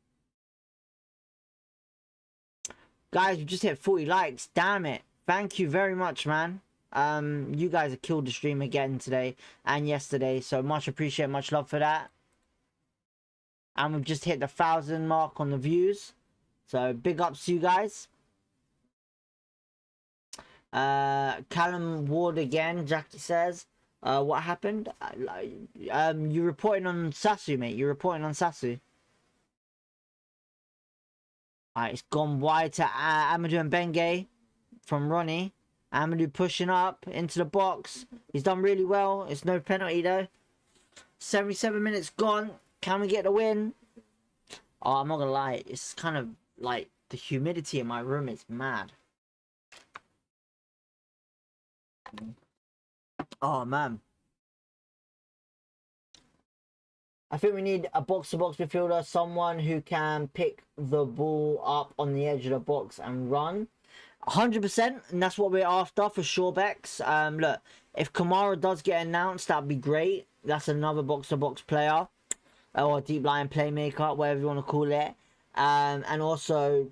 Guys, we just hit 40 likes. Damn it. Thank you very much, man. You guys have killed the stream again today and yesterday. So much appreciate, much love for that. And we've just hit the 1,000 mark on the views. So big ups to you guys. Callum Ward again, Jackie says. What happened? You're reporting on Sasu, mate. You're reporting on Sasu. Alright, it's gone wide to Amadou and Benge from Ronnie. Amadou pushing up into the box. He's done really well. It's no penalty though. 77 minutes gone. Can we get the win? Oh, I'm not gonna lie. It's kind of like the humidity in my room is mad. Oh man. I think we need a box-to-box midfielder, someone who can pick the ball up on the edge of the box and run. 100%, and that's what we're after for sure, Bex. Look, if Kamara does get announced, that'd be great. That's another box-to-box player, or deep line playmaker, whatever you want to call it. And also,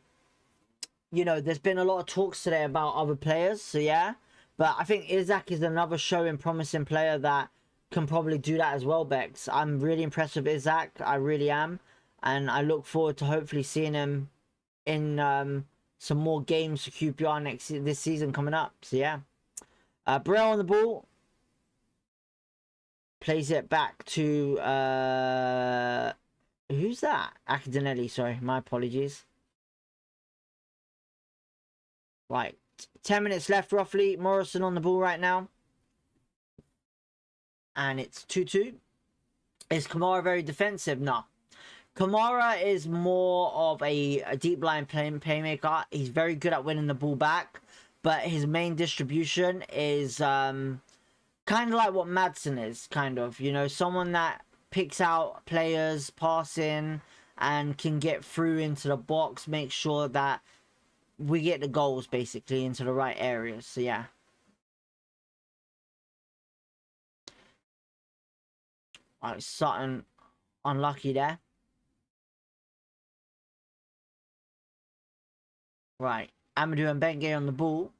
you know, there's been a lot of talks today about other players, so yeah. But I think Isaac is another showing promising player that can probably do that as well, Bex. I'm really impressed with Isaac. I really am. And I look forward to hopefully seeing him in some more games for QPR this season coming up. So yeah. Burrell on the ball. Plays it back to who's that? Acadinelli, sorry. My apologies. Right. 10 minutes left roughly. Morrison on the ball right now. And it's 2-2. Is Kamara very defensive? No. Kamara is more of a deep line playmaker. He's very good at winning the ball back. But his main distribution is kind of like what Madsen is, kind of. You know, someone that picks out players, passing, and can get through into the box. Make sure that we get the goals, basically, into the right areas. So, yeah. Alright, Sutton unlucky there. Right. Amadou and Benge on the ball.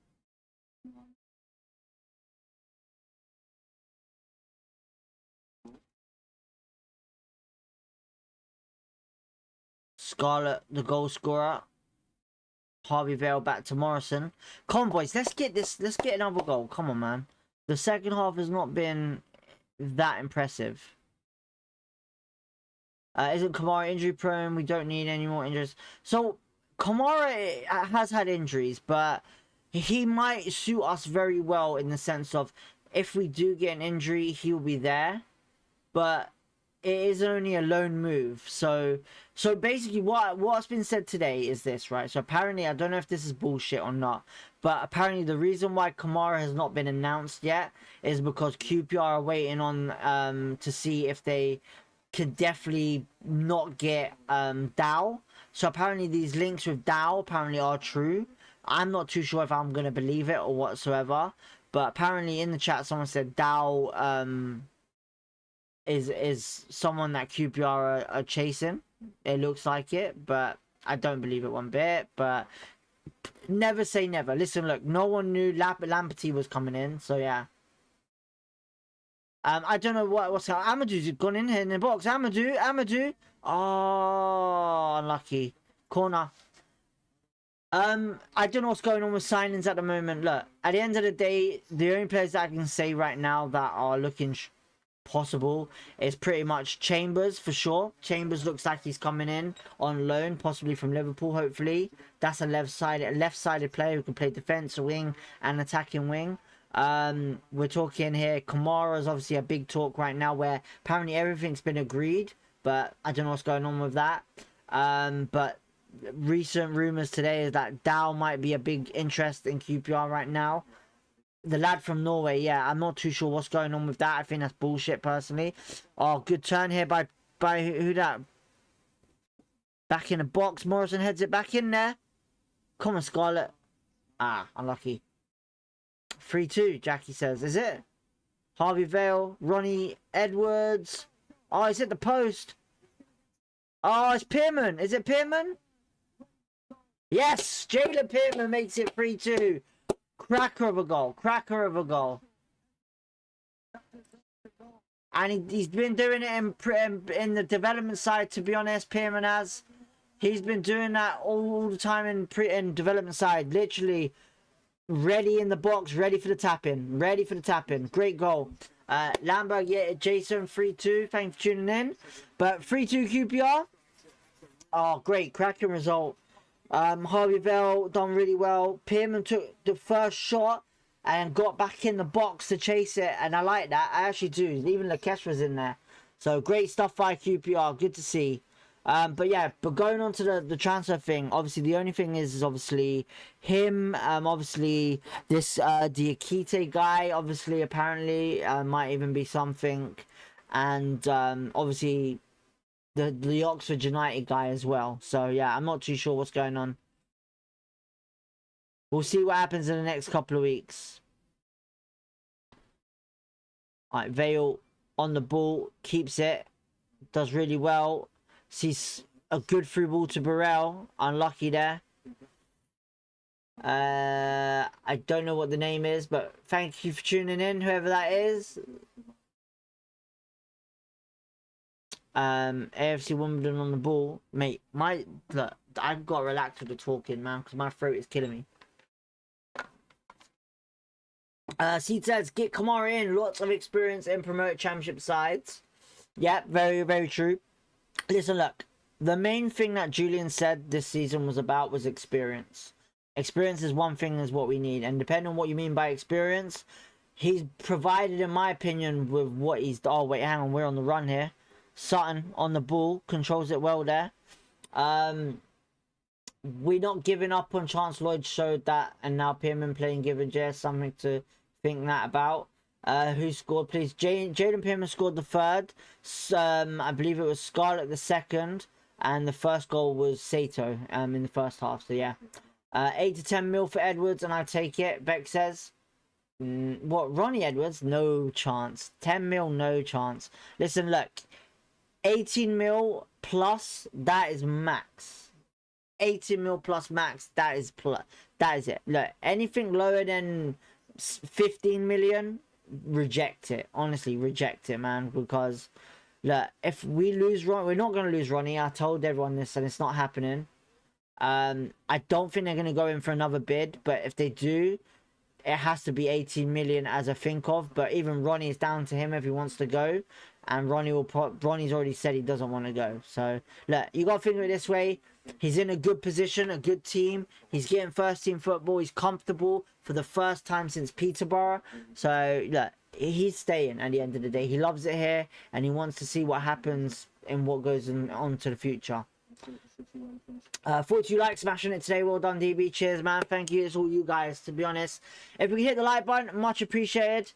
Scarlett, the goal scorer. Harvey Vale back to Morrison. Come on, boys. Let's get another goal. Come on, man. The second half has not been that impressive. Isn't Kamara injury prone? We don't need any more injuries. So, Kamara has had injuries, but he might suit us very well in the sense of if we do get an injury, he'll be there. But it is only a lone move. So basically what's been said today is this, right? So apparently, I don't know if this is bullshit or not, but apparently the reason why Kamara has not been announced yet is because QPR are waiting on to see if they could definitely not get Dow. So apparently these links with Dow apparently are true. I'm not too sure if I'm gonna believe it or whatsoever, but apparently in the chat someone said Dow is someone that QPR are chasing. It looks like it, but I don't believe it one bit. But never say never. Listen, look, no one knew Lamperty was coming in, so yeah. I don't know what's how Amadou's gone in here in the box. Amadou. Oh, unlucky. Corner. I don't know what's going on with signings at the moment. Look, at the end of the day, the only players that I can say right now that are looking possible is pretty much Chambers for sure. Chambers looks like he's coming in on loan, possibly from Liverpool. Hopefully, that's a left-sided player who can play defense, wing, and attacking wing. We're talking here. Kamara is obviously a big talk right now, where apparently everything's been agreed, but I don't know what's going on with that. But recent rumors today is that Dow might be a big interest in QPR right now. The lad from Norway, yeah, I'm not too sure what's going on with that. I think that's bullshit, personally. Oh, good turn here by who that? Back in the box. Morrison heads it back in there. Come on, Scarlett. Ah, unlucky. 3-2, Jackie says. Is it? Harvey Vale, Ronnie Edwards. Oh, it's at the post. Oh, it's Pearman. Is it Pearman? Yes, Jalen Pearman makes it 3-2. Cracker of a goal. Cracker of a goal. And he's been doing it in the development side, to be honest. Pearman has. He's been doing that all the time in development side. Literally ready in the box, ready for the tap-in. Ready for the tap-in. Great goal. Lamberg, yeah, Jason, 3-2. Thanks for tuning in. But 3-2 QPR. Oh, great. Cracking result. Harvey Vale done really well. Pearman took the first shot and got back in the box to chase it. And I like that. I actually do. Even Lakesh was in there. So great stuff by QPR. Good to see. But yeah, but going on to the transfer thing, obviously the only thing is obviously him, obviously this Diakite guy, obviously apparently might even be something, and obviously the Oxford United guy as well. So yeah, I'm not too sure what's going on. We'll see what happens in the next couple of weeks. Alright, Vale on the ball, keeps it, does really well. Sees a good through ball to Burrell. Unlucky there. I don't know what the name is, but thank you for tuning in, whoever that is. AFC Wimbledon on the ball. Mate, look, I've got to relax with the talking, man, because my throat is killing me. Seed says, get Kamara in. Lots of experience in promoted championship sides. Yeah, very, very true. Listen, look, the main thing that Julian said this season was experience. Experience is one thing, is what we need. And depending on what you mean by experience, he's provided, in my opinion, with what he's... Oh, wait, hang on, we're on the run here. Sutton on the ball, controls it well there. We're not giving up on Chance. Lloyd showed that, and now Pearman playing Given Jess, something to think that about. Who scored, please? Jaden Pearman scored the third. I believe it was Scarlett the second, and the first goal was Sato in the first half. So yeah, 8 to 10 mil for Edwards, and I take it. Beck says, what, Ronnie Edwards? No chance. 10 mil, no chance. Listen, look, 18 mil plus, that is max. 18 mil plus max, that is it. Look, anything lower than 15 million. Reject it, honestly, reject it, man, because look, if we lose Ronnie, we're not going to lose Ronnie. I told everyone this and it's not happening. I don't think they're going to go in for another bid, but if they do, it has to be 18 million as I think of. But even Ronnie, is down to him if he wants to go, and Ronnie's already said he doesn't want to go. So look, you got to think of it this way. He's in a good position, a good team. He's getting first team football. He's comfortable for the first time since Peterborough. So look, he's staying at the end of the day. He loves it here, and he wants to see what happens in what goes on to the future. 42 likes, smashing it today. Well done, DB. Cheers, man. Thank you. It's all you guys, to be honest. If we can hit the like button, much appreciated.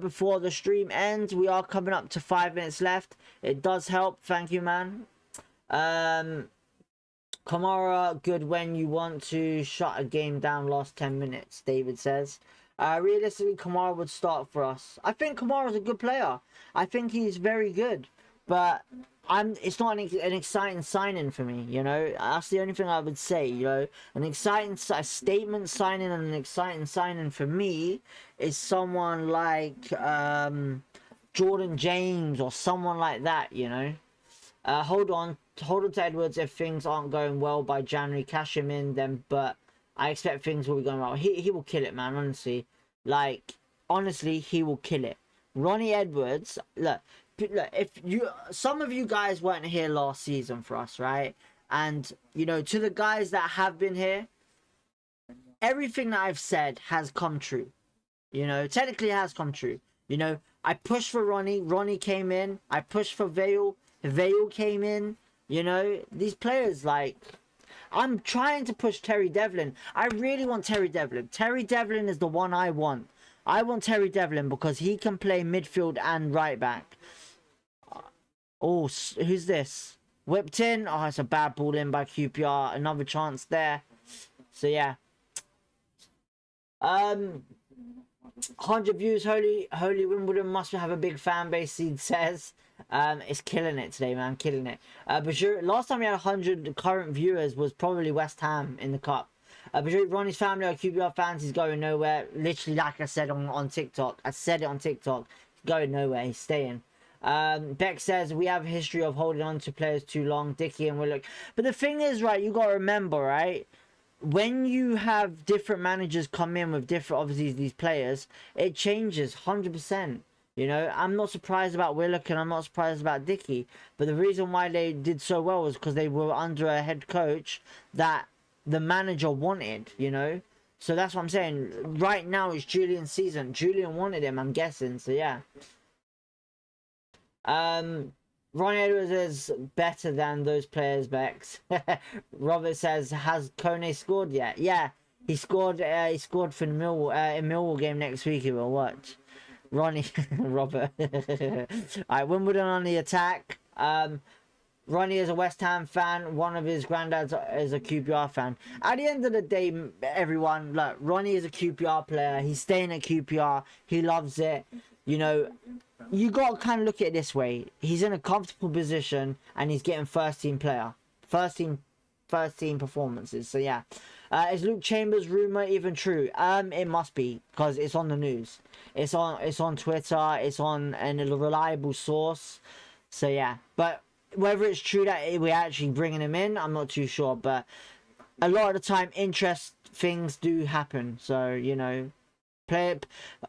Before the stream ends, we are coming up to 5 minutes left. It does help. Thank you, man. Kamara, good when you want to shut a game down last 10 minutes, David says. Realistically, Kamara would start for us. I think Kamara's a good player. I think he's very good. But it's not an exciting signing for me, you know. That's the only thing I would say, you know. A statement signing and an exciting signing for me is someone like Jordan James or someone like that, you know. Hold on to Edwards if things aren't going well by January. Cash him in then, but I expect things will be going well. He will kill it, man, honestly. Like, honestly, he will kill it. Ronnie Edwards, look, if some of you guys weren't here last season for us, right? And, you know, to the guys that have been here, everything that I've said has come true. You know, technically it has come true. You know, I pushed for Ronnie came in. I pushed for Vale came in. You know, these players, like, I'm trying to push Terry Devlin. I really want Terry Devlin. Terry Devlin is the one I want. I want Terry Devlin because he can play midfield and right back. Oh, who's this? Whipped in. Oh, it's a bad ball in by QPR. Another chance there. So yeah. 100 views. Holy Wimbledon must have a big fan base. Seed says. It's killing it today, man. Killing it. But sure, last time we had 100 current viewers was probably West Ham in the cup. But sure, Ronnie's family are QPR fans. He's going nowhere. Literally, like I said on TikTok. I said it on TikTok. He's going nowhere. He's staying. Beck says we have a history of holding on to players too long. Dickie and Willock. But the thing is, right, you gotta remember, right, when you have different managers come in with different, obviously, these players, it changes 100%. You know, I'm not surprised about Willock and I'm not surprised about Dickie. But the reason why they did so well was because they were under a head coach that the manager wanted, you know. So that's what I'm saying. Right now it's Julian's season. Julian wanted him, I'm guessing. So yeah. Ronnie Edwards is better than those players, Bex. Robert says, has Kone scored yet? Yeah, he scored. He scored for in Millwall game next week. He will watch. Ronnie, Robert. Alright, Wimbledon on the attack. Ronnie is a West Ham fan. One of his granddads is a QPR fan. At the end of the day, everyone, look, Ronnie is a QPR player. He's staying at QPR. He loves it. You know, you got to kind of look at it this way. He's in a comfortable position and he's getting first team performances. So yeah. Is Luke Chambers' rumor even true? It must be, because it's on the news. It's on Twitter. It's on a reliable source. So yeah. But whether it's true that we're actually bringing him in, I'm not too sure. But a lot of the time, things do happen. So, you know, player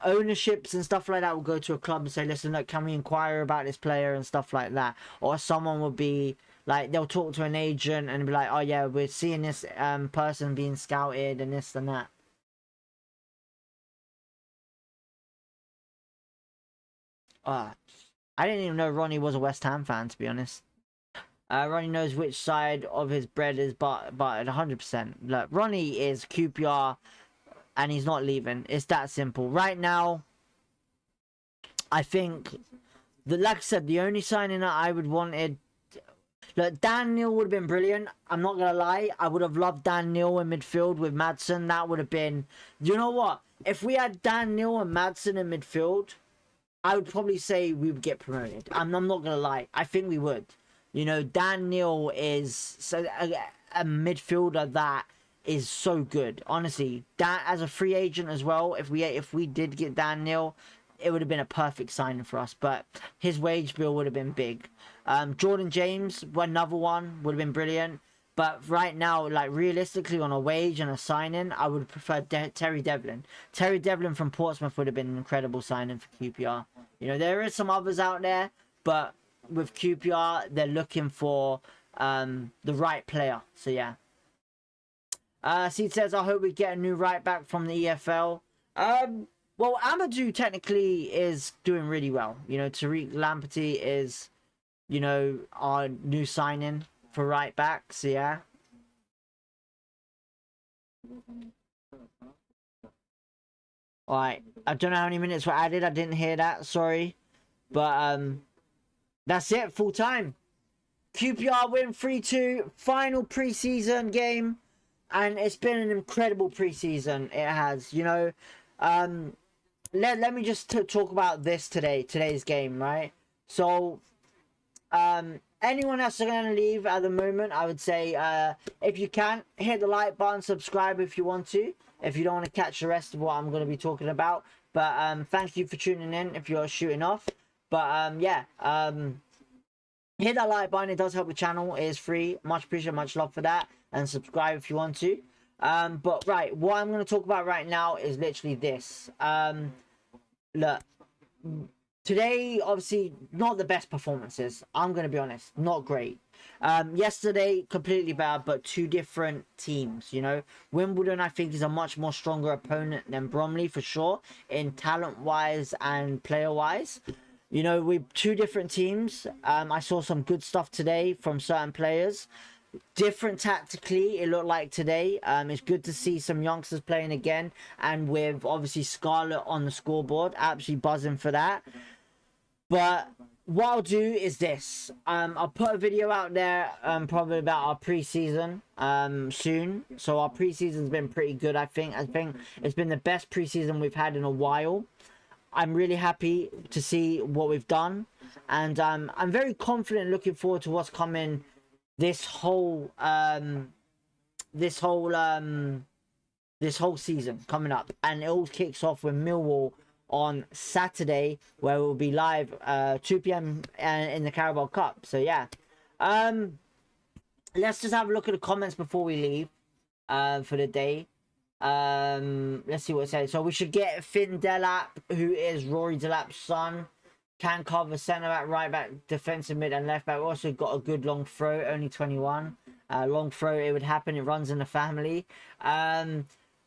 ownerships and stuff like that will go to a club and say, listen, look, can we inquire about this player and stuff like that? Or someone will be like, they'll talk to an agent and be like, oh yeah, we're seeing this person being scouted and this and that. I didn't even know Ronnie was a West Ham fan, to be honest. Ronnie knows which side of his bread is but 100%. Look, Ronnie is QPR and he's not leaving. It's that simple. Right now, I think that, like I said, the only signing that I would wanted, look, Dan Neil would have been brilliant. I'm not gonna lie. I would have loved Dan Neil in midfield with Madsen. That would have been, you know what? If we had Dan Neil and Madsen in midfield, I would probably say we would get promoted. I'm not gonna lie. I think we would. You know, Dan Neil is a midfielder that is so good. Honestly, that as a free agent as well, if we did get Dan Neil, it would have been a perfect signing for us. But his wage bill would have been big. Jordan James, another one, would have been brilliant. But right now, like, realistically, on a wage and a signing, I would prefer Terry Devlin. Terry Devlin from Portsmouth would have been an incredible signing for QPR. You know, there is some others out there, but with QPR, they're looking for the right player. So yeah. Seed says, I hope we get a new right back from the EFL. Well, Amadou technically is doing really well. You know, Tariq Lamptey is, you know, our new signing for right back. So yeah. Alright, I don't know how many minutes were added. I didn't hear that. Sorry. But that's it, full time. QPR win 3-2, final preseason game, and it's been an incredible preseason. It has, you know. Let me just talk about today's game, right? So, anyone that's going to leave at the moment, I would say, if you can, hit the like button, subscribe if you want to, if you don't want to catch the rest of what I'm going to be talking about. But thank you for tuning in if you're shooting off. But yeah, hit that like button. It does help the channel. It is free. Much appreciated. Much love for that. And subscribe if you want to. But right, what I'm going to talk about right now is literally this. Look, today, obviously, not the best performances. I'm going to be honest. Not great. Yesterday, completely bad, but two different teams, you know. Wimbledon, I think, is a much more stronger opponent than Bromley, for sure, in talent-wise and player-wise. You know, with two different teams, I saw some good stuff today from certain players. Different tactically, it looked like today. It's good to see some youngsters playing again, and with obviously Scarlett on the scoreboard, absolutely buzzing for that. But what I'll do is this. I'll put a video out there probably about our preseason soon. So our preseason's been pretty good, I think. I think it's been the best preseason we've had in a while. I'm really happy to see what we've done, and I'm very confident, looking forward to what's coming this whole this whole season coming up. And it all kicks off with Millwall on Saturday, where we'll be live 2 p.m. in the Carabao Cup. So yeah, let's just have a look at the comments before we leave for the day. Let's see what it says. So we should get Finn Delap, who is Rory Delap's son. Can cover centre back, right back, defensive mid and left back. Also got a good long throw, only 21. Long throw, it would happen, it runs in the family.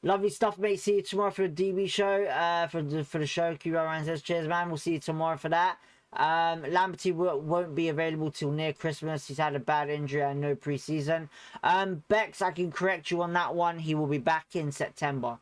Lovely stuff, mate. See you tomorrow for the DB show. For the show, QPR Ryan says, cheers, man. We'll see you tomorrow for that. Lamberty won't be available till near Christmas. He's had a bad injury and no preseason. Bex, I can correct you on that one. He will be back in September.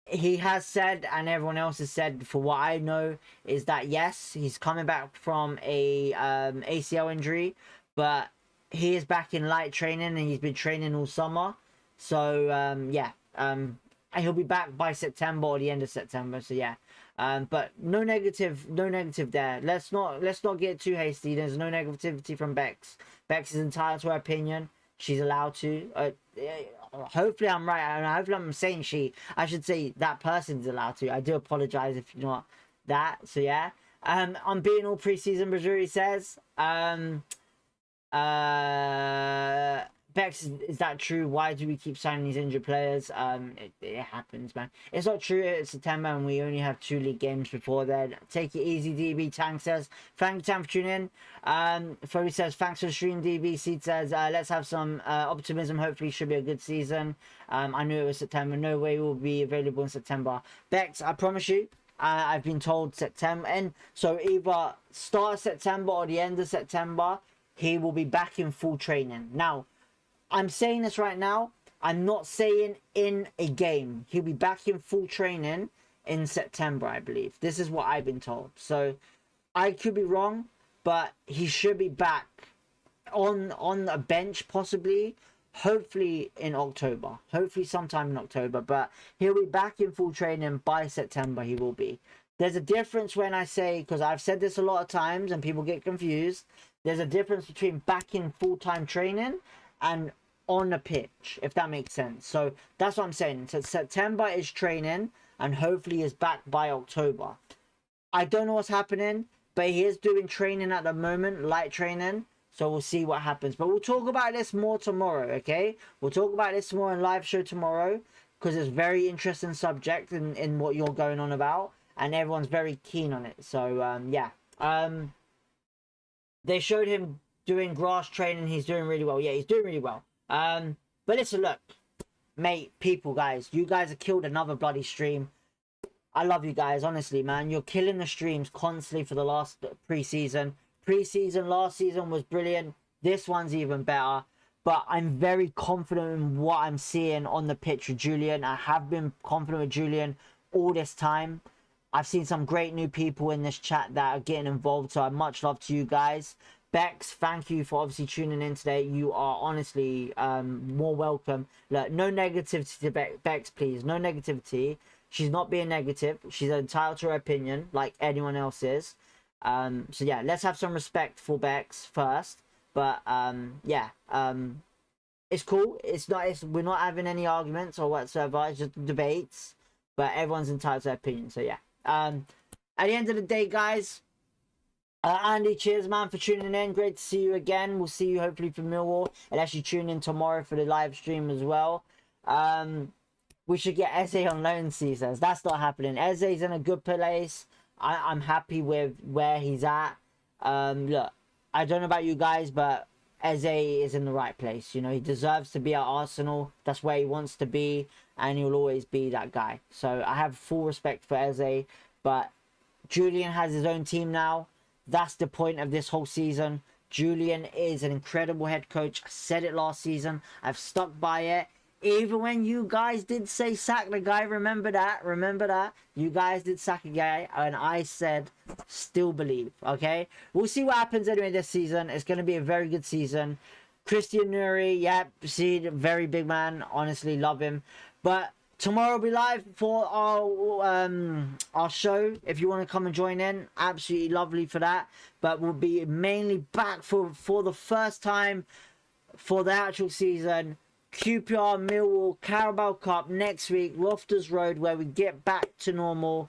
He has said, and everyone else has said, for what I know, is that yes, he's coming back from a ACL injury, but he is back in light training and he's been training all summer. So yeah, and he'll be back by September or the end of September. So yeah, but no negative there. Let's not get too hasty. There's no negativity from Bex. Bex is entitled to her opinion. She's allowed to. Hopefully I'm right, and hopefully I'm saying she. I should say that person's allowed to. I do apologize if you're not that. So yeah, I'm being all preseason. Brazuri says. Bex, is that true? Why do we keep signing these injured players? It happens, man. It's not true. It's September and we only have 2 league games before then. Take it easy, DB. Tank says, thank you, Tank, for tuning in. Foley says, thanks for the stream, DB. Seed says, let's have some optimism. Hopefully should be a good season. I knew it was September. No way will be available in September. Bex, I promise you, I've been told September. And so either start of September or the end of September, he will be back in full training. Now, I'm saying this right now. I'm not saying in a game. He'll be back in full training in September, I believe. This is what I've been told. So I could be wrong, but he should be back on a bench possibly, hopefully in October. Hopefully sometime in October. But he'll be back in full training by September. He will be. There's a difference when I say, because I've said this a lot of times and people get confused. There's a difference between back in full-time training and on the pitch, if that makes sense. So that's what I'm saying. So September is training and hopefully is back by October. I don't know what's happening, but he is doing training at the moment, light training. So we'll see what happens. But we'll talk about this more tomorrow, okay? We'll talk about this more in live show tomorrow because it's a very interesting subject in what you're going on about. And everyone's very keen on it. So, yeah. They showed him doing grass training. He's doing really well. Yeah, he's doing really well. But listen, look, mate, people, guys, you guys have killed another bloody stream. I love you guys, honestly, man. You're killing the streams constantly for the last preseason. Last season was brilliant. This one's even better. But I'm very confident in what I'm seeing on the pitch with Julian. I have been confident with Julian all this time. I've seen some great new people in this chat that are getting involved. So much love to you guys. Bex, thank you for obviously tuning in today. You are honestly more welcome. Look, no negativity to Bex, please. No negativity. She's not being negative. She's entitled to her opinion, like anyone else is. So yeah, let's have some respect for Bex first. But yeah, it's cool. We're not having any arguments or whatsoever. It's just debates. But everyone's entitled to their opinion. So yeah. At the end of the day, guys. Andy, cheers, man, for tuning in. Great to see you again. We'll see you hopefully for Millwall. And actually tune in tomorrow for the live stream as well. We should get Eze on loan, C says. That's not happening. Eze's in a good place. I'm happy with where he's at. Look, I don't know about you guys, but Eze is in the right place. You know, he deserves to be at Arsenal. That's where he wants to be. And he'll always be that guy. So I have full respect for Eze. But Julian has his own team now. That's the point of this whole season. Julian is an incredible head coach. I said it last season. I've stuck by it. Even when you guys did say sack the guy, remember that. Remember that. You guys did sack a guy, and I said still believe. Okay, we'll see what happens anyway this season. It's going to be a very good season. Christian Nuri, yeah, see, very big man. Honestly, love him. But tomorrow will be live for our show. If you want to come and join in, absolutely lovely for that. But we'll be mainly back for the first time for the actual season. QPR Millwall Carabao Cup next week, Loftus Road, where we get back to normal.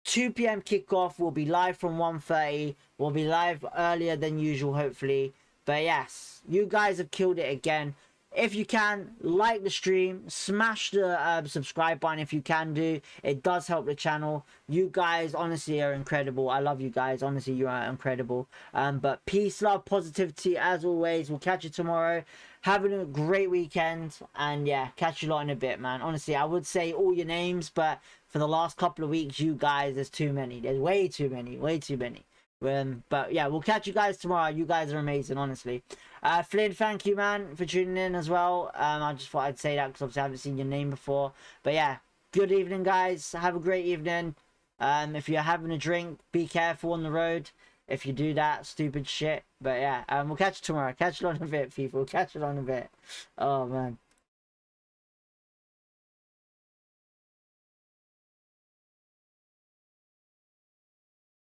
2 p.m. kickoff. We'll be live from 1:30. We'll be live earlier than usual, hopefully. But yes, you guys have killed it again. If you can, like the stream, smash the subscribe button if you can do. It does help the channel. You guys honestly are incredible. I love you guys. Honestly, you are incredible. But peace, love, positivity as always. We'll catch you tomorrow. Having a great weekend. And yeah, catch you lot in a bit, man. Honestly, I would say all your names, but for the last couple of weeks, you guys, there's too many. There's way too many. Way too many. But yeah, we'll catch you guys tomorrow. You guys are amazing, honestly. Flynn, thank you, man, for tuning in as well. I just thought I'd say that because obviously I haven't seen your name before. But yeah, good evening, guys. Have a great evening. If you're having a drink, be careful on the road. If you do that stupid shit. But yeah, we'll catch you tomorrow. Catch you on a bit, people. Catch you on a bit. Oh, man.